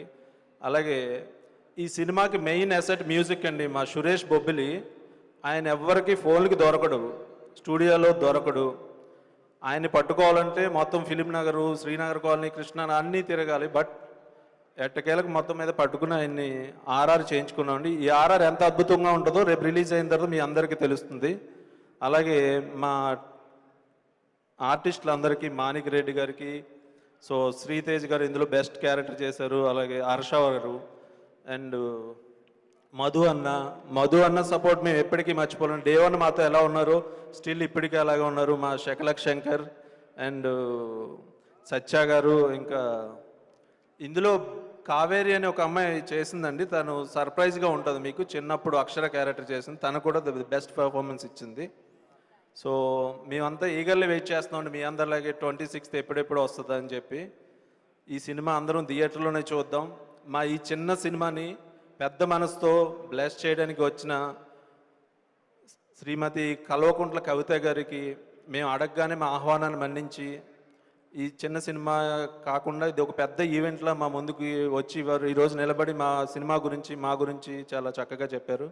అలాగే ఈ సినిమాకి మెయిన్ అసెట్ మ్యూజిక్ అండి. మా సురేష్ బొబ్బిలి, ఆయన ఎవ్వరికి ఫోన్లకి దొరకడు, స్టూడియోలో దొరకడు. ఆయన్ని పట్టుకోవాలంటే మొత్తం ఫిలిం నగరు, శ్రీనగర్ కాలనీ, కృష్ణ అన్నీ తిరగాలి. బట్ ఎట్టకేలకు మొత్తం మీద పట్టుకుని ఆయన్ని ఆర్ఆర్ చేయించుకున్నామండి. ఈ ఆర్ఆర్ ఎంత అద్భుతంగా ఉంటుందో రేపు రిలీజ్ అయిన తర్వాత మీ అందరికీ తెలుస్తుంది. అలాగే మా ఆర్టిస్టులందరికీ, మాణిక్ రెడ్డి గారికి, సో శ్రీతేజ్ గారు ఇందులో బెస్ట్ క్యారెక్టర్ చేశారు. అలాగే హర్ష గారు అండ్ మధు అన్న సపోర్ట్ మేము ఎప్పటికీ మర్చిపోలేము. డే 1 మాతో ఎలా ఉన్నారో స్టిల్ ఇప్పటికీ అలాగే ఉన్నారు. మా శకలక్ శంకర్ అండ్ సత్య గారు. ఇంకా ఇందులో కావేరి అనే ఒక అమ్మాయి చేసిందండి, తను సర్ప్రైజ్గా ఉంటుంది మీకు, చిన్నప్పుడు అక్షర క్యారెక్టర్ చేసింది, తను కూడా బెస్ట్ పర్ఫార్మెన్స్ ఇచ్చింది. సో మేమంతా ఈగర్లీ వెయిట్ చేస్తున్నామండి మీ అందరిలాగే 26th ఎప్పుడెప్పుడు వస్తుందా అని చెప్పి. ఈ సినిమా అందరం థియేటర్లోనే చూద్దాం. మా ఈ చిన్న సినిమాని పెద్ద మనసుతో బ్లెస్ చేయడానికి వచ్చిన శ్రీమతి కల్వకుంట్ల కవిత గారికి మేము అడగగానే మా ఆహ్వానాన్ని మన్నించి ఈ చిన్న సినిమా కాకుండా ఇది ఒక పెద్ద ఈవెంట్లా మా ముందుకు వచ్చి వారు ఈరోజు నిలబడి మా సినిమా గురించి, మా గురించి చాలా చక్కగా చెప్పారు.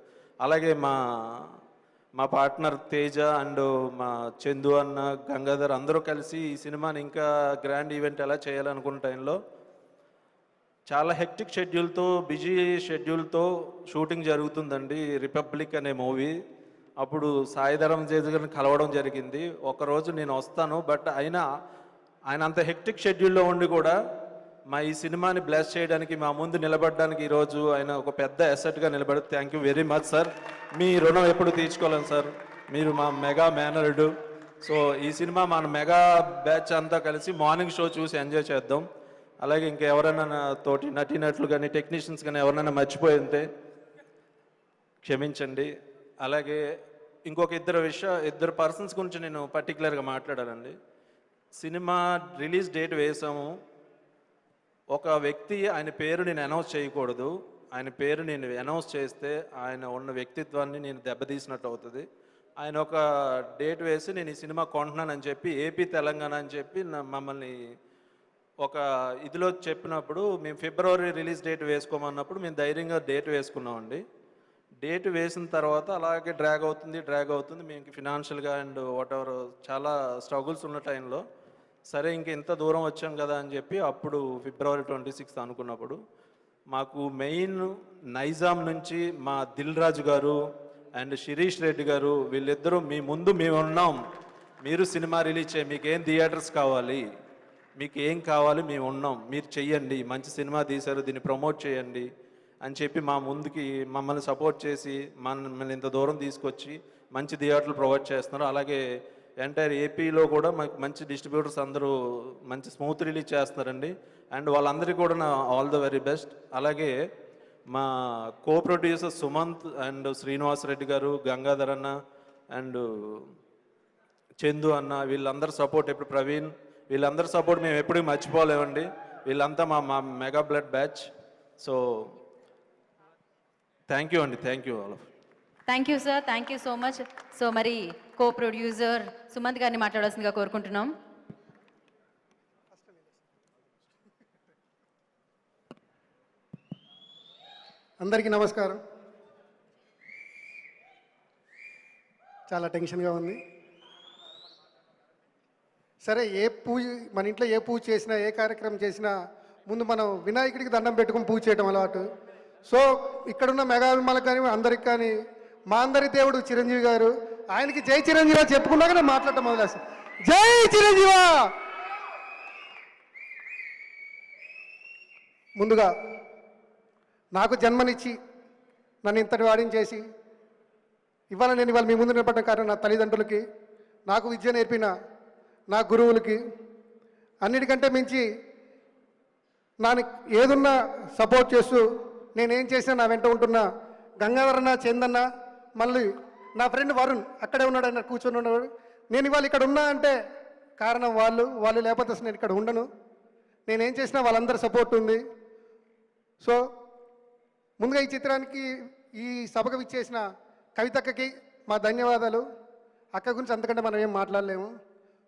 అలాగే మా పార్ట్నర్ తేజ అండ్ మా చందు అన్న, గంగాధర్ అందరూ కలిసి ఈ సినిమాని ఇంకా గ్రాండ్ ఈవెంట్ ఎలా చేయాలనుకున్న టైంలో చాలా హెక్టిక్ షెడ్యూల్తో, బిజీ షెడ్యూల్తో షూటింగ్ జరుగుతుందండి రిపబ్లిక్ అనే మూవీ. అప్పుడు సాయిధరం తేజ్ గారిని కలవడం జరిగింది. ఒకరోజు నేను వస్తాను, బట్ ఆయన అంత హెక్టిక్ షెడ్యూల్లో ఉండి కూడా మా ఈ సినిమాని బ్లెస్ చేయడానికి, మా ముందు నిలబడడానికి ఈరోజు ఆయన ఒక పెద్ద అసెట్గా నిలబడి. Thank you very much sir. మీ రుణం ఎప్పుడు తీర్చుకోలేం సార్, మీరు మా మెగా మేనరుడు. సో ఈ సినిమా మన మెగా బ్యాచ్ అంతా కలిసి మార్నింగ్ షో చూసి ఎంజాయ్ చేద్దాం. అలాగే ఇంకెవరైనా తోటి నటీనటులు కానీ, టెక్నీషియన్స్ కానీ ఎవరైనా మర్చిపోయి ఉంటే క్షమించండి. అలాగే ఇంకొక ఇద్దరు పర్సన్స్ గురించి నేను పర్టికులర్గా మాట్లాడాలండి. సినిమా రిలీజ్ డేట్ వేసాము, ఒక వ్యక్తి, ఆయన పేరు నేను అనౌన్స్ చేయకూడదు, ఆయన పేరు నేను అనౌన్స్ చేస్తే ఆయన ఉన్న వ్యక్తిత్వాన్ని నేను దెబ్బతీసినట్టు అవుతుంది. ఆయన ఒక డేట్ వేసి నేను ఈ సినిమా కొంటున్నానని చెప్పి, ఏపీ తెలంగాణ అని చెప్పి మమ్మల్ని ఒక ఇదిలో చెప్పినప్పుడు, మేము ఫిబ్రవరి రిలీజ్ డేట్ వేసుకోమన్నప్పుడు మేము ధైర్యంగా డేట్ వేసుకున్నామండి. డేట్ వేసిన తర్వాత అలాగే డ్రాగ్ అవుతుంది. మేము ఫినాన్షియల్గా అండ్ వాట్ ఎవర్ చాలా స్ట్రగుల్స్ ఉన్న టైంలో సరే ఇంత దూరం వచ్చాం కదా అని చెప్పి అప్పుడు ఫిబ్రవరి 26th అనుకున్నప్పుడు మాకు మెయిన్ నైజాం నుంచి మా దిల్ రాజు గారు అండ్ శిరీష్ రెడ్డి గారు వీళ్ళిద్దరూ మీ ముందు మేము ఉన్నాం, మీరు సినిమా రిలీజ్ చేయ, మీకు ఏం థియేటర్స్ కావాలి, మీకు ఏం కావాలి, మేము ఉన్నాం, మీరు చెయ్యండి, మంచి సినిమా తీశారు, దీన్ని ప్రమోట్ చేయండి అని చెప్పి మా ముందుకి మమ్మల్ని సపోర్ట్ చేసి మమ్మల్ని ఇంత దూరం తీసుకొచ్చి మంచి థియేటర్లు ప్రొవైడ్ చేస్తున్నారు. అలాగే ఎంటైర్ ఏపీలో కూడా మాకు మంచి డిస్ట్రిబ్యూటర్స్ అందరూ మంచి స్మూత్ రిలీజ్ చేస్తున్నారండి. అండ్ వాళ్ళందరికీ కూడా నా ఆల్ ద వెరీ బెస్ట్. అలాగే మా co producer Sumanth and Srinivas Reddy గారు, గంగాధర్ అన్న అండ్ చందు అన్న, వీళ్ళందరూ సపోర్ట్, ఇప్పుడు ప్రవీణ్, వీళ్ళందరూ సపోర్ట్ మేము ఎప్పుడూ మర్చిపోలేమండి. వీళ్ళంతా మా mega blood batch. So thank you అండి, thank you all of. Thank you sir, thank you so much. So మరి కో ప్రొడ్యూసర్ సుమంత్ గారిని మాట్లాడాల్సిందిగా కోరుకుంటున్నాం. అందరికీ నమస్కారం. చాలా టెన్షన్గా ఉంది. సరే, ఏ పూజ మన ఇంట్లో ఏ పూజ చేసినా, ఏ కార్యక్రమం చేసినా ముందు మనం వినాయకుడికి దండం పెట్టుకుని పూజ చేయడం అలవాటు. సో ఇక్కడున్న మెగాభిమానులకు కానీ అందరికి కానీ మా అందరి దేవుడు చిరంజీవి గారు, ఆయనకి జై చిరంజీవ చెప్పుకున్నాక నేను మాట్లాడటం మొదలేస్తాను. జై చిరంజీవ. ముందుగా నాకు జన్మనిచ్చి నన్ను ఇంతటి వాడిని చేసి ఇవాళ మీ ముందు నిలబడ్డ కారణం నా తల్లిదండ్రులకి, నాకు విద్య నేర్పిన నా గురువులకి, అన్నిటికంటే మించి నాకు ఏదున్నా సపోర్ట్ చేస్తూ నేనేం చేసినా నా వెంట ఉంటున్న గంగాధరన్న, చందన్న, మళ్ళీ నా ఫ్రెండ్ వరుణ్ అక్కడే ఉన్నాడు, ఆయన కూర్చొని ఉన్నాడు. నేను ఇవాళ ఇక్కడ ఉన్నా అంటే కారణం వాళ్ళు లేకపోతే అసలు నేను ఇక్కడ ఉండను. నేనేం చేసినా వాళ్ళందరి సపోర్ట్ ఉంది. సో ముందుగా ఈ చిత్రానికి, ఈ సభకు విచ్చేసిన కవితక్కకి మా ధన్యవాదాలు. అక్క గురించి అంతకంటే మనం ఏం మాట్లాడలేము.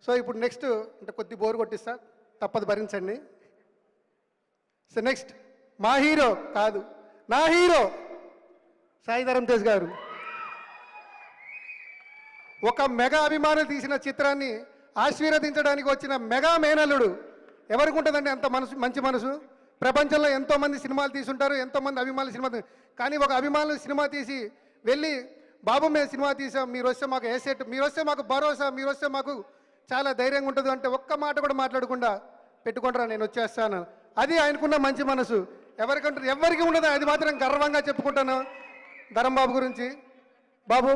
సో ఇప్పుడు నెక్స్ట్ అంటే కొద్ది బోరు కొట్టిస్తా, తప్పదు, భరించండి. సో నెక్స్ట్ మా హీరో కాదు, నా హీరో సాయి ధరమ్ తేజ్ గారు. ఒక మెగా అభిమానులు తీసిన చిత్రాన్ని ఆశీర్వదించడానికి వచ్చిన మెగా మేనల్లుడు. ఎవరికి ఉంటుందండి అంత మనసు, మంచి మనసు? ప్రపంచంలో ఎంతోమంది సినిమాలు తీసుంటారు, ఎంతోమంది అభిమానులు సినిమా, కానీ ఒక అభిమానులు సినిమా తీసి వెళ్ళి, బాబు మేము సినిమా తీసాం, మీరు వస్తే మాకు ఏసెట్, మీరు వస్తే మాకు భరోసా, మీరు వస్తే మాకు చాలా ధైర్యంగా ఉంటుంది అంటే ఒక్క మాట కూడా మాట్లాడకుండా పెట్టుకుంటారా నేను వచ్చేస్తాను. అది ఆయనకున్న మంచి మనసు. ఎవరికంటారు, ఎవరికి ఉండదు. అది మాత్రం గర్వంగా చెప్పుకుంటాను ధరం బాబు గురించి. బాబు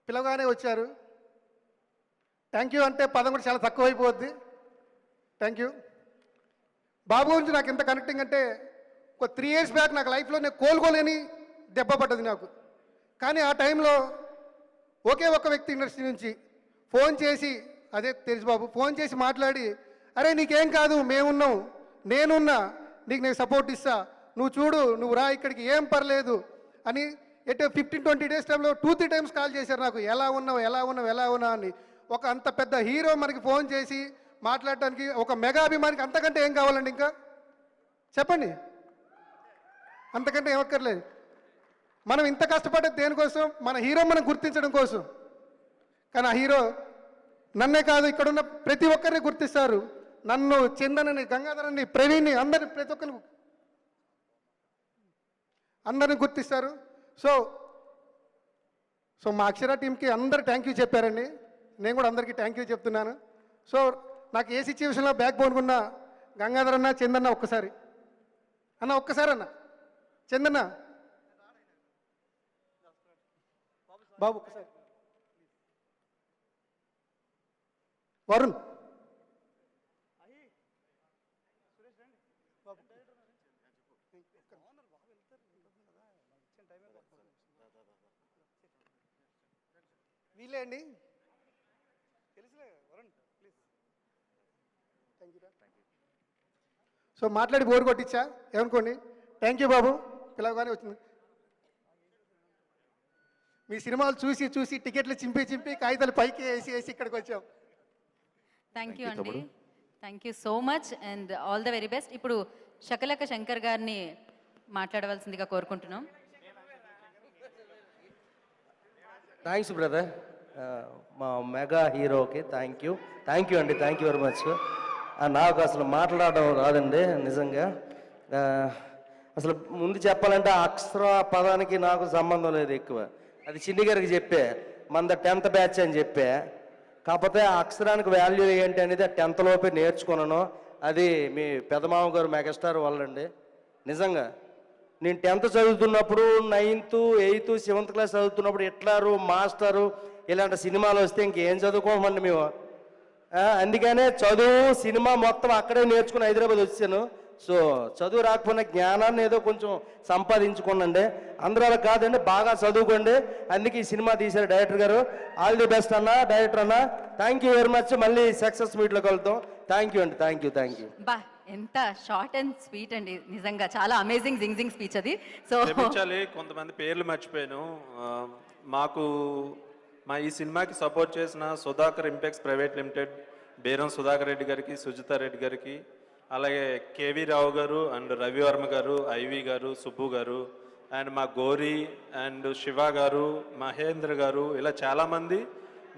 పిలవగానే వచ్చారు. థ్యాంక్ యూ అంటే పదం కూడా చాలా తక్కువైపోద్ది. Thank you. బాబు గురించి నాకు ఎంత కనెక్టింగ్ అంటే, ఒక 3 years బ్యాక్ నాకు లైఫ్లో నేను కోలుకోలేని దెబ్బ పడ్డది నాకు. కానీ ఆ టైంలో ఒకే ఒక్క వ్యక్తి ఇండస్ట్రీ నుంచి ఫోన్ చేసి, అదే తెలుసు బాబు, ఫోన్ చేసి మాట్లాడి, అరే నీకేం కాదు, మేమున్నాం, నేనున్నా, నీకు నేను సపోర్ట్ ఇస్తా, నువ్వు చూడు, నువ్వు రా ఇక్కడికి, ఏం పర్లేదు అని. 15-20 days టైంలో 2-3 times కాల్ చేశారు నాకు, ఎలా ఉన్నావు అని. ఒక అంత పెద్ద హీరో మనకి ఫోన్ చేసి మాట్లాడటానికి ఒక మెగా అభిమానికి అంతకంటే ఏం కావాలండి? ఇంకా చెప్పండి, అంతకంటే ఏమక్కర్లేదు. మనం ఇంత కష్టపడేది దేనికోసం? మన హీరో మనం గుర్తించడం కోసం. కానీ ఆ హీరో నన్నే కాదు, ఇక్కడున్న ప్రతి ఒక్కరిని గుర్తిస్తారు. నన్ను, చందనని, గంగాధరని, ప్రవీణ్ని, అందరిని, ప్రతి ఒక్కరిని అందరిని గుర్తిస్తారు. సో మా అక్షర టీంకి అందరు థ్యాంక్ యూ చెప్పారండి. నేను కూడా అందరికీ థ్యాంక్ యూ చెప్తున్నాను. సో నాకు ఏ సిచ్యువేషన్లో బ్యాక్ బోన్ ఉన్న గంగాధర్ అన్న, చందన్న ఒక్కసారి అన్న, చందన్న బాబు ఒక్కసారి, వరుణ్ వీలే అండి, తెలుసులే Varun please. Thank you. So మాట్లాడి బోరు కొట్టించా ఏమనుకోండి. థ్యాంక్ యూ బాబు, పిలవగానే వచ్చింది. మీ సినిమాలు చూసి టికెట్లు చింపి కాగితాలు పైకి వేసి ఇక్కడికి వచ్చాం. థ్యాంక్ యూ అండి, thank you so much and all the very best. ఇప్పుడు శకలక శంకర్ గారిని మాట్లాడవలసిందిగా కోరుకుంటున్నాం. థ్యాంక్స్ బ్రదర్, మా మెగా హీరోకి థ్యాంక్ యూ అండి, థ్యాంక్ యూ వెరీ మచ్. నాకు అసలు మాట్లాడడం రాదండి నిజంగా. అసలు ముందు చెప్పాలంటే ఆ అక్షర పదానికి నాకు సంబంధం లేదు ఎక్కువ. అది చిన్ని గారికి చెప్పే, మంద 10th బ్యాచ్ అని చెప్పే. కాకపోతే ఆ అక్షరానికి వాల్యూ ఏంటి అనేది 10th లోపే నేర్చుకున్నాను. అది మీ పెదమామ గారు మెగాస్టార్ వాళ్ళండి. నిజంగా నేను 10th చదువుతున్నప్పుడు 9th 8th 7th క్లాస్ చదువుతున్నప్పుడు హిట్లరు మాస్టరు ఇలాంటి సినిమాలు వస్తే ఇంకేం చదువుకోమండి మేము. అందుకనే చదువు సినిమా మొత్తం అక్కడే నేర్చుకుని హైదరాబాద్ వచ్చాను. సో చదువు రాకపోయినా జ్ఞానాన్ని ఏదో కొంచెం సంపాదించుకోండి. అందరూ అలా కాదండి, బాగా చదువుకోండి. అందుకే ఈ సినిమా తీశారు డైరెక్టర్ గారు. ఆల్ ది బెస్ట్ అన్న డైరెక్టర్ అన్న. Thank you very much. మళ్ళీ సక్సెస్ మీట్లో కలుద్దాం. థ్యాంక్ యూ అండి. Thank you. బా ఎంత షార్ట్ అండ్ స్వీట్ అండి, నిజంగా చాలా అమేజింగ్ జింగ్ స్పీచ్ అది. సో క్షమించాలి, కొంతమంది పేర్లు మర్చిపోయాను. మా ఈ సినిమాకి సపోర్ట్ చేసిన సుధాకర్ ఇంపెక్స్ ప్రైవేట్ లిమిటెడ్, బేరం సుధాకర్ రెడ్డి గారికి, సుజితా రెడ్డి గారికి, అలాగే కేవీ రావు గారు అండ్ రవివర్మ గారు, ఐవి గారు, సుబ్బు గారు, అండ్ మా గోరి అండ్ శివ గారు, మహేంద్ర గారు, ఇలా చాలామంది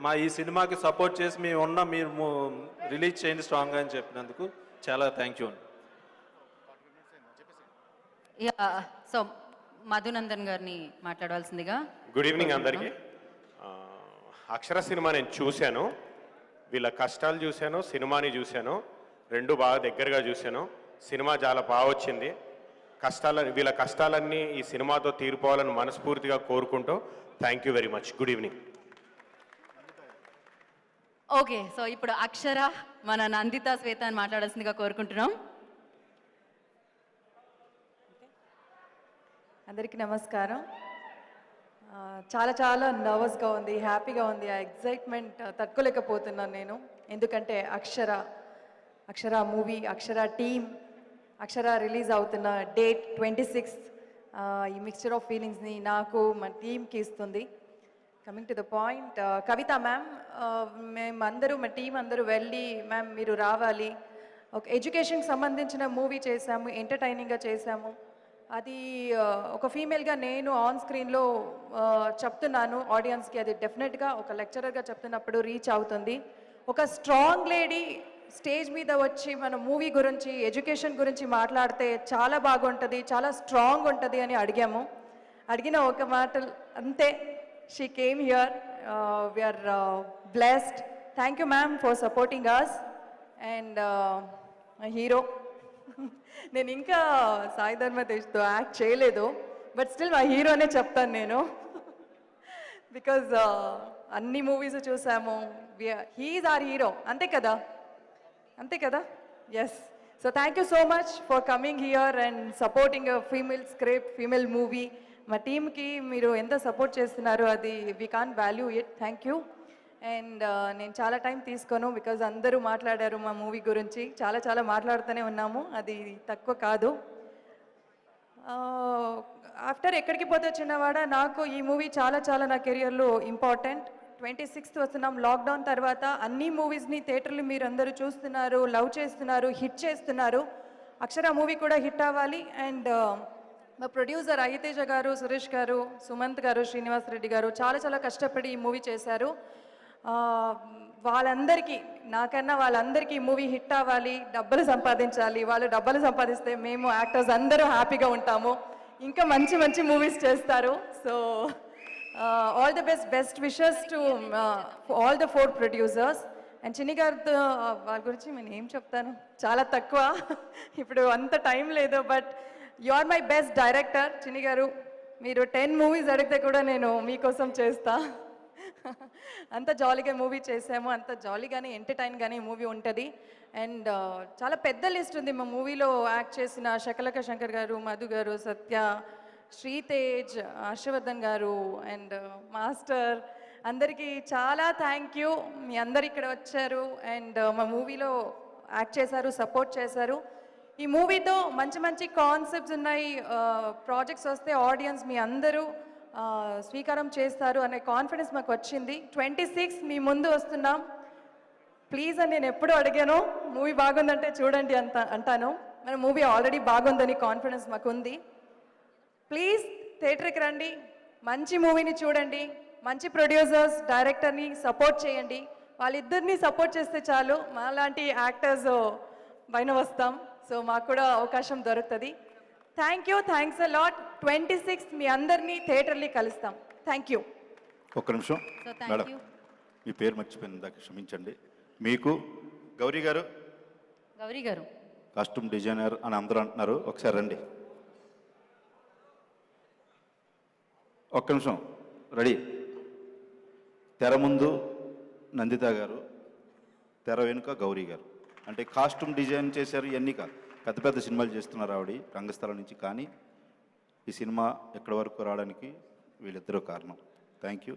మా ఈ సినిమాకి సపోర్ట్ చేసి మీరు రిలీజ్ చేయండి స్ట్రాంగ్గా అని చెప్పినందుకు చాలా థ్యాంక్ యూ అండి. సో మధునందన్ గారిని మాట్లాడవలసిందిగా. గుడ్ ఈవినింగ్ అందరికీ. అక్షర సినిమా నేను చూశాను, వీళ్ళ కష్టాలు చూశాను, సినిమాని చూశాను, రెండు బాగా దగ్గరగా చూశాను. సినిమా చాలా బాగా వచ్చింది. వీళ్ళ కష్టాలన్నీ ఈ సినిమాతో తీరిపోవాలని మనస్ఫూర్తిగా కోరుకుంటూ thank you very much. Good evening. Okay, so ఇప్పుడు అక్షర మన నందిత శ్వేత అని మాట్లాడాల్సిందిగా కోరుకుంటున్నాం. అందరికీ నమస్కారం. చాలా చాలా నర్వస్గా ఉంది, హ్యాపీగా ఉంది. ఆ ఎగ్జైట్మెంట్ తట్టుకోలేకపోతున్నాను నేను. ఎందుకంటే అక్షర మూవీ, అక్షర టీమ్, అక్షర రిలీజ్ అవుతున్న డేట్ 26 ఈ మిక్స్చర్ ఆఫ్ ఫీలింగ్స్ని నాకు మా టీమ్కి ఇస్తుంది. Coming to the point, Kavitha ma'am, మేమందరూ మా టీం అందరూ వెళ్ళి మ్యామ్ మీరు రావాలి, ఒక ఎడ్యుకేషన్కి సంబంధించిన మూవీ చేశాము, ఎంటర్టైనింగ్గా చేశాము. అది ఒక ఫీమేల్గా నేను ఆన్ స్క్రీన్లో చెప్తున్నాను ఆడియన్స్కి, అది డెఫినెట్గా ఒక లెక్చరర్గా చెప్తున్నప్పుడు రీచ్ అవుతుంది. ఒక స్ట్రాంగ్ లేడీ స్టేజ్ మీద వచ్చి మన మూవీ గురించి, ఎడ్యుకేషన్ గురించి మాట్లాడితే చాలా బాగుంటుంది, చాలా స్ట్రాంగ్ ఉంటుంది అని అడిగిన ఒక మాటలు అంతే. She came here, we are blessed. Thank you ma'am for supporting us. And hero, నేను ఇంకా సాయి ధర్మ తేజ్తో యాక్ట్ చేయలేదు, బట్ స్టిల్ మా హీరోనే చెప్తాను నేను. బికాజ్ అన్ని మూవీస్ చూసాము, హీఈస్ ఆర్ హీరో. అంతే కదా yes. So thank you so much for coming here and supporting female script, female movie. మా టీమ్కి మీరు ఎంత సపోర్ట్ చేస్తున్నారు, అది we can't value it. Thank you. And నేను చాలా టైం తీసుకోను, బికాజ్ అందరూ మాట్లాడారు మా మూవీ గురించి. చాలా మాట్లాడుతూనే ఉన్నాము, అది తక్కువ కాదు. ఆఫ్టర్ ఎక్కడికి పోతే చిన్నవాడ, నాకు ఈ మూవీ చాలా నా కెరియర్లో ఇంపార్టెంట్. 26th వస్తున్నాం. లాక్డౌన్ తర్వాత అన్ని మూవీస్ని థియేటర్లు మీరు అందరూ చూస్తున్నారు, లవ్ చేస్తున్నారు, హిట్ చేస్తున్నారు. అక్షర మూవీ కూడా హిట్ అవ్వాలి. అండ్ మా ప్రొడ్యూసర్ అయ్యతేజ గారు, సురేష్ గారు, సుమంత్ గారు, శ్రీనివాస్ రెడ్డి గారు చాలా కష్టపడి ఈ మూవీ చేశారు. వాళ్ళందరికీ, నాకన్నా వాళ్ళందరికీ ఈ మూవీ హిట్ అవ్వాలి, డబ్బులు సంపాదించాలి. వాళ్ళు డబ్బులు సంపాదిస్తే మేము యాక్టర్స్ అందరూ హ్యాపీగా ఉంటాము, ఇంకా మంచి మూవీస్ చేస్తారు. So all the best wishes to all the 4 producers. And చిన్ని గారితో వాళ్ళ గురించి నేను ఏం చెప్తాను, చాలా తక్కువ, ఇప్పుడు అంత టైం లేదు. But you are my best director Chinni garu. మీరు 10 మూవీస్ అడిగితే కూడా నేను మీకోసం చేస్తా. అంత జాలీగా మూవీ చేసాము, అంత జాలీగానే ఎంటర్టైన్గానే మూవీ ఉంటుంది. అండ్ చాలా పెద్ద లిస్ట్ ఉంది మా మూవీలో యాక్ట్ చేసిన శకలక శంకర్ గారు, మధు గారు, సత్య, శ్రీతేజ్, హర్షవర్ధన్ గారు అండ్ మాస్టర్, అందరికీ చాలా థ్యాంక్ యూ. మీ అందరు ఇక్కడ వచ్చారు అండ్ మా మూవీలో యాక్ట్ చేశారు, సపోర్ట్ చేశారు. ఈ మూవీతో మంచి కాన్సెప్ట్స్ ఉన్నాయి, ప్రాజెక్ట్స్ వస్తే ఆడియన్స్ మీ అందరూ స్వీకారం చేస్తారు అనే కాన్ఫిడెన్స్ మాకు వచ్చింది. 26 మీ ముందు వస్తున్నాం. ప్లీజ్ అని నేను ఎప్పుడు అడిగాను, మూవీ బాగుందంటే చూడండి అంటాను. మన మూవీ ఆల్రెడీ బాగుందని కాన్ఫిడెన్స్ మాకు ఉంది. ప్లీజ్ థియేటర్కి రండి, మంచి మూవీని చూడండి, మంచి ప్రొడ్యూసర్స్, డైరెక్టర్ని సపోర్ట్ చేయండి. వాళ్ళిద్దరిని సపోర్ట్ చేస్తే చాలు, మాలాంటి యాక్టర్స్ పైన వస్తాం. సో మాకు కూడా అవకాశం దొరుకుతుంది. Thanks a lot. 26th మీ అందరినీ థియేటర్లో కలుస్తాం. Thank you. ఒక్క నిమిషం So, thank మేడం, you. మీ పేరు మర్చిపోయింది దాకా క్షమించండి. మీకు గౌరీ గారు గౌరీ గారు కాస్ట్యూమ్ డిజైనర్ అని అందరూ అంటున్నారు, ఒకసారి రండి. ఒక్క నిమిషం, రెడీ. తెర ముందు నందిత గారు, తెర వెనుక గౌరీ గారు. అంటే కాస్ట్యూమ్ డిజైన్ చేశారు, ఇవన్నీ కాదు, పెద్ద పెద్ద సినిమాలు చేస్తున్నారు ఆవిడ రంగస్థలం నుంచి. కానీ ఈ సినిమా ఎక్కడి వరకు రావడానికి వీళ్ళిద్దరూ కారణం. Thank you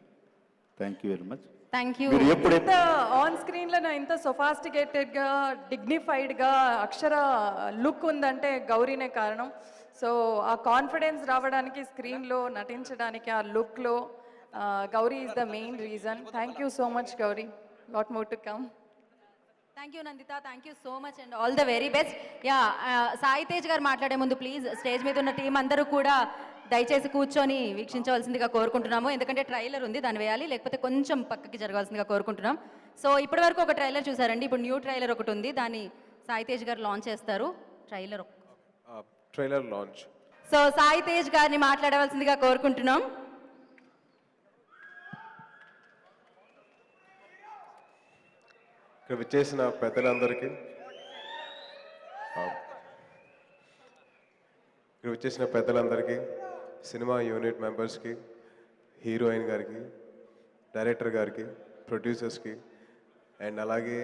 very much. Thank you. మీరు ఎప్పుడు ఇంత ఆన్ స్క్రీన్లో ఇంత సొఫాస్టికేటెడ్గా డిగ్నిఫైడ్గా అక్షర లుక్ ఉందంటే గౌరీనే కారణం. సో ఆ కాన్ఫిడెన్స్ రావడానికి స్క్రీన్లో నటించడానికి ఆ లుక్లో Gauri is the main reason. Thank you so much Gauri. Lot more to come. Thank you Nanditha, thank you so much and all the very best. Ya, Sai Tej garu మాట్లాడే ముందు ప్లీజ్ స్టేజ్ మీద ఉన్న టీం అందరూ కూడా దయచేసి కూర్చొని వీక్షించవలసిందిగా కోరుకుంటున్నాము. ఎందుకంటే ట్రైలర్ ఉంది, దాన్ని వేయాలి, లేకపోతే కొంచెం పక్కకి జరగాల్సిందిగా కోరుకుంటున్నాం. సో ఇప్పటి వరకు ఒక ట్రైలర్ చూసారండి, ఇప్పుడు న్యూ ట్రైలర్ ఒకటి ఉంది, దాన్ని సాయి తేజ్ గారు లాంచ్ చేస్తారు. Trailer launch. So Sai Tej గారిని మాట్లాడవలసిందిగా కోరుకుంటున్నాం. ఇక్కడ విచ్చేసిన పెద్దలందరికీ, సినిమా యూనిట్ మెంబర్స్కి, హీరోయిన్ గారికి, డైరెక్టర్ గారికి, ప్రొడ్యూసర్స్కి, అండ్ అలాగే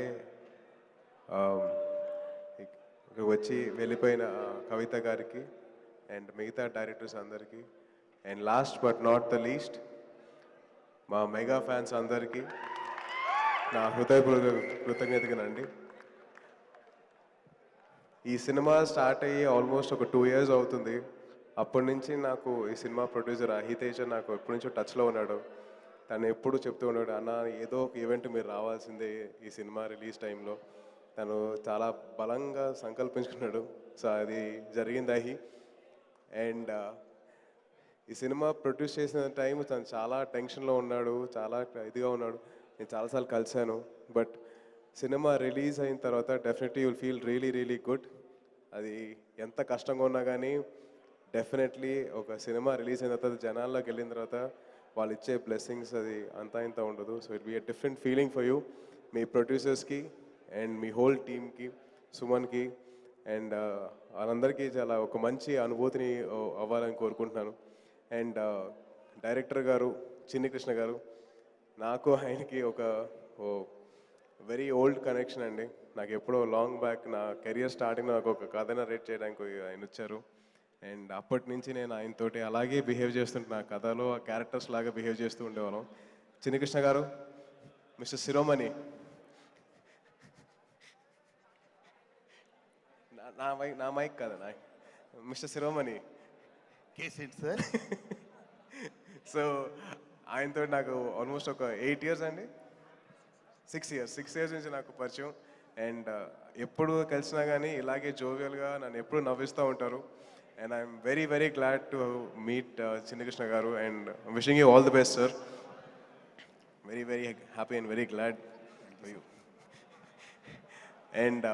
ఇక్కడ వచ్చి వెళ్ళిపోయిన కవిత గారికి అండ్ మిగతా డైరెక్టర్స్ అందరికీ, and last but not the least మా మెగా ఫ్యాన్స్ అందరికీ నా హృదయపూర్వక కృతజ్ఞతగానండి. ఈ సినిమా స్టార్ట్ అయ్యి ఆల్మోస్ట్ ఒక 2 years అవుతుంది. అప్పటి నుంచి నాకు ఈ సినిమా ప్రొడ్యూసర్ అహితేజ నాకు ఎప్పటి నుంచో టచ్లో ఉన్నాడు. తను ఎప్పుడు చెప్తూ ఉన్నాడు, అన్న ఏదో ఒక ఈవెంట్ మీరు రావాల్సిందే ఈ సినిమా రిలీజ్ టైంలో. తను చాలా బలంగా సంకల్పించుకున్నాడు. సో అది జరిగింది అహి. అండ్ ఈ సినిమా ప్రొడ్యూస్ చేసిన టైం తను చాలా టెన్షన్లో ఉన్నాడు, చాలా ఇదిగా ఉన్నాడు. నేను చాలాసార్లు కలిశాను. బట్ సినిమా రిలీజ్ అయిన తర్వాత definitely you'll feel really good. అది ఎంత కష్టంగా ఉన్నా కానీ డెఫినెట్లీ ఒక సినిమా రిలీజ్ అయిన తర్వాత జనాల్లోకి వెళ్ళిన తర్వాత వాళ్ళు ఇచ్చే బ్లెస్సింగ్స్ అది అంతా ఇంత ఉండదు. So it be a different feeling for you, మీ ప్రొడ్యూసర్స్కి అండ్ మీ హోల్ టీమ్కి, సుమన్కి అండ్ వాళ్ళందరికీ చాలా ఒక మంచి అనుభూతిని అవ్వాలని కోరుకుంటున్నాను. అండ్ డైరెక్టర్ గారు చిన్ని కృష్ణ గారు, నాకు ఆయనకి ఒక వెరీ ఓల్డ్ కనెక్షన్ అండి. నాకు ఎప్పుడో లాంగ్ బ్యాక్ నా కెరియర్ స్టార్టింగ్ నాకు ఒక కథ నరేట్ చేయడానికి ఆయన వచ్చారు. అండ్ అప్పటి నుంచి నేను ఆయనతోటి అలాగే బిహేవ్ చేస్తుంటే నా కథలో ఆ క్యారెక్టర్స్ లాగా బిహేవ్ చేస్తూ ఉండేవాళ్ళం. చిన్ని కృష్ణ గారు, మిస్టర్ శిరోమణి, నా మైక్ కదా నా మిస్టర్ శిరోమణి కేసేంటి సార్. సో ఆయనతో నాకు ఆల్మోస్ట్ ఒక 8 years అండి, 6 years నుంచి నాకు పరిచయం. అండ్ ఎప్పుడు కలిసినా కానీ ఇలాగే జోవియల్గా నన్ను ఎప్పుడు నవ్విస్తూ ఉంటారు. And I'm very glad to meet Chinnakrishna గారు and wishing you all the best sir. Very happy and very glad for you. And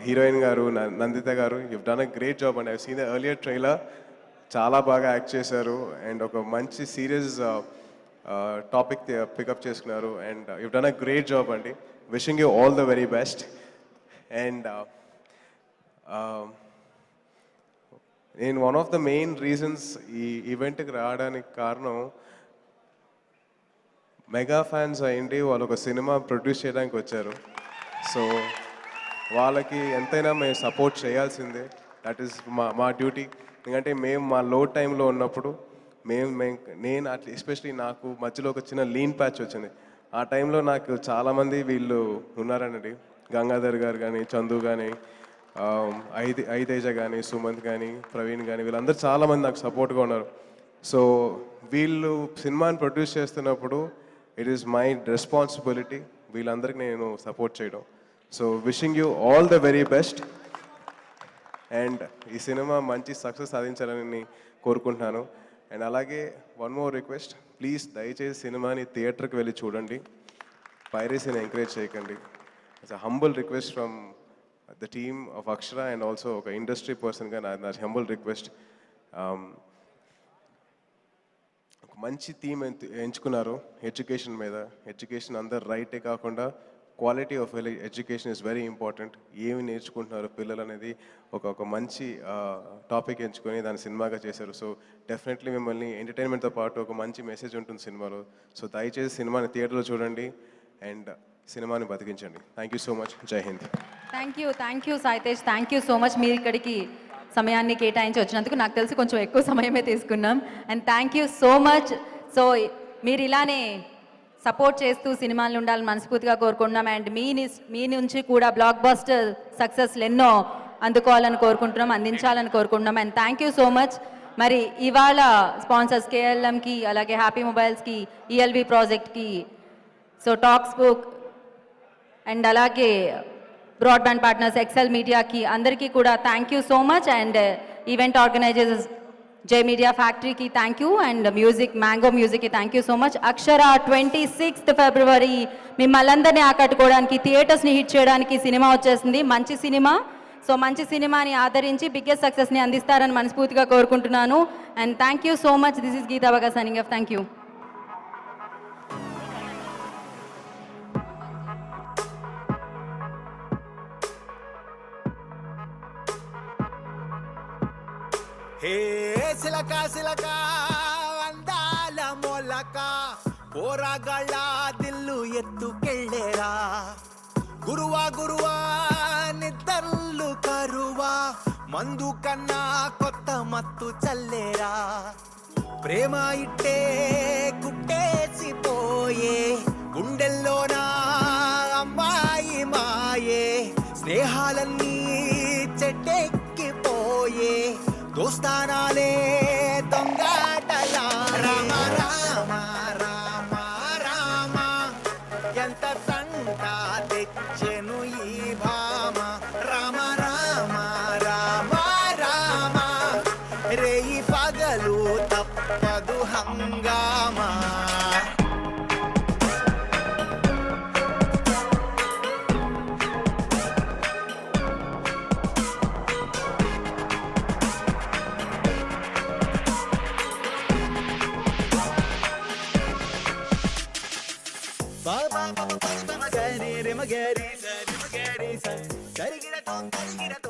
heroine గారు నందిత గారు, you've done a great job and I've seen the earlier trailer. చాలా బాగా act చేశారు and ఒక మంచి serious topic pick up చేసుకున్నారు. And you've done a great job అండి. Wishing you all the very best. And నేను one of the main reasons ఈ ఈవెంట్కి రావడానికి కారణం, మెగా ఫ్యాన్స్ అయ్యింది, వాళ్ళు ఒక సినిమా ప్రొడ్యూస్ చేయడానికి వచ్చారు. సో వాళ్ళకి ఎంతైనా మేము సపోర్ట్ చేయాల్సిందే. దట్ ఈస్ మా డ్యూటీ. ఎందుకంటే మేము మా లో టైంలో ఉన్నప్పుడు నేను అట్లా ఎస్పెషలీ నాకు మధ్యలో ఒక చిన్న లీన్ ప్యాచ్ వచ్చింది. ఆ టైంలో నాకు చాలామంది వీళ్ళు ఉన్నారనండి, గంగాధర్ గారు కానీ, చందు కానీ, ఐతేజ కానీ, సుమంత్ కానీ, ప్రవీణ్ కానీ, వీళ్ళందరూ చాలామంది నాకు సపోర్ట్గా ఉన్నారు. సో వీళ్ళు సినిమాని ప్రొడ్యూస్ చేస్తున్నప్పుడు ఇట్ ఈస్ మై రెస్పాన్సిబిలిటీ వీళ్ళందరికీ నేను సపోర్ట్ చేయడం. So wishing you all the very best. And ఈ సినిమా మంచి సక్సెస్ సాధించాలని కోరుకుంటున్నాను. అండ్ అలాగే వన్ మోర్ రిక్వెస్ట్, ప్లీజ్ దయచేసి సినిమాని థియేటర్కి వెళ్ళి చూడండి, పైరసీని ఎంకరేజ్ చేయకండి. It's a humble request from the team of Akshara and also ఒక ఇండస్ట్రీ పర్సన్గా నా హంబుల్ రిక్వెస్ట్, ఒక మంచి థీమ్ ఎంచుకున్నారు ఎడ్యుకేషన్ మీద. ఎడ్యుకేషన్ అందరు రైటే కాకుండా quality of education is very important. ఏమి నేర్చుకుంటున్నారు పిల్లలు అనేది ఒక మంచి టాపిక్ ఎంచుకొని దాన్ని సినిమాగా చేశారు. సో డెఫినెట్లీ మిమ్మల్ని ఎంటర్టైన్మెంట్తో పాటు ఒక మంచి మెసేజ్ ఉంటుంది సినిమాలో. సో దయచేసి సినిమాని థియేటర్లో చూడండి అండ్ సినిమాని బతికించండి. Thank you so much. జై హింద్. Thank you Saitej, thank you so much. మీరు ఇక్కడికి సమయాన్ని కేటాయించి వచ్చినందుకు. నాకు తెలిసి కొంచెం ఎక్కువ సమయమే తీసుకున్నాం. And thank you so much. So మీరు ఇలానే సపోర్ట్ చేస్తూ సినిమాలు ఉండాలని మనస్ఫూర్తిగా కోరుకుంటున్నాం. అండ్ మీ నుంచి కూడా బ్లాక్ బస్టర్ సక్సెస్లు ఎన్నో అందుకోవాలని కోరుకుంటున్నాం, అందించాలని కోరుకుంటున్నాం. And thank you so much. మరి ఇవాళ స్పాన్సర్స్ కేఎల్ఎంకి, అలాగే హ్యాపీ మొబైల్స్కి, ఈఎల్వి ప్రాజెక్ట్కి, సో టాక్స్ బుక్ అండ్ అలాగే బ్రాడ్బ్యాండ్ పార్ట్నర్స్ ఎక్సెల్ మీడియాకి అందరికీ కూడా thank you so much. And event organisers Jai media ఫ్యాక్టరీకి thank you. And music mango మ్యూజిక్కి thank you so much. Akshara 26th February మిమ్మల్ని అందరినీ ఆకట్టుకోవడానికి, థియేటర్స్ని హిట్ చేయడానికి సినిమా వచ్చేసింది. మంచి సినిమా. సో మంచి సినిమాని ఆదరించి బిగ్గెస్ట్ సక్సెస్ని అందిస్తారని మనస్ఫూర్తిగా కోరుకుంటున్నాను. And thank you so much. This is Geetha బగా సైనింగ్ ఆఫ్. Thank you. హే సిలక సిలక అందాల మొలక పోరాగళ్ళ దిల్లు ఎత్తుకెళ్ళేరా, గురువా గురువా నిద్దర్లు కరువా, మందు కన్నా కొత్త మత్తు చల్లేరా, ప్రేమ ఇట్టే కుట్టేసిపోయే గుండెల్లోనా అమ్మాయి మాయే, స్నేహాలన్నీ చెట్టెక్కిపోయే దోస్తానాలే దొంగాటలా, రామ రామ రామ రామ ఎంత తంట తెచ్చెను ఈ భామ, రామ రామ రామ రామ రేయి పగలు తప్పదు హంగామా. Ba ba ba ba ba ba ga re re ma ga re sa re ma ga re sa, sa re gi ra to